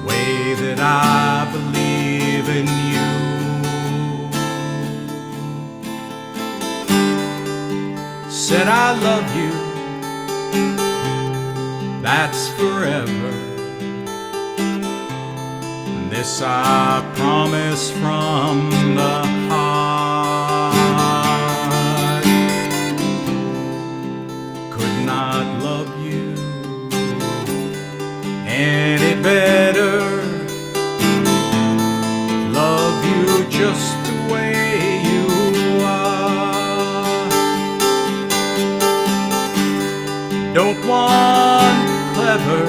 Way that I believe in you. Said I love you, that's forever. This I promise from the heart. Could not love you any better. Love you just the way you are. Don't want clever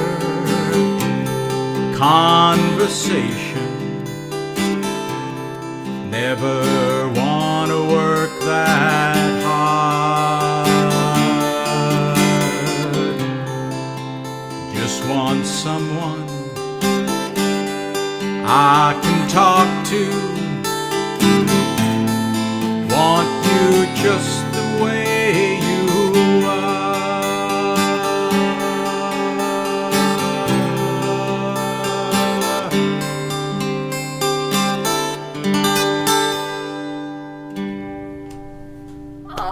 conversation. Never wanna work that hard. Just want someone I can talk to. Want you just the way you are.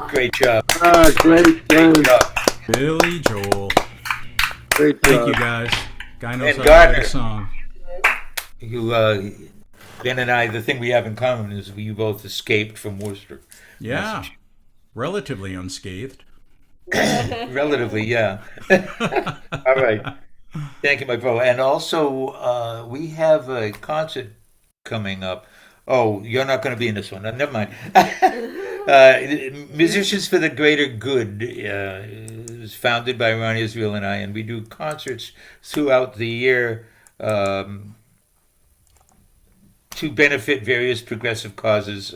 Great job. Great job. Billy Joel. Great Thank job. you guys. Guy knows And how to write Gardner. a song. You, Ben and I, the thing we have in common is we both escaped from Worcester. Yeah. Relatively unscathed. Relatively, yeah. All right. Thank you, my bro. And also, we have a concert coming up. Oh, you're not going to be in this one. Never mind. Musicians for the Greater Good is founded by Ron Israel and I, and we do concerts throughout the year to benefit various progressive causes,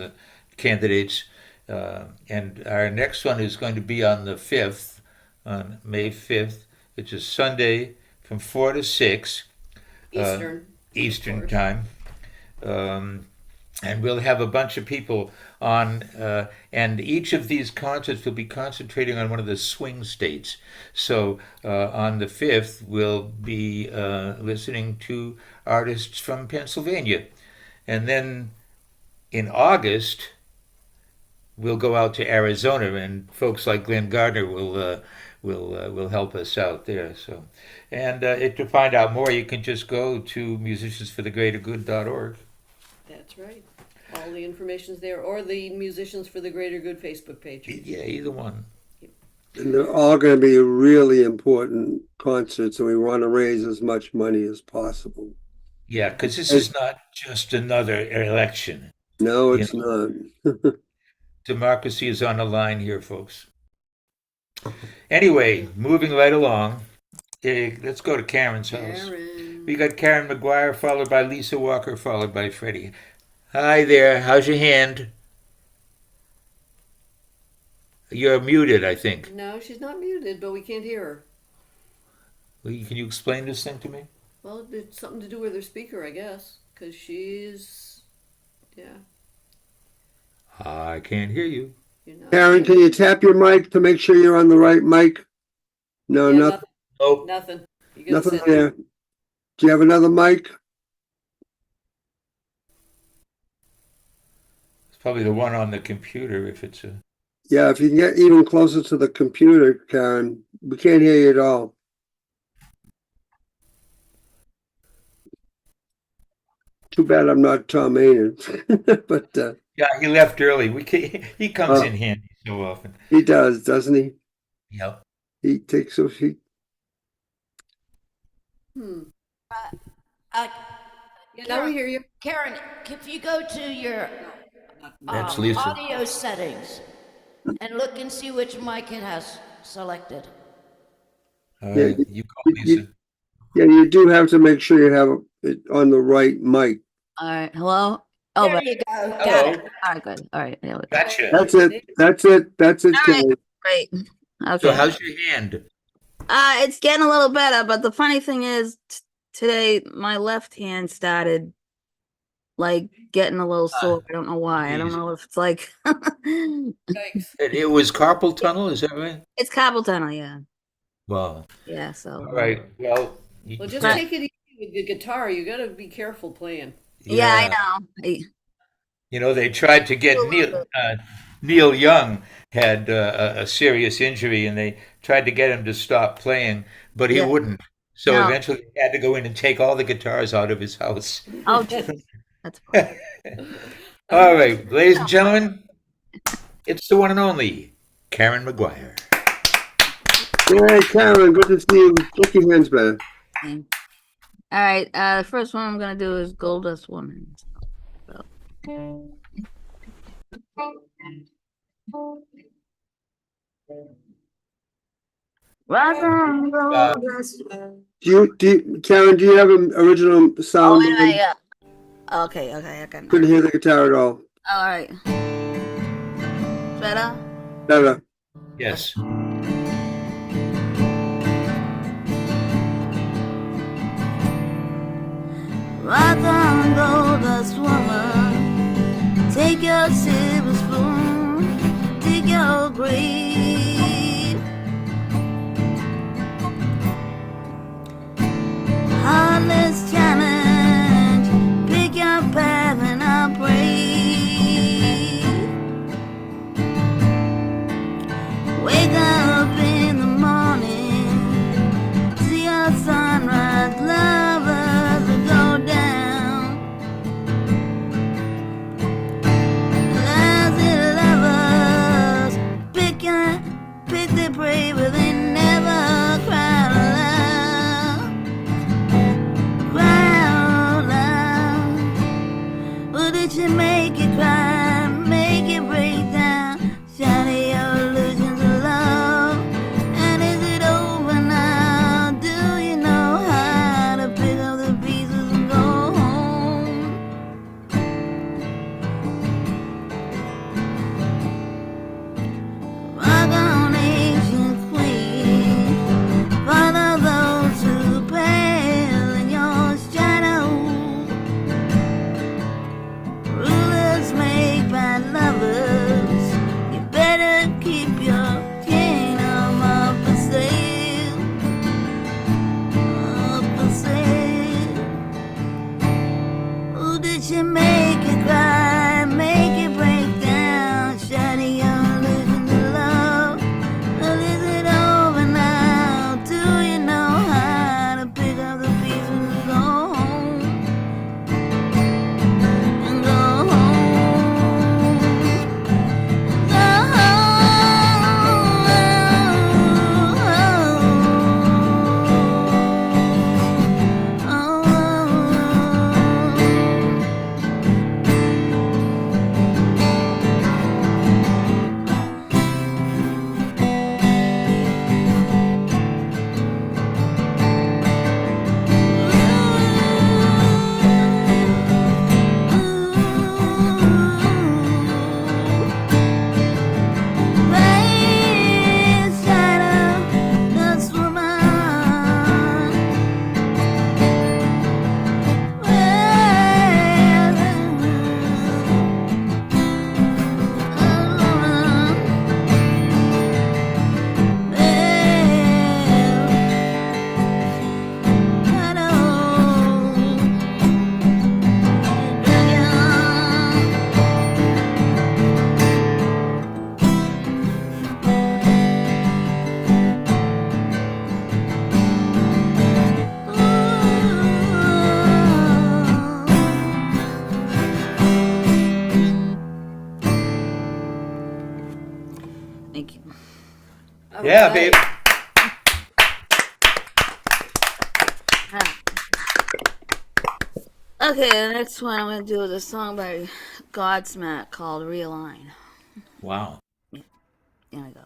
candidates. And our next one is going to be on the 5th, on May 5th, which is Sunday from 4 to 6. Eastern time. And we'll have a bunch of people on, and each of these concerts will be concentrating on one of the swing states. So on the 5th, we'll be listening to artists from Pennsylvania. And then in August, we'll go out to Arizona, and folks like Glenn Gardner will help us out there. So, and to find out more, you can just go to musiciansforthegreatergood.org. That's right. All the information's there, or the Musicians for the Greater Good Facebook page. Yeah, either one. And they're all going to be really important concerts, and we want to raise as much money as possible. Yeah, because this is not just another election. No, it's not. Democracy is on the line here, folks. Anyway, moving right along, let's go to Karen's house. We got Karen McGuire, followed by Lisa Walker, followed by Freddie. Hi there. How's your hand? You're muted, I think. No, she's not muted, but we can't hear her. Well, can you explain this thing to me? Well, it's something to do with her speaker, I guess, because she's, yeah. I can't hear you. Karen, can you tap your mic to make sure you're on the right mic? No, Yeah, nothing. Nope. Nothing. Nothing there. Do you have another mic? It's probably the one on the computer if it's a... Yeah, if you can get even closer to the computer, Karen. We can't hear you at all. Too bad I'm not Tom Maynard. But yeah, he left early. He comes in handy so often. He does, doesn't he? Yep. He takes so he. Now we hear you. Karen, if you go to your That's Lisa. audio settings and look and see which mic it has selected. All right, you call Lisa. Yeah, you do have to make sure you have it on the right mic. All right. Hello? Oh, There right. you go. Got Hello. it. All right, good. All right. There we go. Gotcha. That's it. That's it. That's it, All right. Kelly. Great. So Okay. how's your hand? It's getting a little better, but the funny thing is today my left hand started like getting a little sore. I don't know why. I don't Geez. know if it's like Yikes. It was carpal tunnel, is that right? it's carpal tunnel, yeah. Wow. Yeah, so All right. Well, Well, just But- take it easy with the guitar. You got to be careful playing. yeah, I know. You know, they tried to get Neil Young had a serious injury, and they tried to get him to stop playing, but he Yeah. wouldn't. So No. eventually, he had to go in and take all the guitars out of his house. Oh, geez. That's All right, ladies and gentlemen, it's the one and only Karen McGuire. Yeah, Karen, good to see you. Get your hands better. all right. The first one I'm gonna do is Goldust Woman. So. Rock on, Goldust. Karen, do you have an original Oh, sound? wait a minute, yeah. Okay, I can. Couldn't hear the guitar at all. All right. Better? Better. Yes. Rock on, Goldust Woman. Take your silver spoon, dig your grave. Heartless challenge, pick your path and I'll pray. Wake up in the morning, see your sunrise, lovers will go down. Lousy lovers, pick their prey, but they never cry aloud. Cry out loud. Well, did she make you cry, make you break down? Shatter your illusions of love. And is it over now? Do you know how to pick up the pieces and go home? Rock on, ancient queen, follow those who pale in your shadow. Rulers make bad lovers. You better keep your kingdom up for sale. Up for sale. Who did she make you cry? Make you break down? Shatter your illusions of love. Well, is it over now? Do you know how to pick up the pieces and go home? And go home. Go Raise shadow, dust woman. Thank you. Yeah, babe. Okay, the next one I'm gonna do is a song by Godsmack called Realign. Wow. Here we go.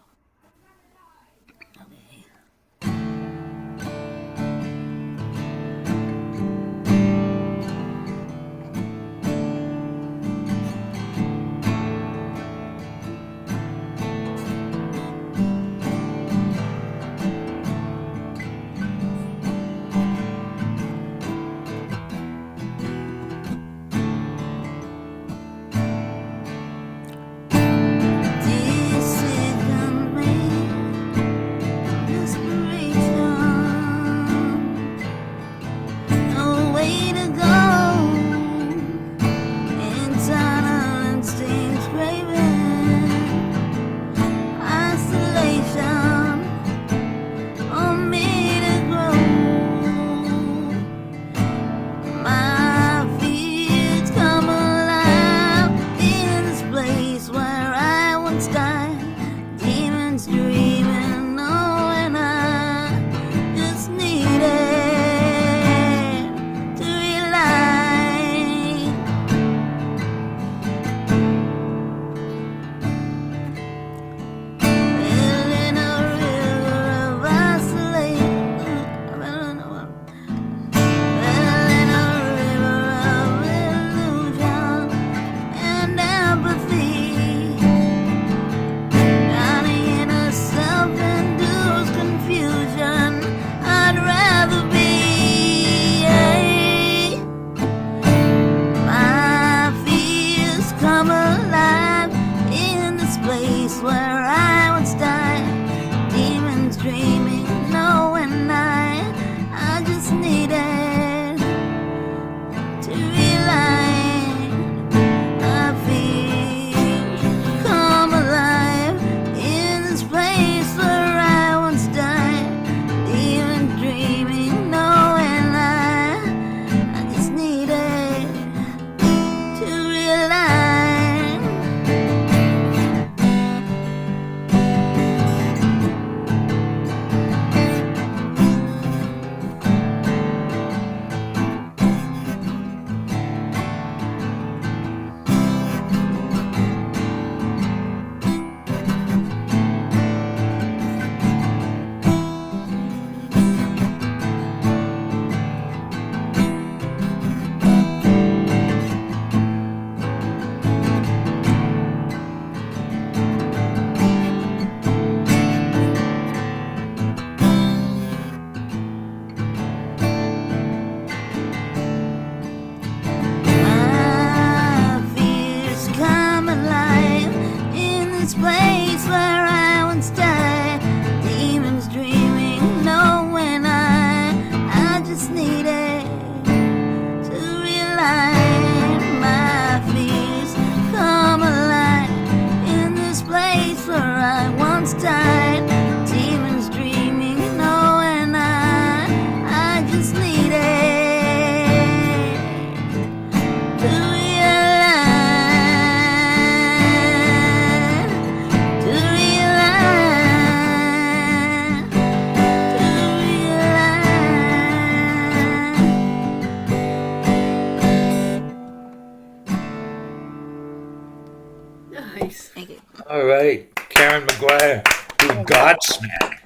right, Karen McGuire, who Godsmack.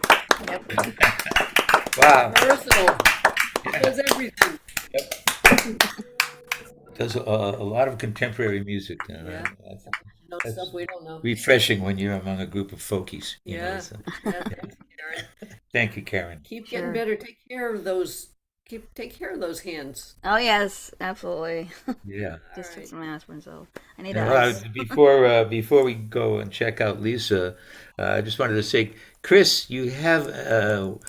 Wow. Versatile. Does everything. Does a lot of contemporary music. Yeah. No That's stuff we don't know. refreshing when you're among a group of folkies. You know, Yeah. so. Yeah, thanks, Karen. Thank you, Karen. Keep getting better. Take care of those. Take care of those hands. Oh yes, absolutely. Yeah. Just took some aspirin, so I need Well, ice. before we go and check out Lisa, I just wanted to say, Chris, you have a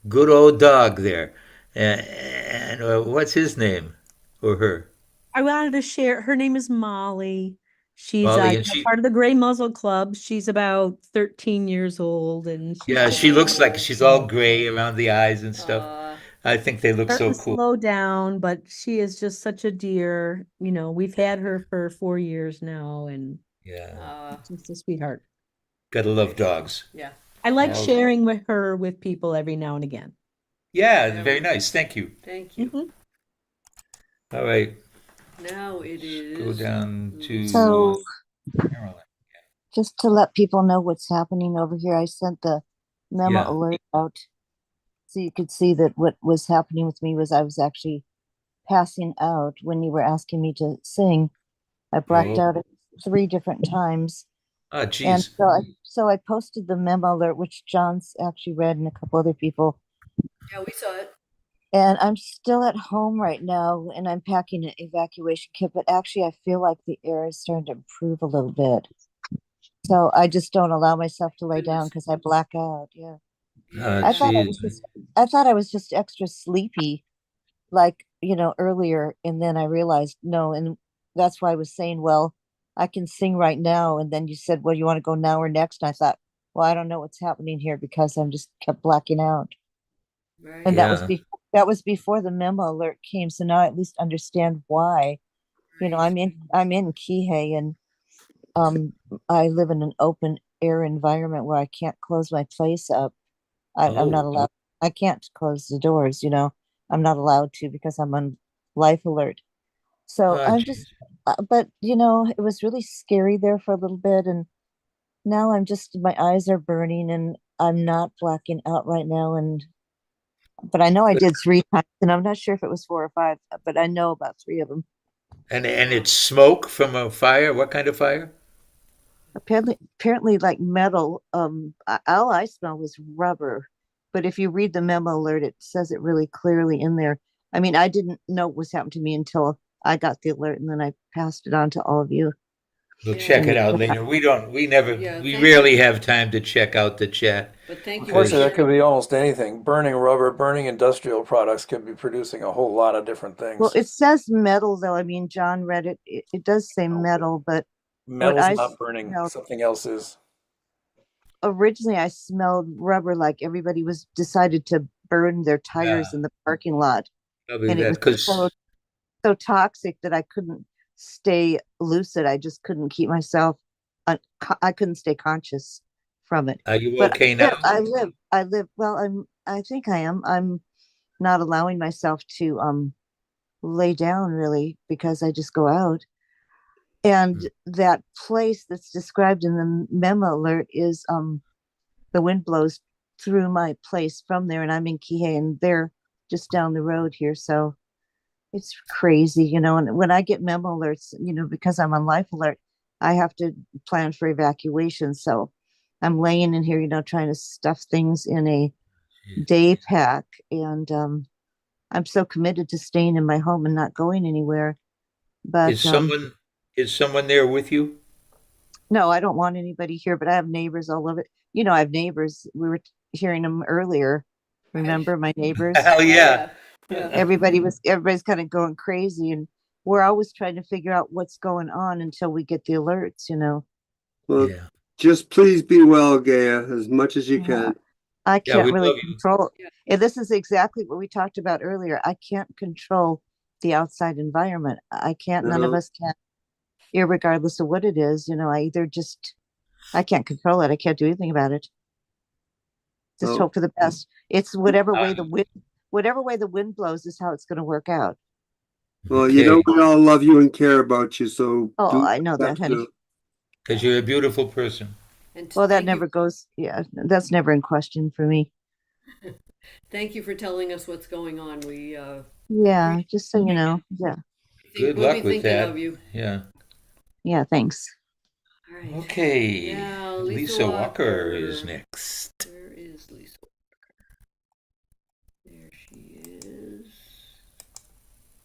good old dog there, and what's his name or her? I wanted to share. Her name is Molly. She's Molly, and she, part of the Gray Muzzle Club. She's about 13 years old, and she's yeah, just she looks like she's all gray around the eyes and stuff. I think they look starting so to cool. slow down, but she is just such a dear. We've had her for 4 years now, and Yeah, she's a sweetheart. gotta love dogs. Yeah. I like Yeah. sharing with her with people every now and again. Yeah, very nice. Thank you. Thank you. All right, Now it is. go down to So, Maryland. just to let people know what's happening over here, I sent the memo Yeah. alert out so you could see that what was happening with me was I was actually passing out when you were asking me to sing. I blacked Oh. out 3 different times. Ah, And geez. so I posted the memo alert, which John's actually read and a couple other people. Yeah, we saw it. And I'm still at home right now and I'm packing an evacuation kit, but actually I feel like the air is starting to improve a little bit. So I just don't allow myself to lay down because I black out. Yeah. Ah, I thought I geez. was just extra sleepy, like, earlier, and then I realized no, and that's why I was saying, well, I can sing right now, and then you said, well, you want to go now or next? And I thought, well, I don't know what's happening here because I'm just kept blacking out. Right. And Yeah. that was before the memo alert came, so now I at least understand why. I'm in Kihei, and I live in an open air environment where I can't close my place up. I'm not Oh. allowed. I can't close the doors. I'm not allowed to because I'm on life alert. So Ah, I'm geez. just, but it was really scary there for a little bit, and now my eyes are burning, and I'm not blacking out right now, but I know I did 3 times, and I'm not sure if it was 4 or 5, but I know about 3 of them. And it's smoke from a fire. What kind of fire? Apparently like metal. All I smelled was rubber, but if you read the memo alert, it says it really clearly in there. I mean, I didn't know what was happening to me until I got the alert, and then I passed it on to all of you. We'll check it out later. We rarely have time to check out the chat. But thank you. Unfortunately, that could be almost anything. Burning rubber, burning industrial products could be producing a whole lot of different things. Well, it says metal, though. I mean, John read it. It does say metal, but what Metal's I not burning. smelled, Something else is. originally I smelled rubber, like everybody was decided to burn their tires in the parking lot, Probably and it that was because so toxic that I couldn't stay lucid. I just couldn't keep myself. I couldn't stay conscious from it. are you But okay now? I live. Well, I think I am. I'm not allowing myself to lay down really because I just go out. And that place that's described in the memo alert is the wind blows through my place from there, and I'm in Kihei, and they're just down the road here. So it's crazy, and when I get memo alerts, because I'm on life alert, I have to plan for evacuation. So I'm laying in here, trying to stuff things in a day pack. And I'm so committed to staying in my home and not going anywhere. But Is someone there with you? no, I don't want anybody here, but I have neighbors all over. I have neighbors. We were hearing them earlier. Remember my neighbors? Hell yeah. Everybody's kind of going crazy, and we're always trying to figure out what's going on until we get the alerts. Well, just please be well, Gaia, as much as you can. I Yeah, can't we really love you. control. And this is exactly what we talked about earlier. I can't control the outside environment. I can't. None of No. us can, irregardless of what it is. I can't control it. I can't do anything about it. Just Oh. hope for the best. It's whatever way the wind blows is how it's going to work out. Well, we all love you and care about you, so Oh, do I know what you that, have to honey. do. Because you're a beautiful person. And Well, that thank you, never goes. Yeah, that's never in question for me. thank you for telling us what's going on. We Yeah, appreciate just so you know. Yeah. Good we'll be luck with thinking that. of you. Yeah. Yeah. Thanks. All right. Okay. Now, Lisa Walker is next. Where is Lisa Walker? There she is.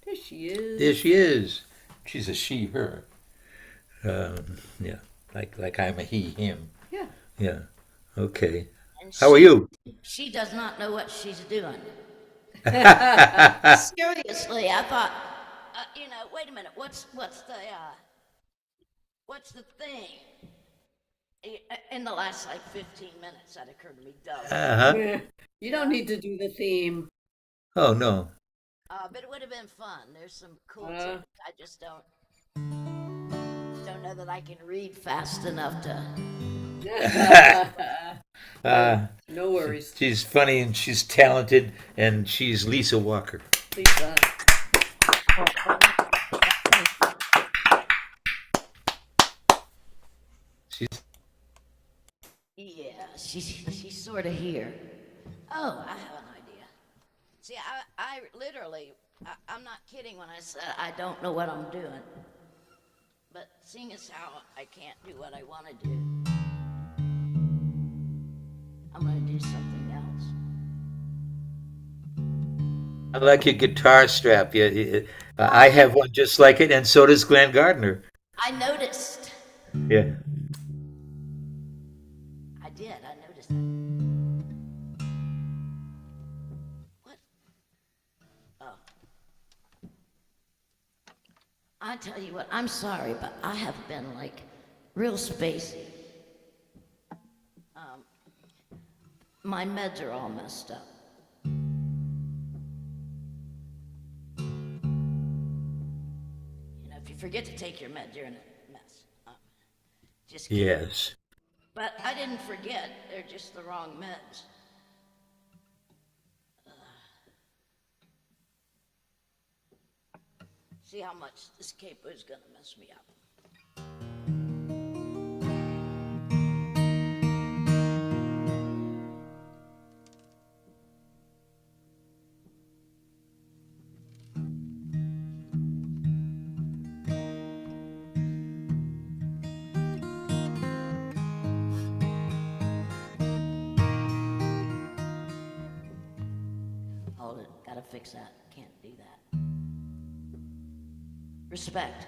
There she is. There she is. She's a she, her. Yeah. Like I'm a he, him. Yeah. Yeah. Okay. And How are you? she does not know what she's doing. Seriously, I thought, wait a minute, what's the thing? In the last like 15 minutes, that occurred to me. Uh-huh. You don't need to do the theme. Oh, no. But it would have been fun. There's some cool tips. I just don't know that I can read fast enough to. No worries. She's funny and she's talented and she's Lisa Walker. Lisa. Yeah, she's sort of here. Oh, I have an idea. See, I literally, I'm not kidding when I said I don't know what I'm doing. But seeing as how I can't do what I want to do, I'm going to do something else. I like your guitar strap. I have one just like it, and so does Glenn Gardner. I noticed. Yeah. I noticed that. What? Oh. I tell you what, I'm sorry, but I have been like real spacey. My meds are all messed up. If you forget to take your meds, you're in a mess. Just kidding. Yes. But I didn't forget. They're just the wrong meds. See how much this capo is going to mess me up. Hold it. Gotta fix that. Can't do that. Respect.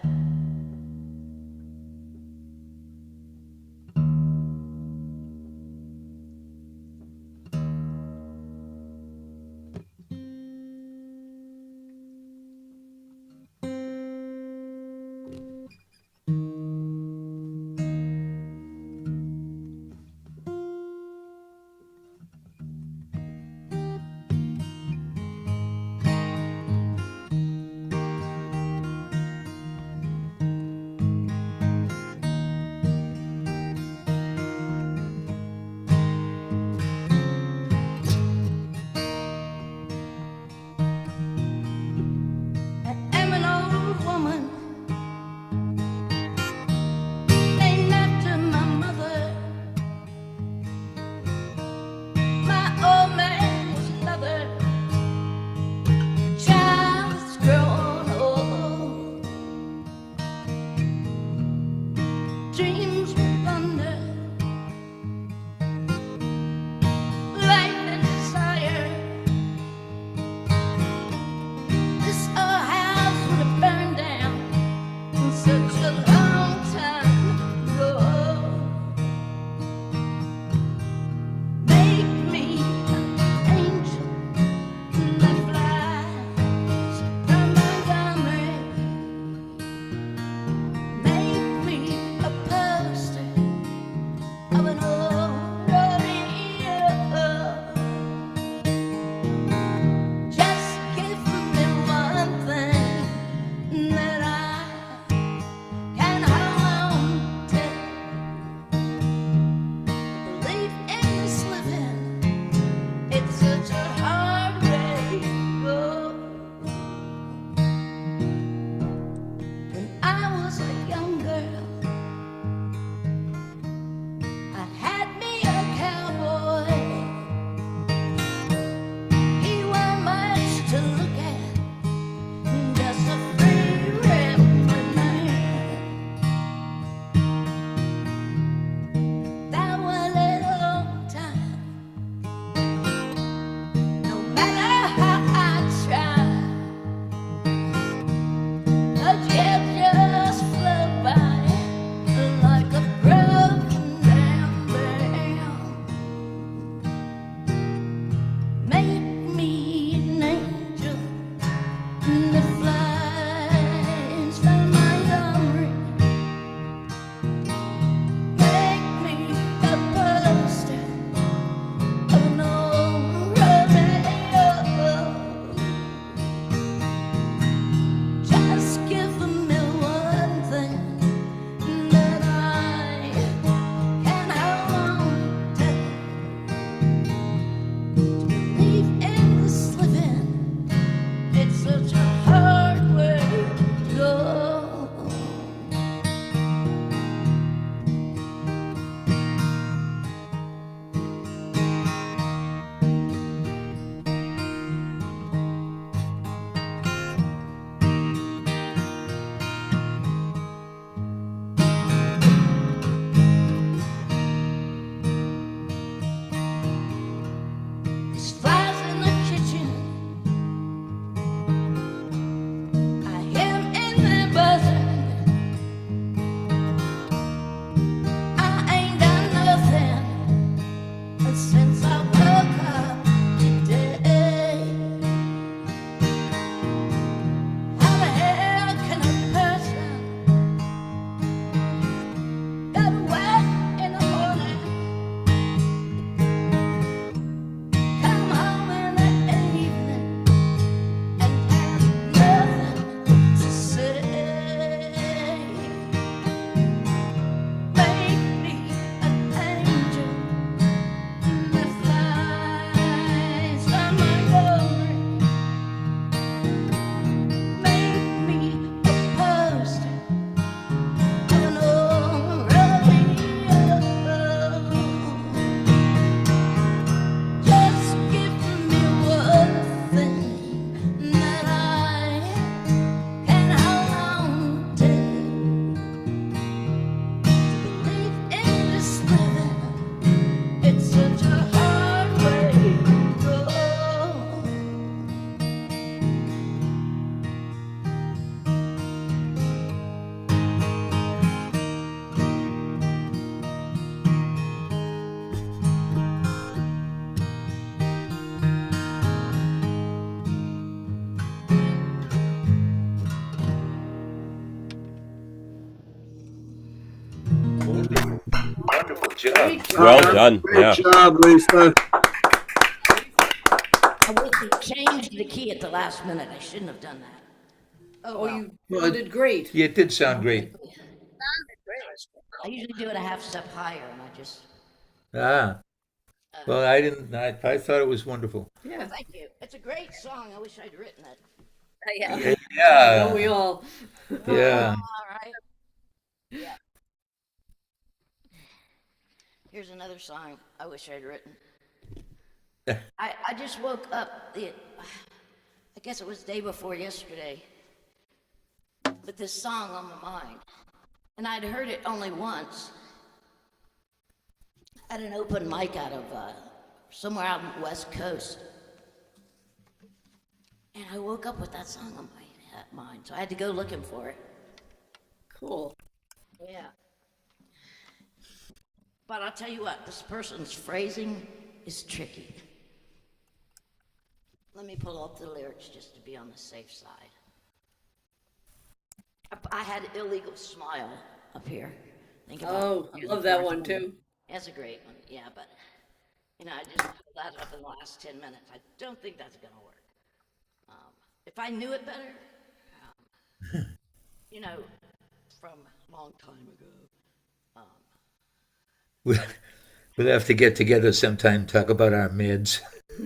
Great job. Well done. Great Yeah. job, Lisa. I went to change the key at the last minute. I shouldn't have done that. Oh, well. You Well, sounded great. Yeah, it did sound great. I usually do it a half step higher, and I just. Ah, well, I didn't. I thought it was wonderful. Yeah. Thank you. It's a great song. I wish I'd written it. Yeah. Yeah. Don't we all? Yeah. All right. Yeah. Here's another song I wish I'd written. I just woke up I guess it was the day before yesterday with this song on my mind. And I'd heard it only once at an open mic out of somewhere out on the West Coast. And I woke up with that song on my mind, so I had to go looking for it. Cool. Yeah. But I'll tell you what, this person's phrasing is tricky. Let me pull up the lyrics just to be on the safe side. I had illegal smile up here. Think about I love that one too. That's a great one, yeah, but I just pulled that up in the last 10 minutes. I don't think that's gonna work. If I knew it better, from a long time ago. We'll have to get together sometime, talk about our meds.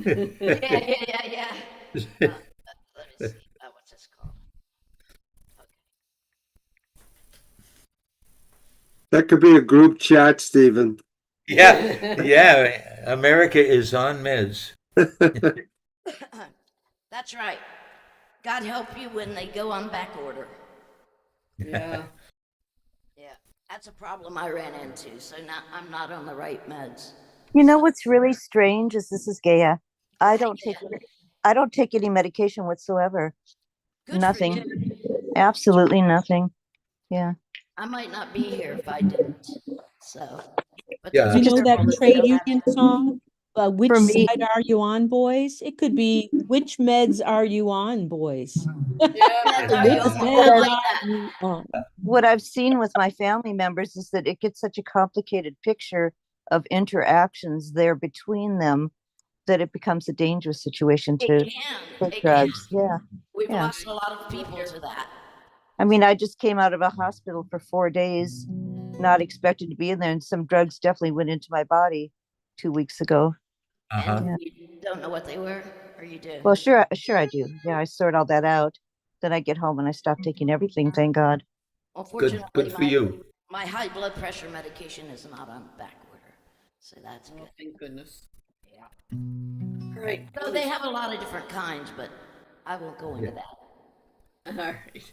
Yeah. Let me see. What's this called? That could be a group chat, Stephen. Yeah. America is on meds. That's right. God help you when they go on back order. Yeah. Yeah, that's a problem I ran into. So now I'm not on the right meds. You know what's really strange is this is Gaia. I don't take any medication whatsoever. Good Nothing. for you. Absolutely nothing. Yeah. I might not be here if I didn't. So. But Yeah. You know that people trade don't have union to. song? Which For me- side are you on, boys? It could be which meds are you on, boys? Are you Which on? meds I like are that. you on? What I've seen with my family members is that it gets such a complicated picture of interactions there between them that it becomes a dangerous situation to It can. take drugs. Yeah. We've Yeah. lost a lot of people to that. I mean, I just came out of a hospital for 4 days, not expected to be in there, and some drugs definitely went into my body 2 weeks ago. Uh-huh. And you don't know what they were, or you do? Well, sure I do. Yeah, I sort all that out. Then I get home and I stop taking everything, thank God. Unfortunately, Good for you. My high blood pressure medication is not on back order, so that's good. Thank goodness. Yeah. All right. So they have a lot of different kinds, but I won't go into that. All right.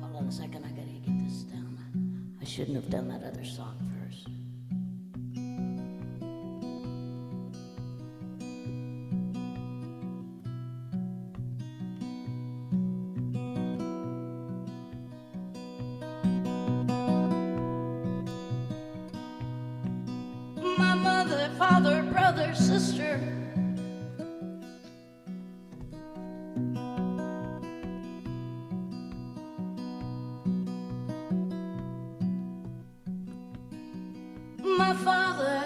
Hold on a second, I gotta get this down. I shouldn't have done that other song first. My mother, father, brother, sister. My father,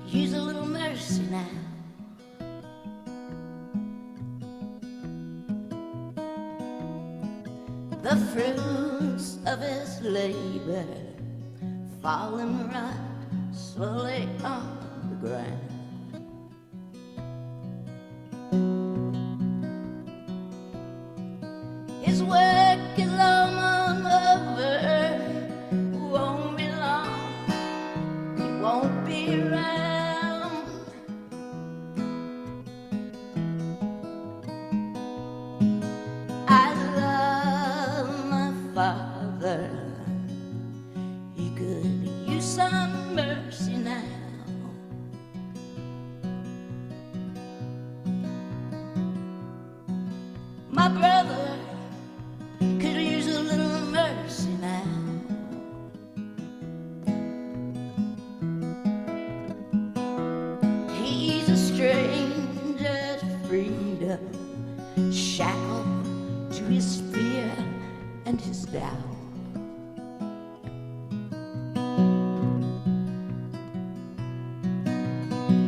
use a little mercy now. The fruits of his labor falling right slowly on the ground. His work is almost over. Won't be long. He won't be around. I love my father. He could use some mercy now. My brother could use a little mercy. down.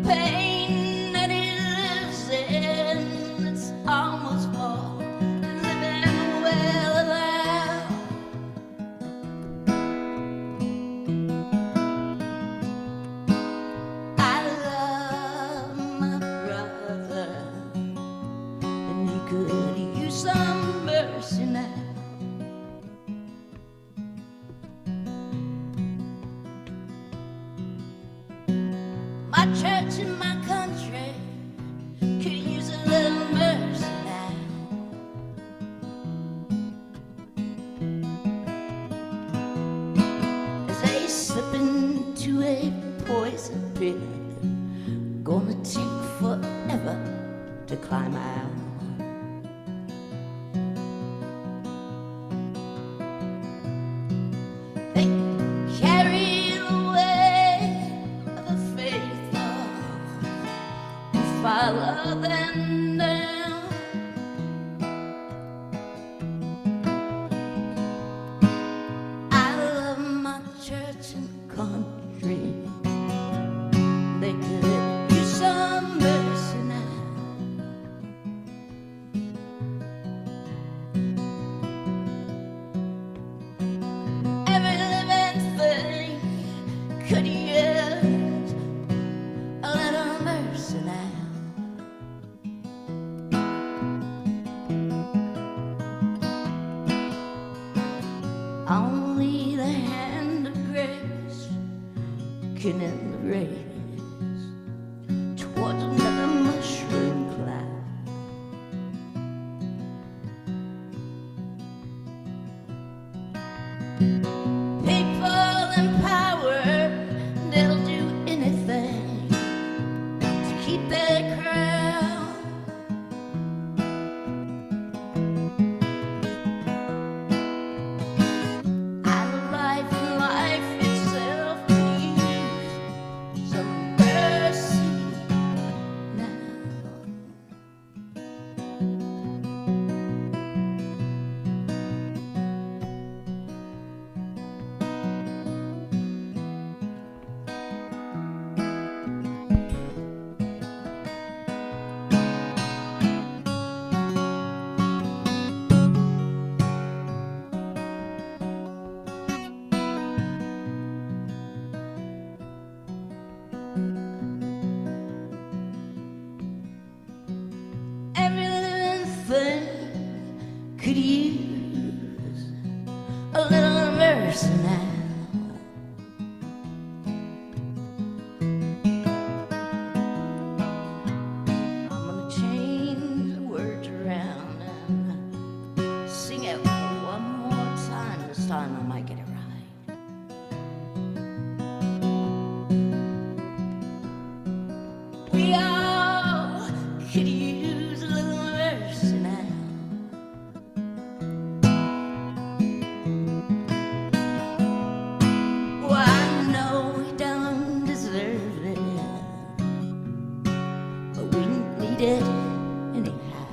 Pain that he lives in, it's almost more than living well without. I love my brother, and he could use some mercy now. My church and my country could use a little mercy now. As they slip into a poison pit, gonna take forever to climb out. They carry the weight of the faithful who follow them down. I love my church and country. They could use some mercy now. Every living thing could use a little mercy now. Only the hand of grace can end the race towards another mushroom cloud. People in power, they'll do anything to keep their crown. Life and life itself could use some mercy now. Every living thing could use a little mercy now. I'm gonna change the words around and sing it one more time. This time I might get it right. We all could use a little mercy now. Well, I know we don't deserve it, but we need it anyhow.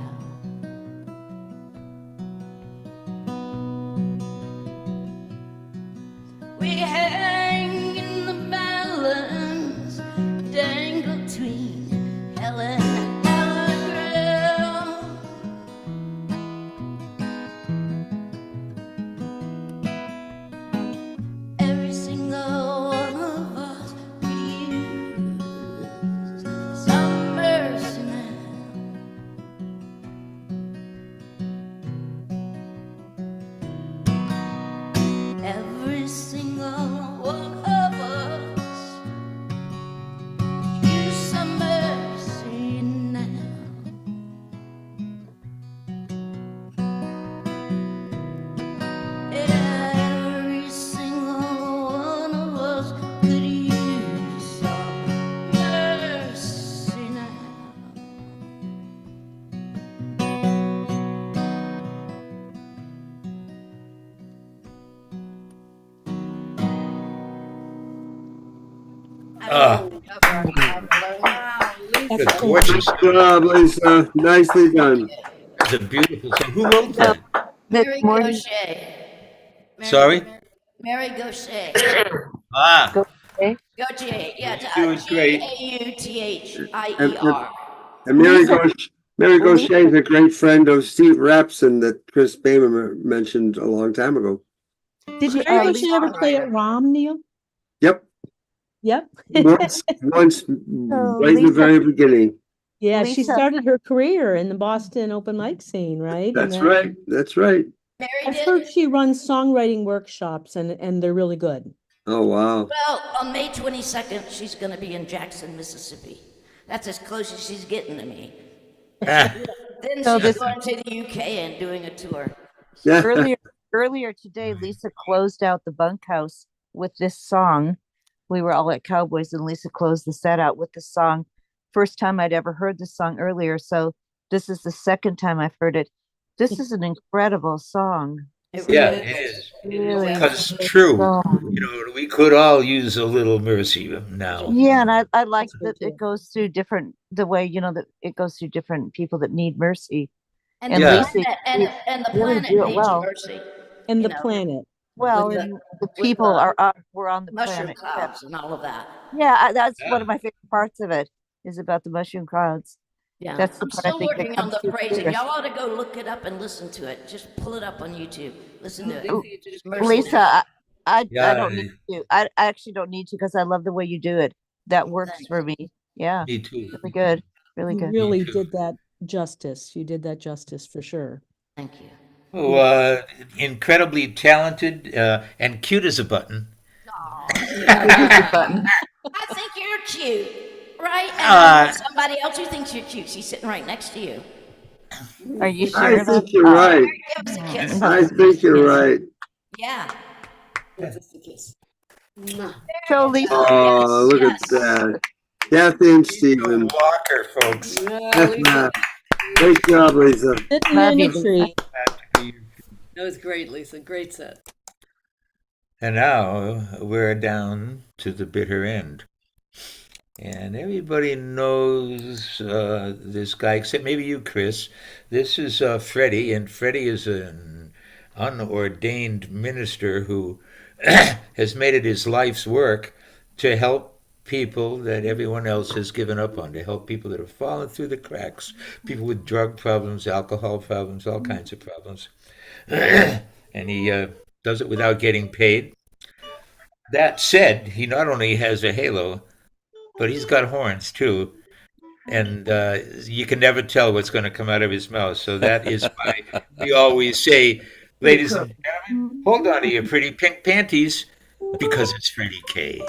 We hang in the balance, dangle between hell and hell ground. Every single one of us could use some mercy now. Every single one of us use some mercy now. Every single one of us could use some mercy now. Good, gorgeous. Good job, Lisa. Nicely done. It's a beautiful song. Who wrote that? Mary Gaucher. Sorry? Mary Gaucher. Ah, Gautier, yeah, she's doing great. And, Gauthier. and Lisa, Mary Lisa, Gaucher is a great friend of Steve Rapson that Chris Bamer mentioned a long time ago. Did Mary Lisa, Gaucher ever play at ROM, Neil? Yep. Yep. Once, right in the Lisa, very beginning. Yeah, she Lisa, started her career in the Boston open mic scene, right? And That's then right. That's right. I've heard she runs songwriting workshops and they're really good. Oh, wow. Well, on May 22nd, she's going to be in Jackson, Mississippi. That's as close as she's getting to me. Then so she's this going to the UK and doing a tour. earlier today, Lisa closed out the bunkhouse with this song. We were all at Cowboys, and Lisa closed the set out with the song. First time I'd ever heard this song earlier, so this is the second time I've heard it. This is an incredible song. Yeah, it is. Really Because it's true. song. You know, we could all use a little mercy now. Yeah, and I like that it goes through different the way that it goes through different people that need mercy. And, And the Lisa, planet, and the really planet do it needs well. mercy. And you the know, planet. Well, with and the people were on the mushroom planet. clouds and all of that. Yeah, that's one of my favorite parts of it is about the mushroom clouds. Yeah, That's the I'm part I still think that working on comes the through phrasing. clearest. Y'all ought to go look it up and listen to it. Just pull it up on YouTube. Listen to Ooh, it. Just mercy. Lisa, I Yeah, don't need to. I actually don't need to because I love the way you do it. That works for me. Yeah, me too. really good, really You good. really did that justice. You did that justice for sure. Thank you. Oh, incredibly talented and cute as a button. I think you're cute, right? And I know somebody else who thinks you're cute. She's sitting right next to you. Are you sure? I think you're right. Give us a kiss. I think you're right. Yeah. Give us a kiss. Mwah. So Lisa, Oh, look at that. Kathy and Stephen. Walker, folks. Great job, Lisa. Sitting Love in you, a tree. That was great, Lisa. Great set. And now we're down to the bitter end. And everybody knows this guy, except maybe you, Chris. This is Freddie, and Freddie is an unordained minister who has made it his life's work to help people that everyone else has given up on, to help people that have fallen through the cracks, people with drug problems, alcohol problems, all kinds of problems. And he does it without getting paid. That said, he not only has a halo, but he's got horns too. And you can never tell what's going to come out of his mouth. So that is why we always say, ladies and gentlemen, hold on to your pretty pink panties, because it's Freddie K.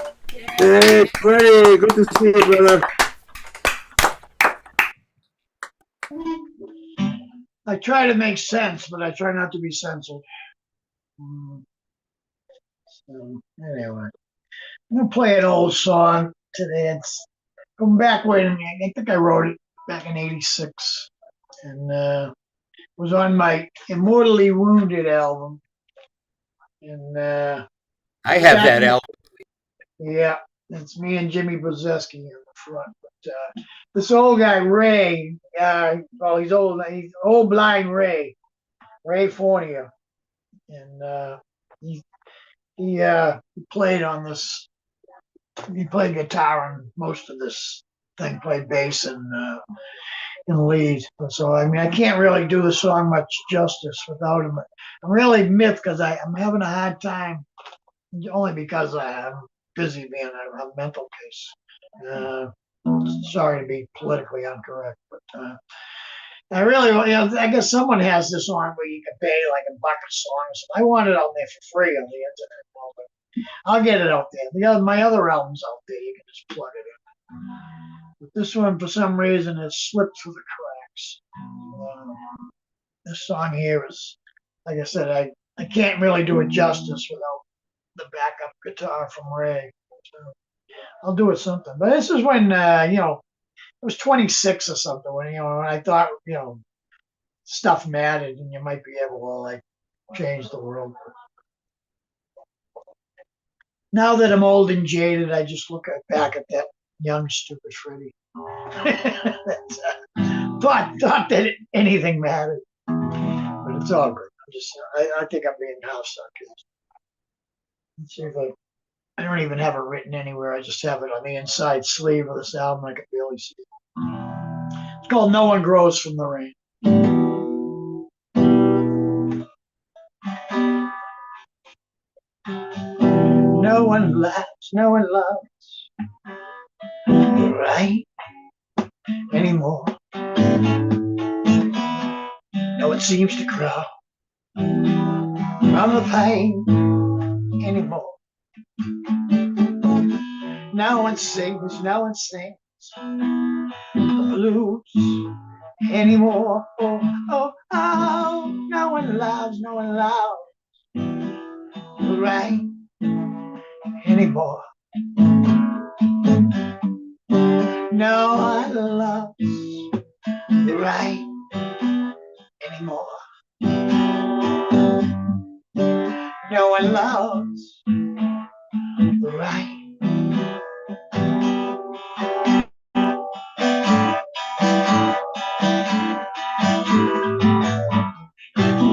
Hey, Freddie, good to see you, brother. I try to make sense, but I try not to be censored. So, anyway, I'm going to play an old song today. It's going back way, I think I wrote it back in '86. And it was on my Immortally Wounded album. And I have that album. Yeah, it's me and Jimmy Brzezinski in the front. But this old guy, Ray, well, he's old blind Ray Fournier. And he played on this, he played guitar on most of this thing, played bass and lead. So, I mean, I can't really do the song much justice without him. I'm really miffed because I'm having a hard time, only because I'm busy being a mental case. Sorry to be politically incorrect, but I really, I guess someone has this on where you can pay like $1 a song. So I want it out there for free on the internet. But I'll get it out there. My other album's out there. You can just plug it in. But this one, for some reason, has slipped through the cracks. This song here is, like I said, I can't really do it justice without the backup guitar from Ray. So I'll do it something. But this is when, I was 26 or something when I thought, stuff mattered and you might be able to like change the world. Now that I'm old and jaded, I just look back at that young, stupid Freddie. thought that anything mattered, but it's all good. I think I'm being half sarcastic. Let's see if I don't even have it written anywhere. I just have it on the inside sleeve of this album. I can barely see it. It's called No One Grows from the Rain. No one laughs, no one loves the rain anymore. No one seems to grow from the pain anymore. No one sings the blues anymore. Oh, oh, oh, no one loves the rain anymore. No one loves the rain anymore. No one loves the rain.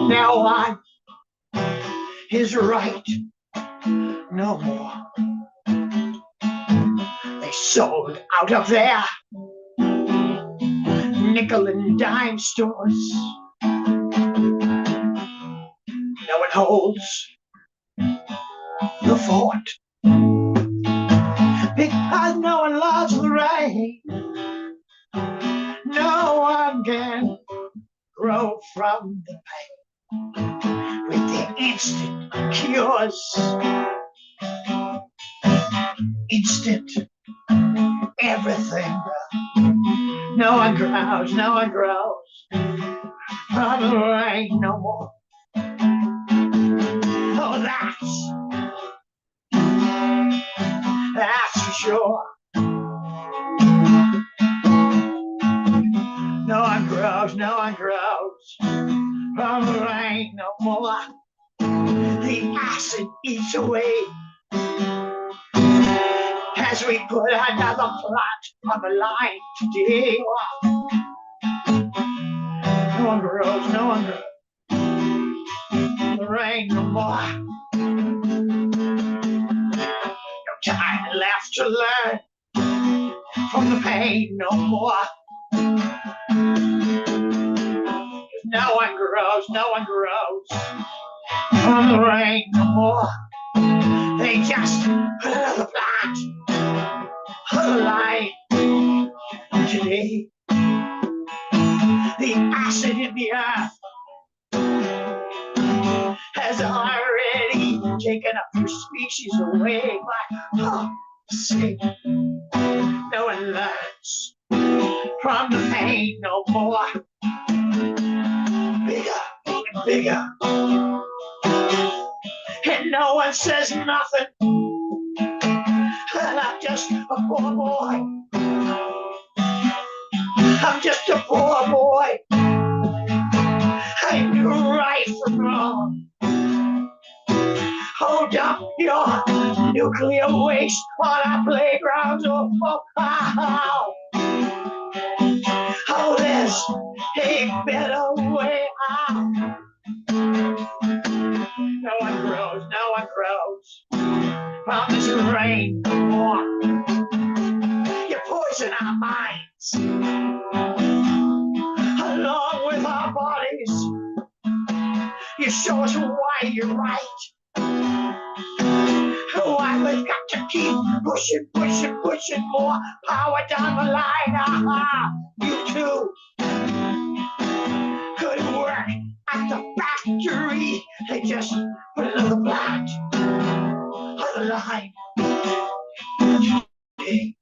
No one is right no more. They sold out of their nickel and dime stores. No one holds the fort because no one loves the rain. No one can grow from the pain with their instant cures. Instant everything. No one grows from the rain no more. Oh, that's for sure. No one grows from the rain no more. The acid eats away as we put another plant on the line today. No one grows the rain no more. No time left to learn from the pain no more. No one grows from the rain no more. They just put another plant on the line today. The acid in the earth has already taken a few species away, but see, no one learns from the pain no more. Bigger and bigger, and no one says nothing. And I'm just a poor boy. I'm just a poor boy. I knew right from wrong. Hold up your nuclear waste on our playgrounds. Oh, there's a better way out. No one grows from this rain no more. You poison our minds along with our bodies. You show us why you're right. Why we've got to keep pushing more power down the line. You too could work at the factory. They just put another plant on the line. See,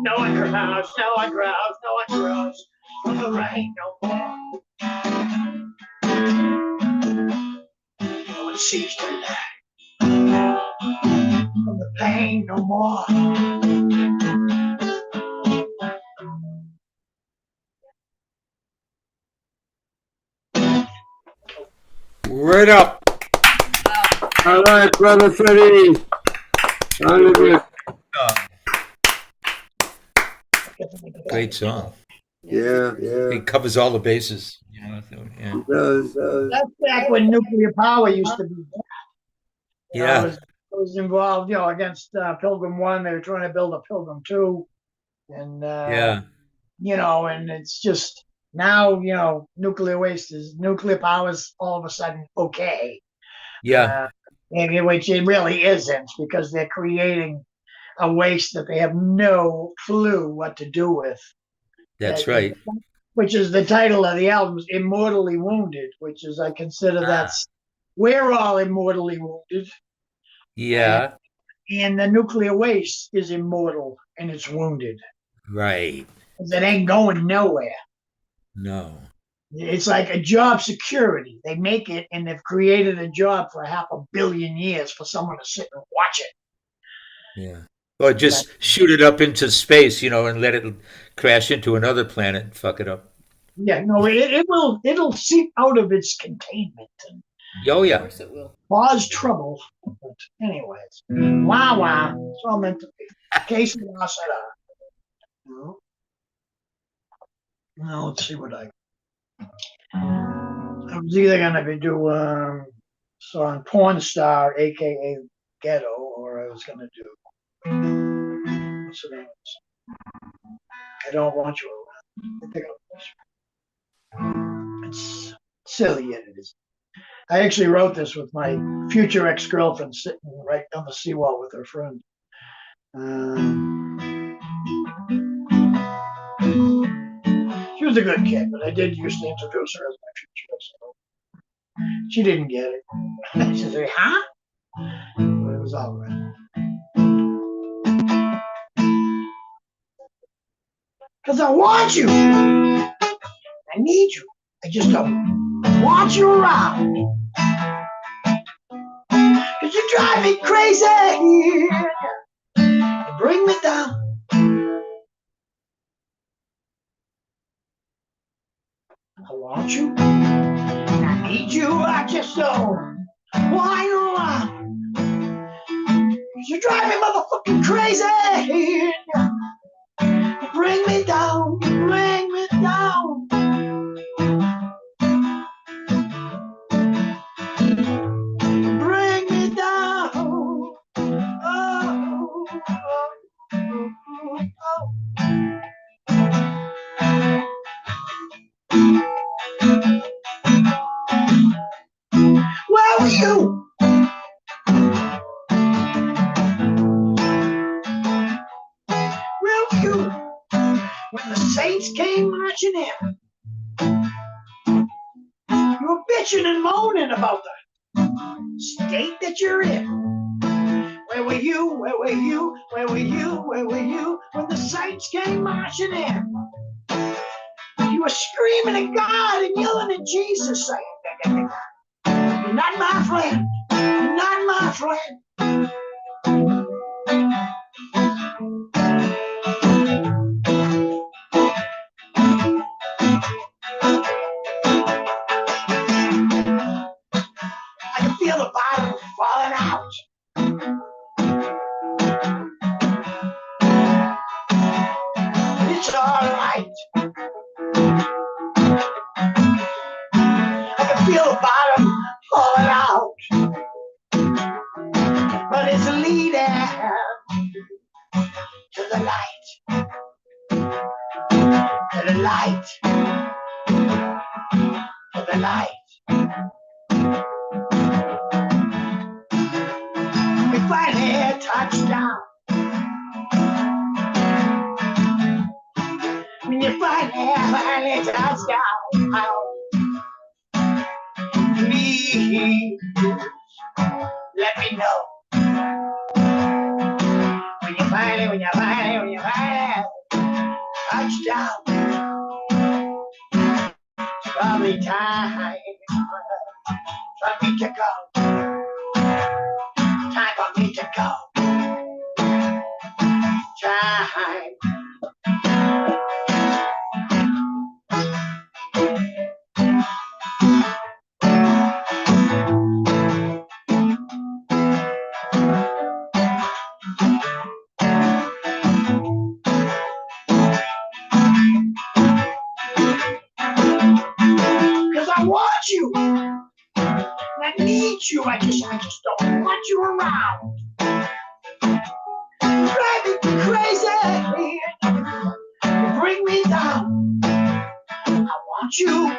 no one grows from the rain no more. No one seems to learn from the pain no more. Right up. All right, brother Freddie. Great song. Yeah. It covers all the bases. Yeah. That's back when nuclear power used to be. Yeah. I was involved, against Pilgrim 1. They were trying to build a Pilgrim 2. And, Yeah. and it's just now, nuclear power is all of a sudden okay. Yeah. Which it really isn't, because they're creating a waste that they have no clue what to do with. That's right. Which is the title of the album, Immortally Wounded, which is, I consider we're all immortally wounded. Yeah. And the nuclear waste is immortal and it's wounded. Right. Because it ain't going nowhere. No. It's like a job security. They make it, and they've created a job for 500 million years for someone to sit and watch it. Yeah. Or just shoot it up into space, and let it crash into another planet and fuck it up. Yeah, no, it'll seep out of its containment and Oh yeah. Of course it will. cause trouble. But anyways, wow. It's all meant to be. Case of la Now let's see what I was either gonna be doing song Porn Star, aka Ghetto, or I was gonna do what's the name? I Don't Want You Around. I think it's silly, yet it is. I actually wrote this with my future ex-girlfriend sitting right on the seawall with her friend. She was a good kid, but I did used to introduce her as my future. So she didn't get it. She said, "Huh?" But it was all right. Because I want you. I need you. I just don't want you around. Because you drive me crazy. You bring me down. I want you. I need you. I just don't want you around. Because you drive me motherfucking crazy. You bring me down. You bring me down. Bring me down. Oh. Where were you? Where were you when the Saints came marching in? You were bitching and moaning about the state that you're in. Where were you? Where were you? Where were you? Where were you when the Saints came marching in? You were screaming at God and yelling at Jesus, saying, "You're not my friend. You're not my friend." I can feel the bottom falling out. It's all right. I can feel the bottom falling out. But it's leading to the light. To the light. To the light. We finally touched down. When you finally touch down, please let me know. When you finally touch down, it's probably time for me to go. Time for me to go. Time. want you. I just don't want you around. Driving me crazy. You bring me down. I want you.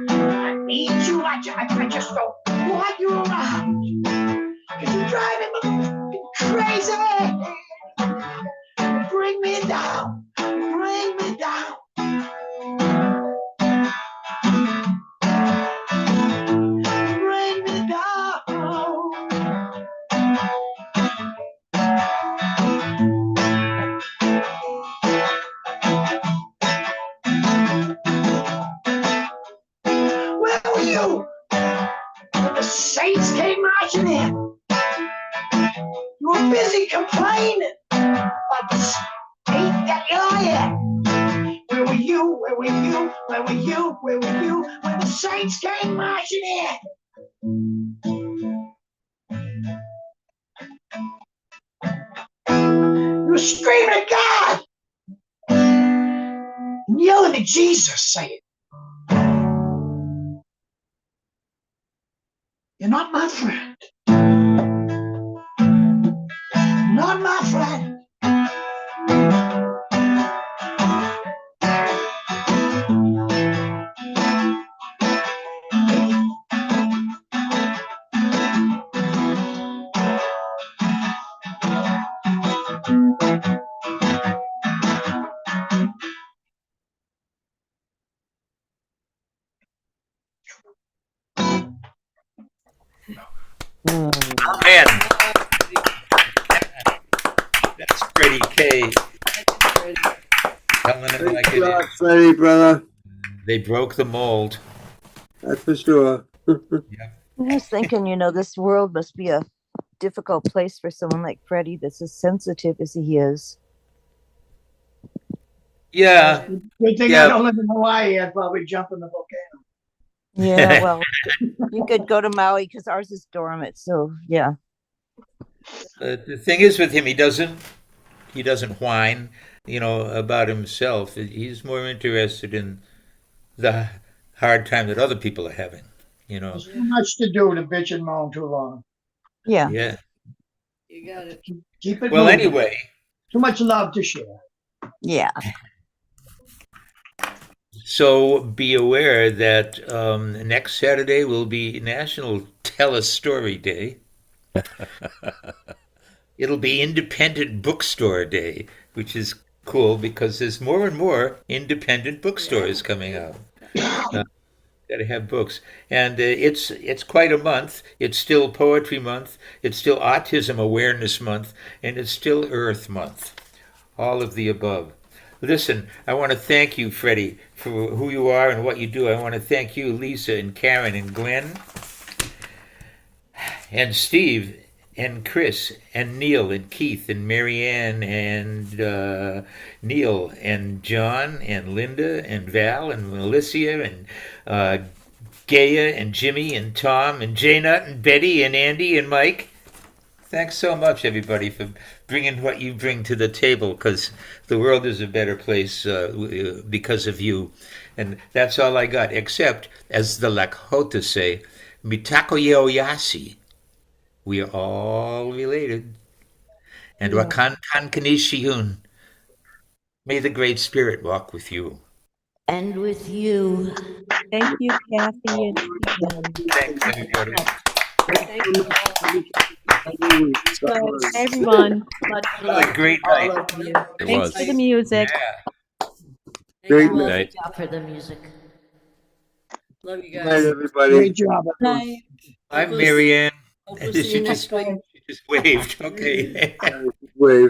I need you. I just don't want you around. 'Cause you're driving me crazy. Bring me down. Bring me down. Bring me down. Where were you when the saints came marching in? You were busy complaining about the state that you're in. Where were you? Where were you? Where were you? Where were you when the saints came marching in? You were screaming at God, and yelling at Jesus, saying, "You're not my friend. Not my friend." Oh, man. That's Freddie K. Telling it like it is. Freddie, brother. They broke the mold. That's for sure. I was thinking, this world must be a difficult place for someone like Freddie that's as sensitive as he is. Yeah. Good thing Yeah. I don't live in Hawaii. I'd probably jump in the volcano. Yeah, well, you could go to Maui because ours is dormant. So, yeah. The thing is with him, he doesn't whine, about himself. He's more interested in the hard time that other people are having, There's too much to do to bitch and moan too long. Yeah. Yeah. You got it. Keep it Well, moving. anyway. Too much love to share. Yeah. So be aware that next Saturday will be National Tell a Story Day. It'll be Independent Bookstore Day, which is cool because there's more and more independent bookstores coming out. Got to have books, and it's quite a month. It's still Poetry Month. It's still Autism Awareness Month, and it's still Earth Month. All of the above. Listen, I want to thank you, Freddie, for who you are and what you do. I want to thank you, Lisa and Karen and Glenn and Steve and Chris and Neil and Keith and Marianne and Neil and John and Linda and Val and Melissa and Gaia and Jimmy and Tom and Jaynut and Betty and Andy and Mike. Thanks so much, everybody, for bringing what you bring to the table, because the world is a better place because of you. And that's all I got, except, as the Lakota say, mitako yeoyasi. We are all related. And wakan kankanishiyun. May the Great Spirit walk with you. And with you. Thank you, Kathy. Thanks, everybody. Everyone. What a great night. Thanks for the music. Yeah. Great Good job for the music. Love you Good guys. night, everybody. Great job. Night. I'm Marianne. Hopefully see you She next week. just waved. Okay. Wave.